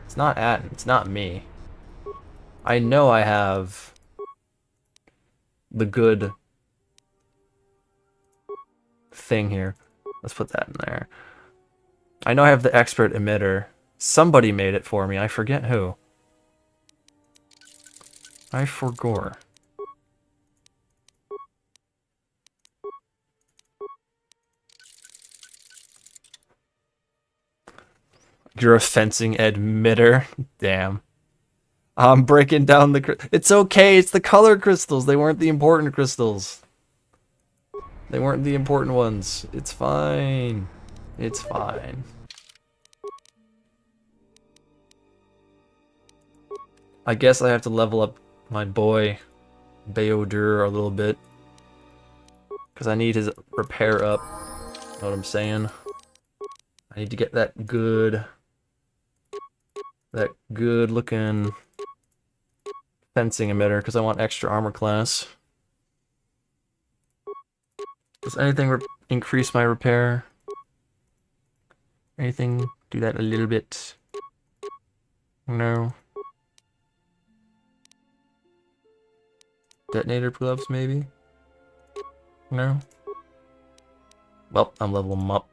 It's not Atten. It's not me. I know I have the good thing here. Let's put that in there. I know I have the expert emitter. Somebody made it for me. I forget who. I forgot. You're a fencing emitter? Damn. I'm breaking down the... It's okay, it's the color crystals. They weren't the important crystals. They weren't the important ones. It's fine. It's fine. I guess I have to level up my boy Bayodur a little bit. Because I need his repair up. Know what I'm saying? I need to get that good looking fencing emitter because I want extra armor class. Does anything increase my repair? Anything do that a little bit? No. Detonator gloves, maybe? No? Well, I'm leveling them up.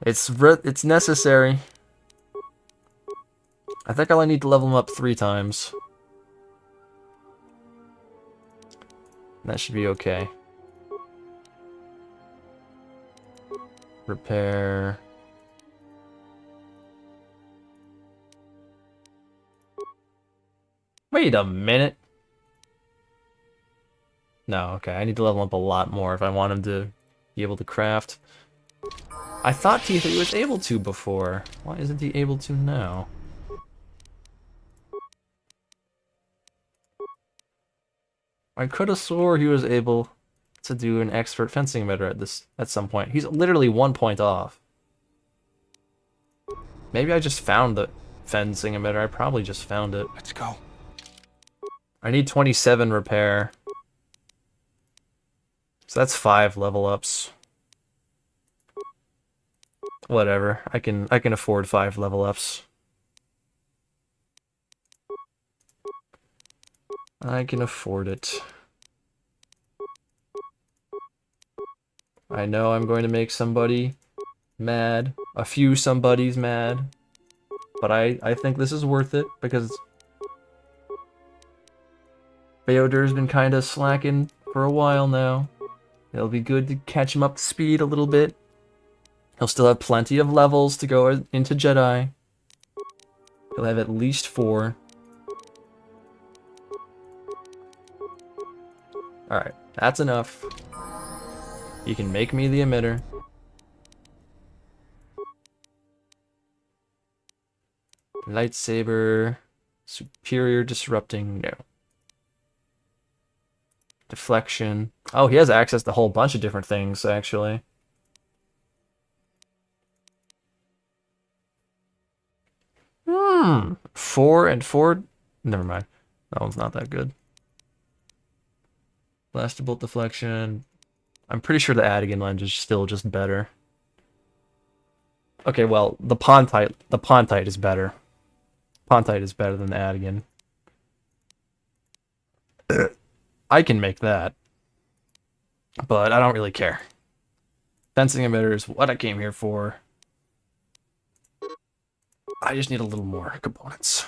It's necessary. I think I only need to level them up 3 times. That should be okay. Repair. Wait a minute. No, okay. I need to level up a lot more if I want him to be able to craft. I thought T3 was able to before. Why isn't he able to now? I could have swore he was able to do an expert fencing emitter at some point. He's literally 1 point off. Maybe I just found the fencing emitter. I probably just found it. Let's go. I need 27 repair. So that's 5 level ups. Whatever. I can afford 5 level ups. I can afford it. I know I'm going to make somebody mad. A few somebodies mad. But I think this is worth it because Bayodur's been kind of slacking for a while now. It'll be good to catch him up to speed a little bit. He'll still have plenty of levels to go into Jedi. He'll have at least 4. Alright, that's enough. You can make me the emitter. Lightsaber. Superior disrupting, no. Deflection. Oh, he has access to a whole bunch of different things, actually. Hmm. 4 and 4. Never mind. That one's not that good. Blaster bolt deflection. I'm pretty sure the Adigan lens is still just better. Okay, well, the Pontite is better. Pontite is better than the Adigan. I can make that. But I don't really care. Fencing emitter is what I came here for. I just need a little more components.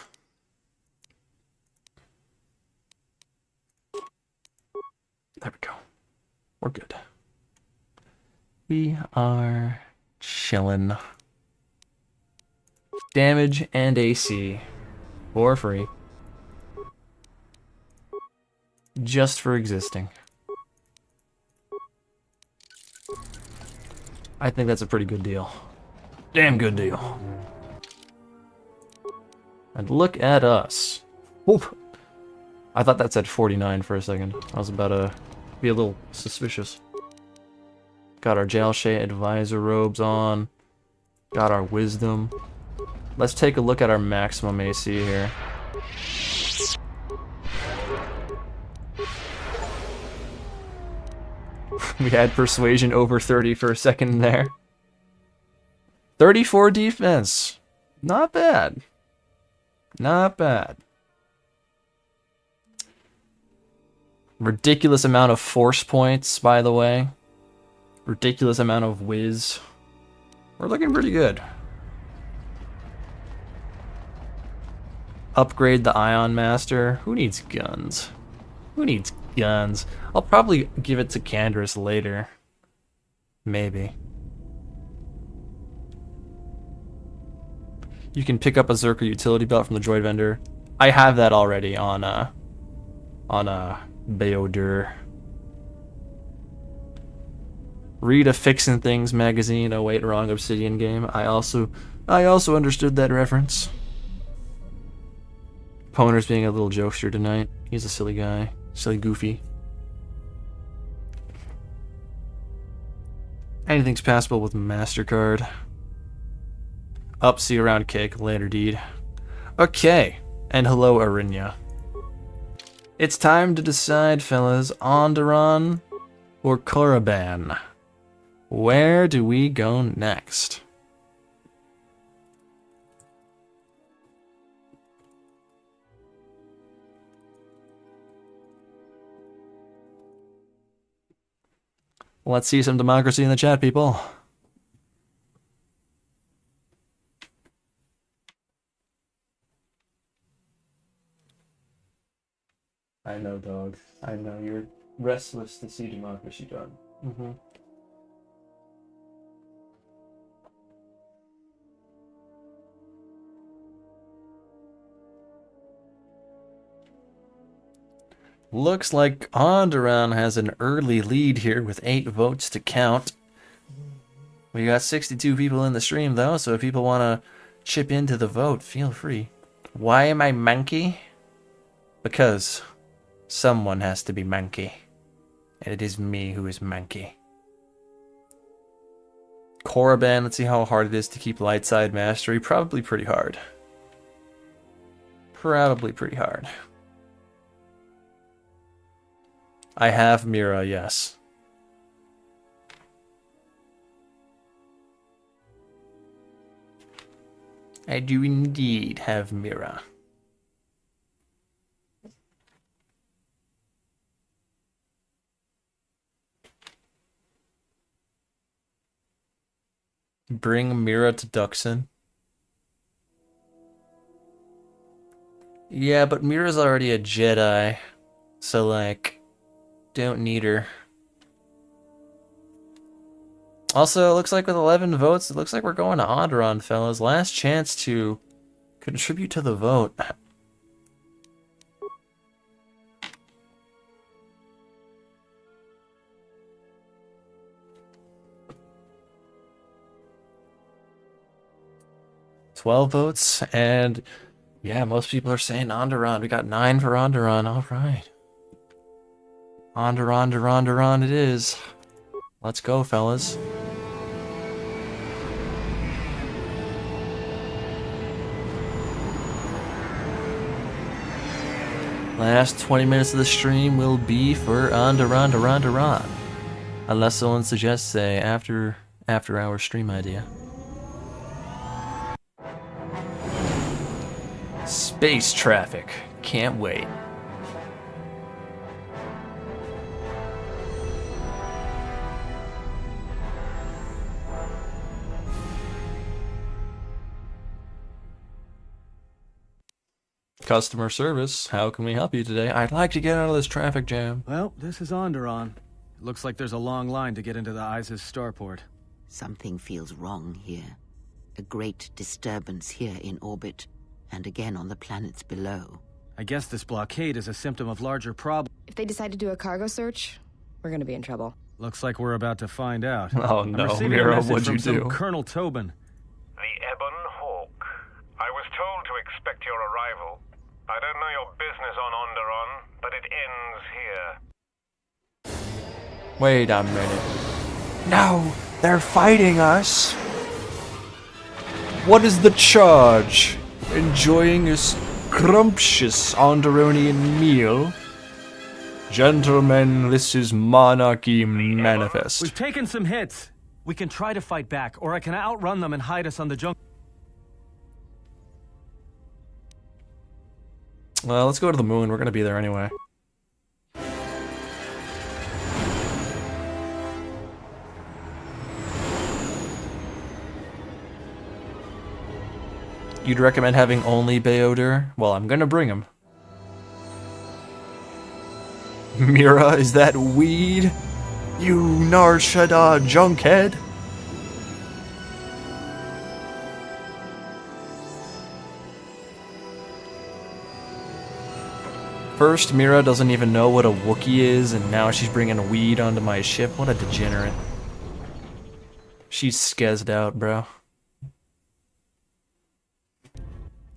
There we go. We're good. We are chillin'. Damage and AC for free. Just for existing. I think that's a pretty good deal. Damn good deal. And look at us. Whoop. I thought that said 49 for a second. I was about to be a little suspicious. Got our Jalshay advisor robes on. Got our wisdom. Let's take a look at our maximum AC here. We had persuasion over 30 for a second there. 34 defense. Not bad. Not bad. Ridiculous amount of force points, by the way. Ridiculous amount of whiz. We're looking pretty good. Upgrade the Ion Master. Who needs guns? Who needs guns? I'll probably give it to Canderous later. Maybe. You can pick up a Zerker utility belt from the droid vendor. I have that already on Beodur. Read a Fixin' Things magazine. Oh wait, wrong Obsidian game. I also understood that reference. Poner's being a little jokester tonight. He's a silly guy. Silly goofy. Anything's passable with MasterCard. Up, see you around, Cake. Later, Deed. Okay. And hello, Arinya. It's time to decide, fellas. Onderon or Korriban? Where do we go next? Let's see some democracy in the chat, people. I know, dog. I know you're restless to see democracy done. Mm-hmm. Looks like Onderon has an early lead here with 8 votes to count. We got 62 people in the stream though, so if people want to chip into the vote, feel free. Why am I monkey? Because someone has to be monkey. And it is me who is monkey. Korriban, let's see how hard it is to keep light side mastery. Probably pretty hard. Probably pretty hard. I have Mira, yes. I do indeed have Mira. Bring Mira to Duxon. Yeah, but Mira's already a Jedi, so like, don't need her. Also, it looks like with 11 votes, it looks like we're going to Onderon, fellas. Last chance to contribute to the vote. $12 votes, and yeah, most people are saying Onderon. We got 9 for Onderon. All right. Onderon it is. Let's go, fellas. Last 20 minutes of the stream will be for Onderon. Unless someone suggests a after hour stream idea. Space traffic. Can't wait. Customer service, how can we help you today? I'd like to get out of this traffic jam. Well, this is Onderon. It looks like there's a long line to get into the ISIS starport. Something feels wrong here. A great disturbance here in orbit, and again on the planets below. I guess this blockade is a symptom of larger problem. If they decide to do a cargo search, we're gonna be in trouble. Looks like we're about to find out. Oh I'm no, receiving Mira, a message what'd you from some do? Colonel Tobin. The Ebon Hawk. I was told to expect your arrival. I don't know your business on Onderon, but it ends here. Wait a minute. No, they're fighting us. What is the charge? Enjoying a scrumptious Onderonian meal? Gentlemen, this is Monarchy Manifest. We've taken some hits. We can try to fight back, or I can outrun them and hide us on the jungle. Well, let's go to the moon. We're gonna be there anyway. You'd recommend having only Beodur? Well, I'm gonna bring him. Mira, is that weed? You Narshada junkhead? First, Mira doesn't even know what a Wookiee is, and now she's bringing weed onto my ship. What a degenerate. She's skezzed out, bro.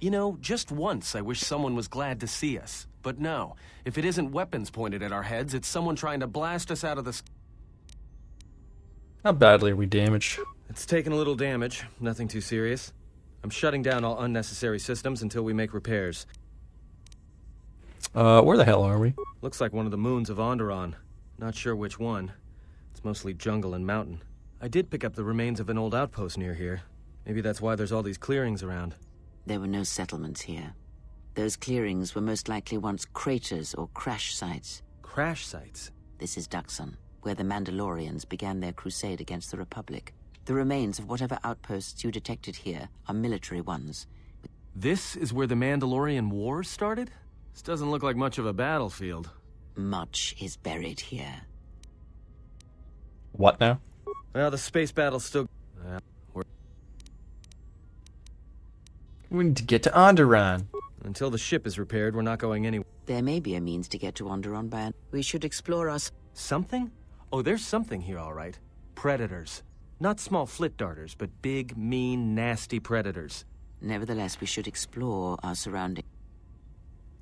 You know, just once I wish someone was glad to see us. But no, if it isn't weapons pointed at our heads, it's someone trying to blast us out of the sky. How badly are we damaged? It's taken a little damage, nothing too serious. I'm shutting down all unnecessary systems until we make repairs. Where the hell are we? Looks like one of the moons of Onderon. Not sure which one. It's mostly jungle and mountain. I did pick up the remains of an old outpost near here. Maybe that's why there's all these clearings around. There were no settlements here. Those clearings were most likely once craters or crash sites. Crash sites? This is Duxon, where the Mandalorians began their crusade against the Republic. The remains of whatever outposts you detected here are military ones. This is where the Mandalorian Wars started? This doesn't look like much of a battlefield. Much is buried here. What now? Well, the space battle's still... We need to get to Onderon. Until the ship is repaired, we're not going anywhere. There may be a means to get to Onderon by... We should explore our... Something? Oh, there's something here, all right. Predators. Not small flit darters, but big, mean, nasty predators. Nevertheless, we should explore our surroundings.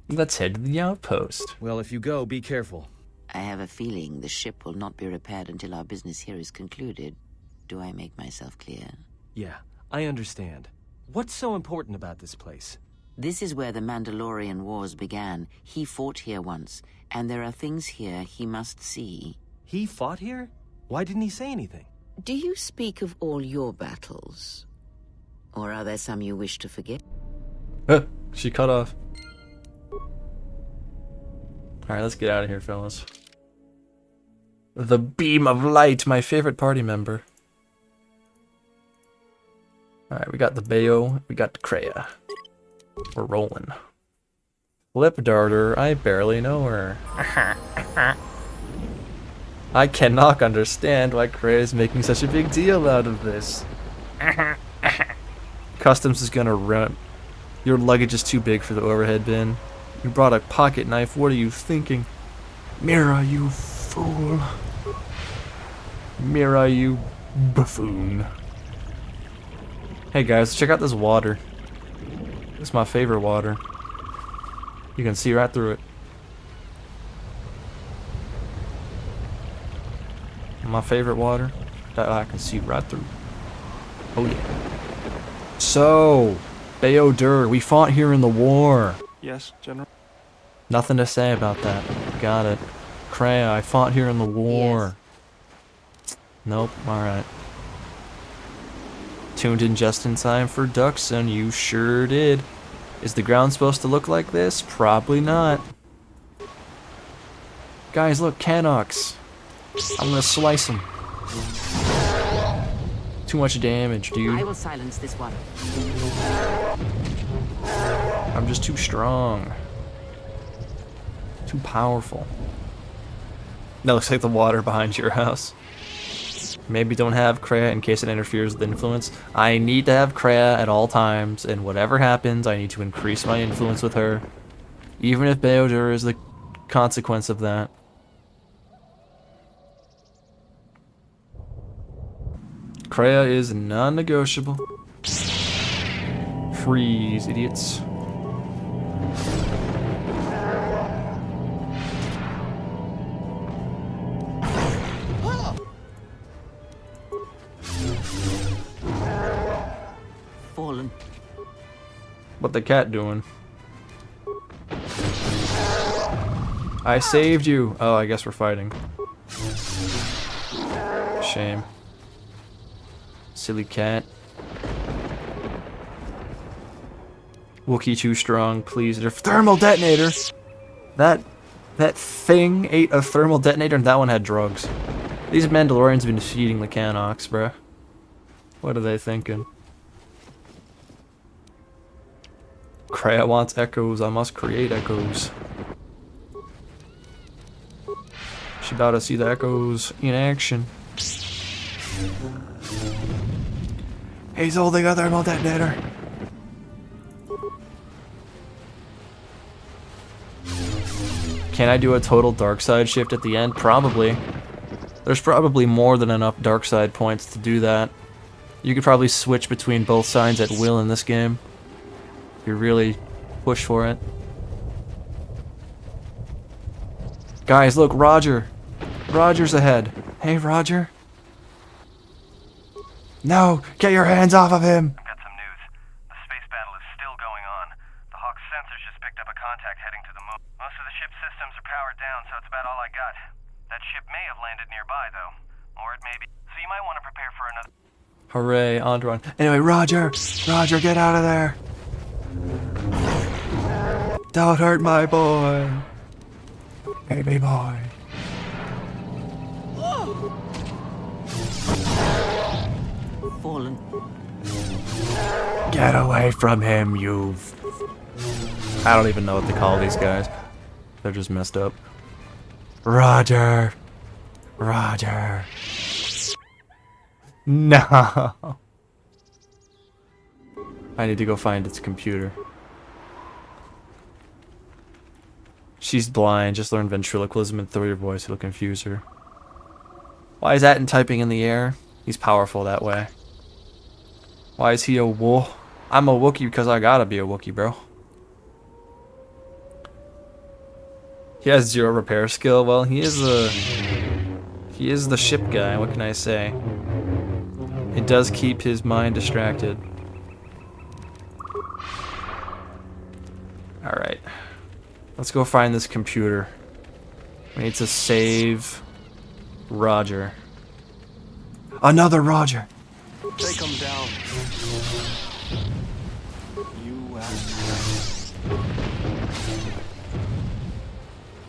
Let's head to the outpost. Well, if you go, be careful. I have a feeling the ship will not be repaired until our business here is concluded. Do I make myself clear? Yeah, I understand. What's so important about this place? This is where the Mandalorian Wars began. He fought here once, and there are things here he must see. He fought here? Why didn't he say anything? Do you speak of all your battles? Or are there some you wish to forget? She cut off. Alright, let's get out of here, fellas. The Beam of Light, my favorite party member. Alright, we got the Bayo, we got the Kreia. We're rolling. Flip Darter, I barely know her. I cannot understand why Kreia is making such a big deal out of this. Customs is gonna run. Your luggage is too big for the overhead bin. You brought a pocket knife, what are you thinking? Mira, you fool. Mira, you buffoon. Hey guys, check out this water. It's my favorite water. You can see right through it. My favorite water that I can see right through. Oh yeah. So, Beodur, we fought here in the war. Yes, General. Nothing to say about that. Got it. Kreia, I fought here in the war. Yes. Nope, alright. Tuned in just in time for Duxon, you sure did. Is the ground supposed to look like this? Probably not. Guys, look, Canox. I'm gonna slice him. Too much damage, dude. I will silence this one. I'm just too strong. Too powerful. That looks like the water behind your house. Maybe don't have Kreia in case it interferes with influence. I need to have Kreia at all times, and whatever happens, I need to increase my influence with her. Even if Beodur is the consequence of that. Kreia is non-negotiable. Freeze, idiots. Fallen. What the cat doing? I saved you. Oh, I guess we're fighting. Shame. Silly cat. Wookiee too strong, please. They're thermal detonator. That thing ate a thermal detonator, and that one had drugs. These Mandalorians have been feeding the Canox, bruh. What are they thinking? Kreia wants echoes. I must create echoes. She about to see the echoes in action. He's holding a thermal detonator. Can I do a total dark side shift at the end? Probably. There's probably more than enough dark side points to do that. You could probably switch between both sides at will in this game. If you really push for it. Guys, look, Roger. Roger's ahead. Hey, Roger. No, get your hands off of him. I've got some news. The space battle is still going on. The Hawk's sensors just picked up a contact heading to the moon. Most of the ship's systems are powered down, so it's about all I got. That ship may have landed nearby, though. Or it may be. So you might want to prepare for another... Hooray, Onderon. Anyway, Roger! Roger, get out of there! Don't hurt my boy! Baby boy. Fallen. Get away from him, you... I don't even know what to call these guys. They're just messed up. Roger! Roger! No! I need to go find its computer. She's blind, just learn ventriloquism and throw your voice, it'll confuse her. Why is Atten typing in the air? He's powerful that way. Why is he a Wookiee? I'm a Wookiee because I gotta be a Wookiee, bro. He has 0 repair skill. Well, he is the ship guy, what can I say? It does keep his mind distracted. Alright. Let's go find this computer. We need to save Roger. Another Roger! Take him down. You asked.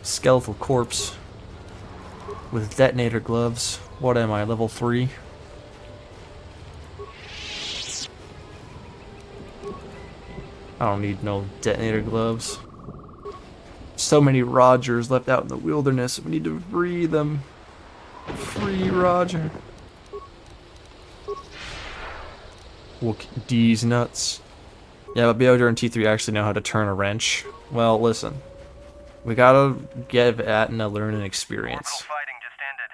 Skeletal corpse. With detonator gloves. What am I, level 3? I don't need no detonator gloves. So many Rogers left out in the wilderness. We need to free them. Free Roger. D's nuts. Yeah, but Beodur and T3 actually know how to turn a wrench. Well, listen. We gotta give Atten a learning experience. Orbital fighting just ended.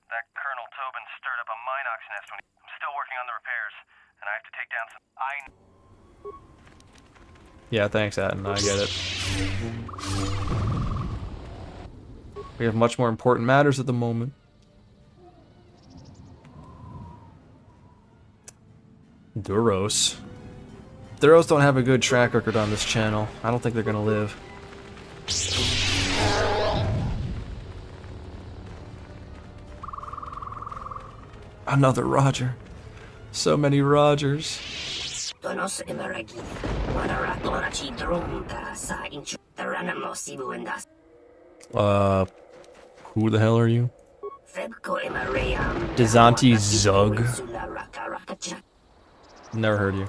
That Colonel Tobin stirred up a Minox nest when I'm still working on the repairs, and I have to take down some... Yeah, thanks, Atten. I get it. We have much more important matters at the moment. Duros. Duros don't have a good track record on this channel. I don't think they're gonna live. Another Roger. So many Rogers. Who the hell are you? Dezanti Zug? Never heard of you.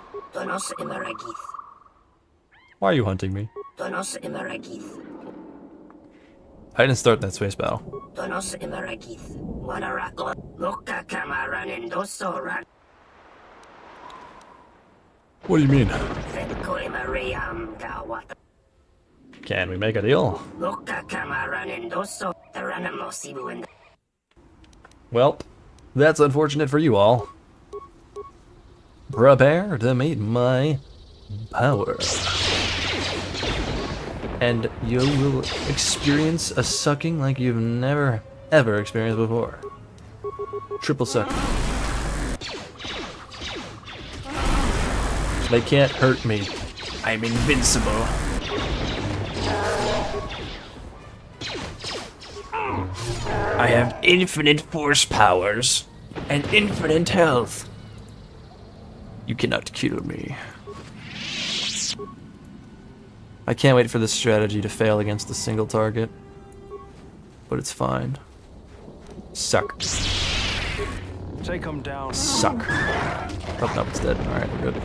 Why are you hunting me? I didn't start that space battle. What do you mean? Can we make a deal? Well, that's unfortunate for you all. Prepare to meet my power. And you will experience a sucking like you've never, ever experienced before. Triple suck. They can't hurt me. I'm invincible. I have infinite force powers and infinite health. You cannot kill me. I can't wait for this strategy to fail against a single target. But it's fine. Suck. Take him down. Suck. Oh, no, it's dead. Alright, we're good.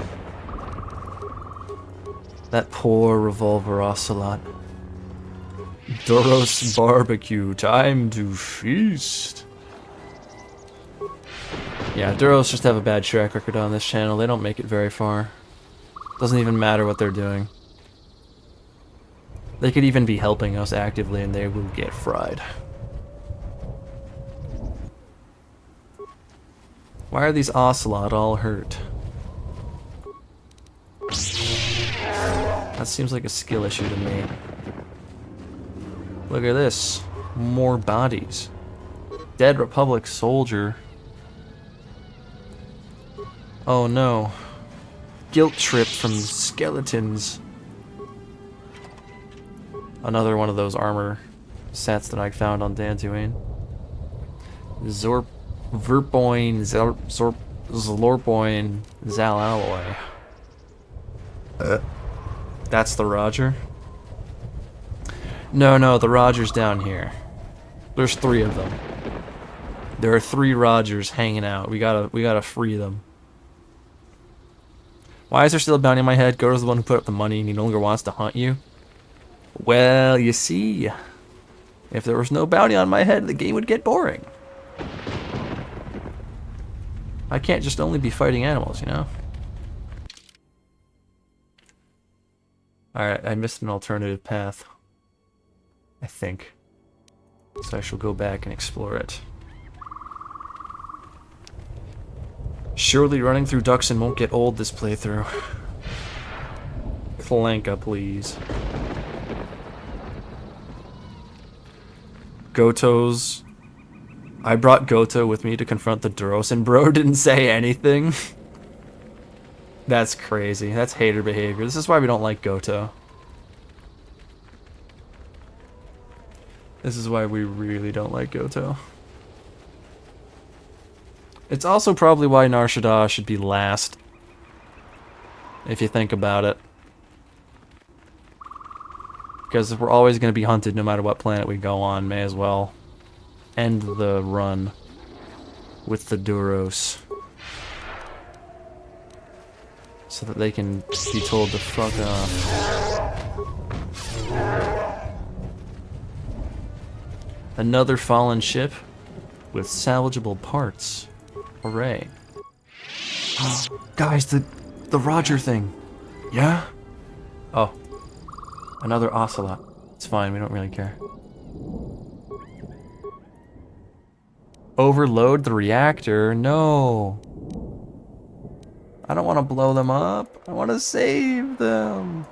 That poor revolver ocelot. Duros barbecue, time to feast. Yeah, Duros just have a bad track record on this channel. They don't make it very far. Doesn't even matter what they're doing. They could even be helping us actively and they will get fried. Why are these ocelot all hurt? That seems like a skill issue to me. Look at this. More bodies. Dead Republic soldier. Oh no. Guilt trip from skeletons. Another one of those armor sets that I found on Dantooine. Verpoin, Zlorpoin, Zal Alloy. That's the Roger? No, the Roger's down here. There's 3 of them. There are 3 Rogers hanging out. We gotta free them. Why is there still a bounty on my head? Goto's the one who put up the money and he no longer wants to hunt you. Well, you see, if there was no bounty on my head, the game would get boring. I can't just only be fighting animals, you know? Alright, I missed an alternative path. I think. So I shall go back and explore it. Surely running through Dantooine won't get old this playthrough. Flanka, please. Goto's. I brought Goto with me to confront the Duros, and bro didn't say anything. That's crazy. That's hater behavior. This is why we don't like Goto. This is why we really don't like Goto. It's also probably why Nar Shaddaa should be last. If you think about it. Because we're always going to be hunted no matter what planet we go on. May as well end the run with the Duros. So that they can be told to fuck off. Another fallen ship with salvageable parts. Hooray. Guys, the Roger thing. Yeah? Oh. Another ocelot. It's fine, we don't really care. Overload the reactor? No. I don't want to blow them up. I want to save them.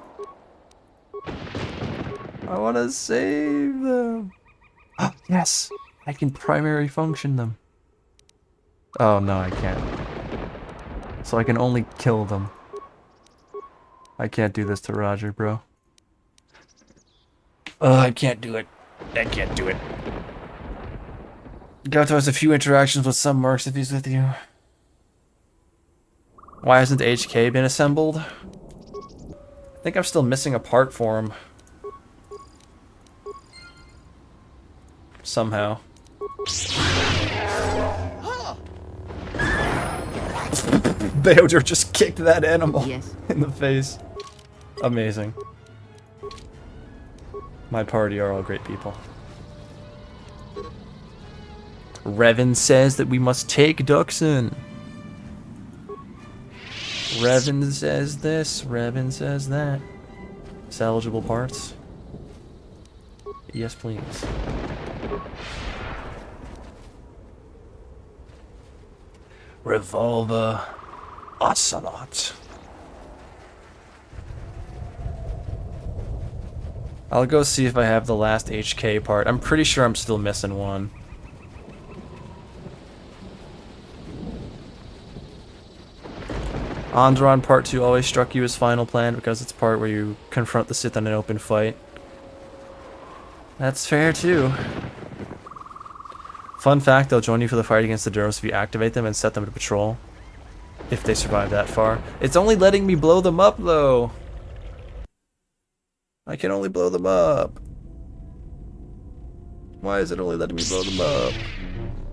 I want to save them. Oh, yes. I can primary function them. Oh, no, I can't. So I can only kill them. I can't do this to Roger, bro. I can't do it. I can't do it. Goto has a few interactions with some mercs if he's with you. Why hasn't HK been assembled? I think I'm still missing a part for him. Somehow. Beodur just kicked that animal in the face. Amazing. My party are all great people. Revan says that we must take Dantooine. Revan says this, Revan says that. Salvageable parts. Yes, please. Revolver Ocelot. I'll go see if I have the last HK part. I'm pretty sure I'm still missing one. Onderon Part 2 always struck you as final plan because it's part where you confront the Sith in an open fight. That's fair too. Fun fact, they'll join you for the fight against the Duros if you activate them and set them to patrol. If they survive that far. It's only letting me blow them up though. I can only blow them up. Why is it only letting me blow them up?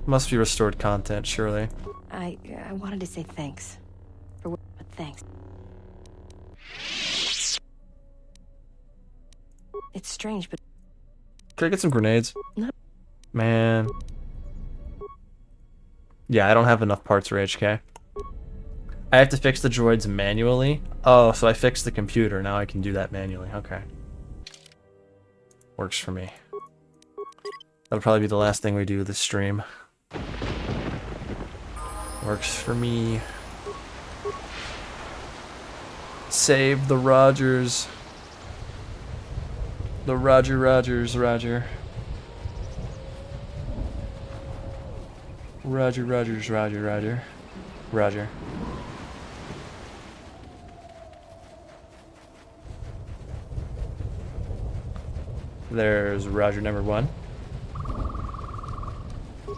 Must be restored content, surely. I wanted to say thanks. But thanks. It's strange, but... Can I get some grenades? No. Man. Yeah, I don't have enough parts for HK. I have to fix the droids manually? Oh, so I fixed the computer. Now I can do that manually. Okay. Works for me. That'll probably be the last thing we do this stream. Works for me. Save the Rogers. The Roger. Roger. There's Roger number 1.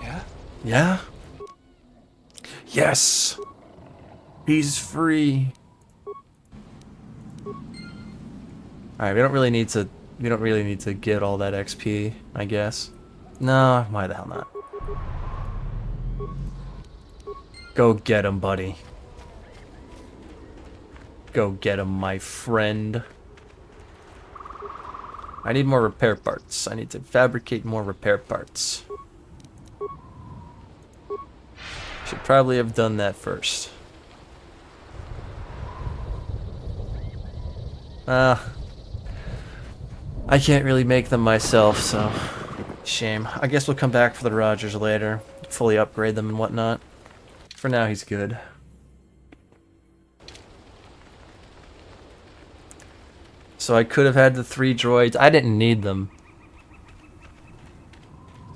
Yeah? Yeah? Yes! He's free! Alright, we don't really need to get all that XP, I guess. No, why the hell not? Go get him, buddy. Go get him, my friend. I need more repair parts. I need to fabricate more repair parts. Should probably have done that first. I can't really make them myself, so shame. I guess we'll come back for the Rogers later, fully upgrade them and whatnot. For now, he's good. So I could have had the 3 droids. I didn't need them.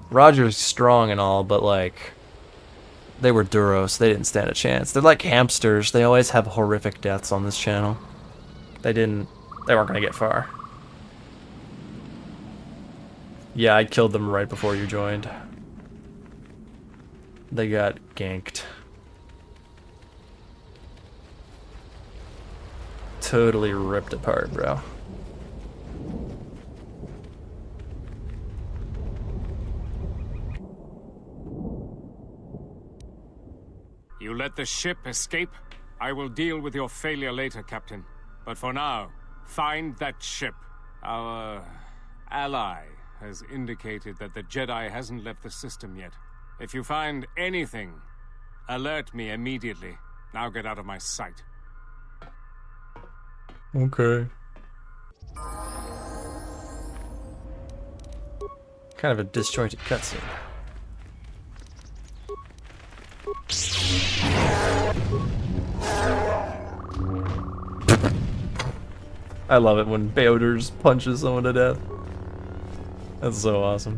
Roger's strong and all, but like, they were Duros. They didn't stand a chance. They're like hamsters. They always have horrific deaths on this channel. They weren't gonna get far. Yeah, I killed them right before you joined. They got ganked. Totally ripped apart, bro. You let the ship escape? I will deal with your failure later, Captain. But for now, find that ship. Our ally has indicated that the Jedi hasn't left the system yet. If you find anything, alert me immediately. Now get out of my sight. Okay. Kind of a disjointed cutscene. I love it when Beoders punches someone to death. That's so awesome.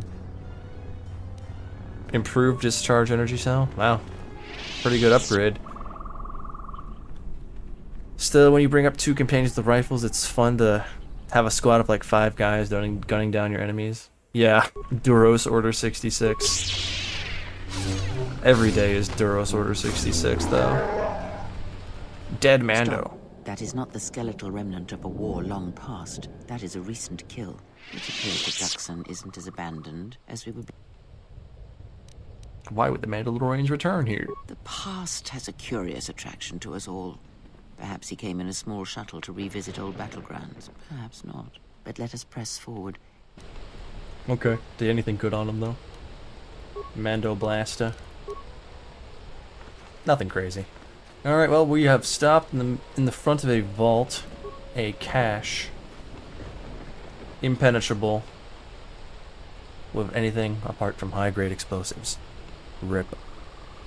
Improved discharge energy cell? Wow. Pretty good upgrade. Still, when you bring up 2 companions with rifles, it's fun to have a squad of like 5 guys gunning down your enemies. Yeah, Duros Order 66. Every day is Duros Order 66, though. Dead Mando. Stop. That is not the skeletal remnant of a war long past. That is a recent kill. It appears that Duxon isn't as abandoned as we would be. Why would the Mandalorians return here? The past has a curious attraction to us all. Perhaps he came in a small shuttle to revisit old battlegrounds. Perhaps not. But let us press forward. Okay. Did anything good on him, though? Mando Blaster. Nothing crazy. Alright, well, we have stopped in the front of a vault. A cache. Impenetrable. with anything apart from high-grade explosives. RIP.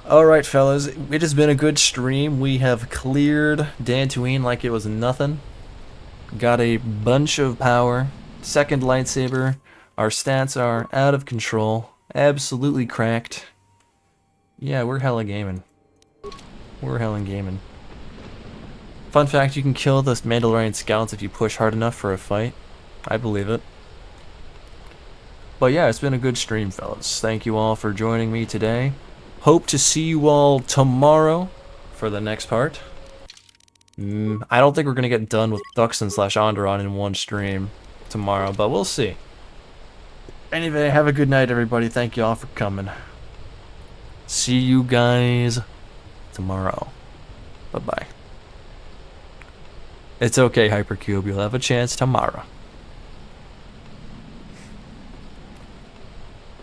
Alright, fellas, it has been a good stream. We have cleared Dantooine like it was nothing. Got a bunch of power. Second lightsaber. Our stats are out of control. Absolutely cracked. Yeah, we're hella gaming. We're hella gaming. Fun fact, you can kill the Mandalorian scouts if you push hard enough for a fight. I believe it. But yeah, it's been a good stream, fellas. Thank you all for joining me today. Hope to see you all tomorrow for the next part. I don't think we're going to get done with Duxton/Onderon in one stream tomorrow, but we'll see. Anyway, have a good night, everybody. Thank you all for coming. See you guys tomorrow. Bye-bye. It's okay, Hypercube. You'll have a chance tomorrow.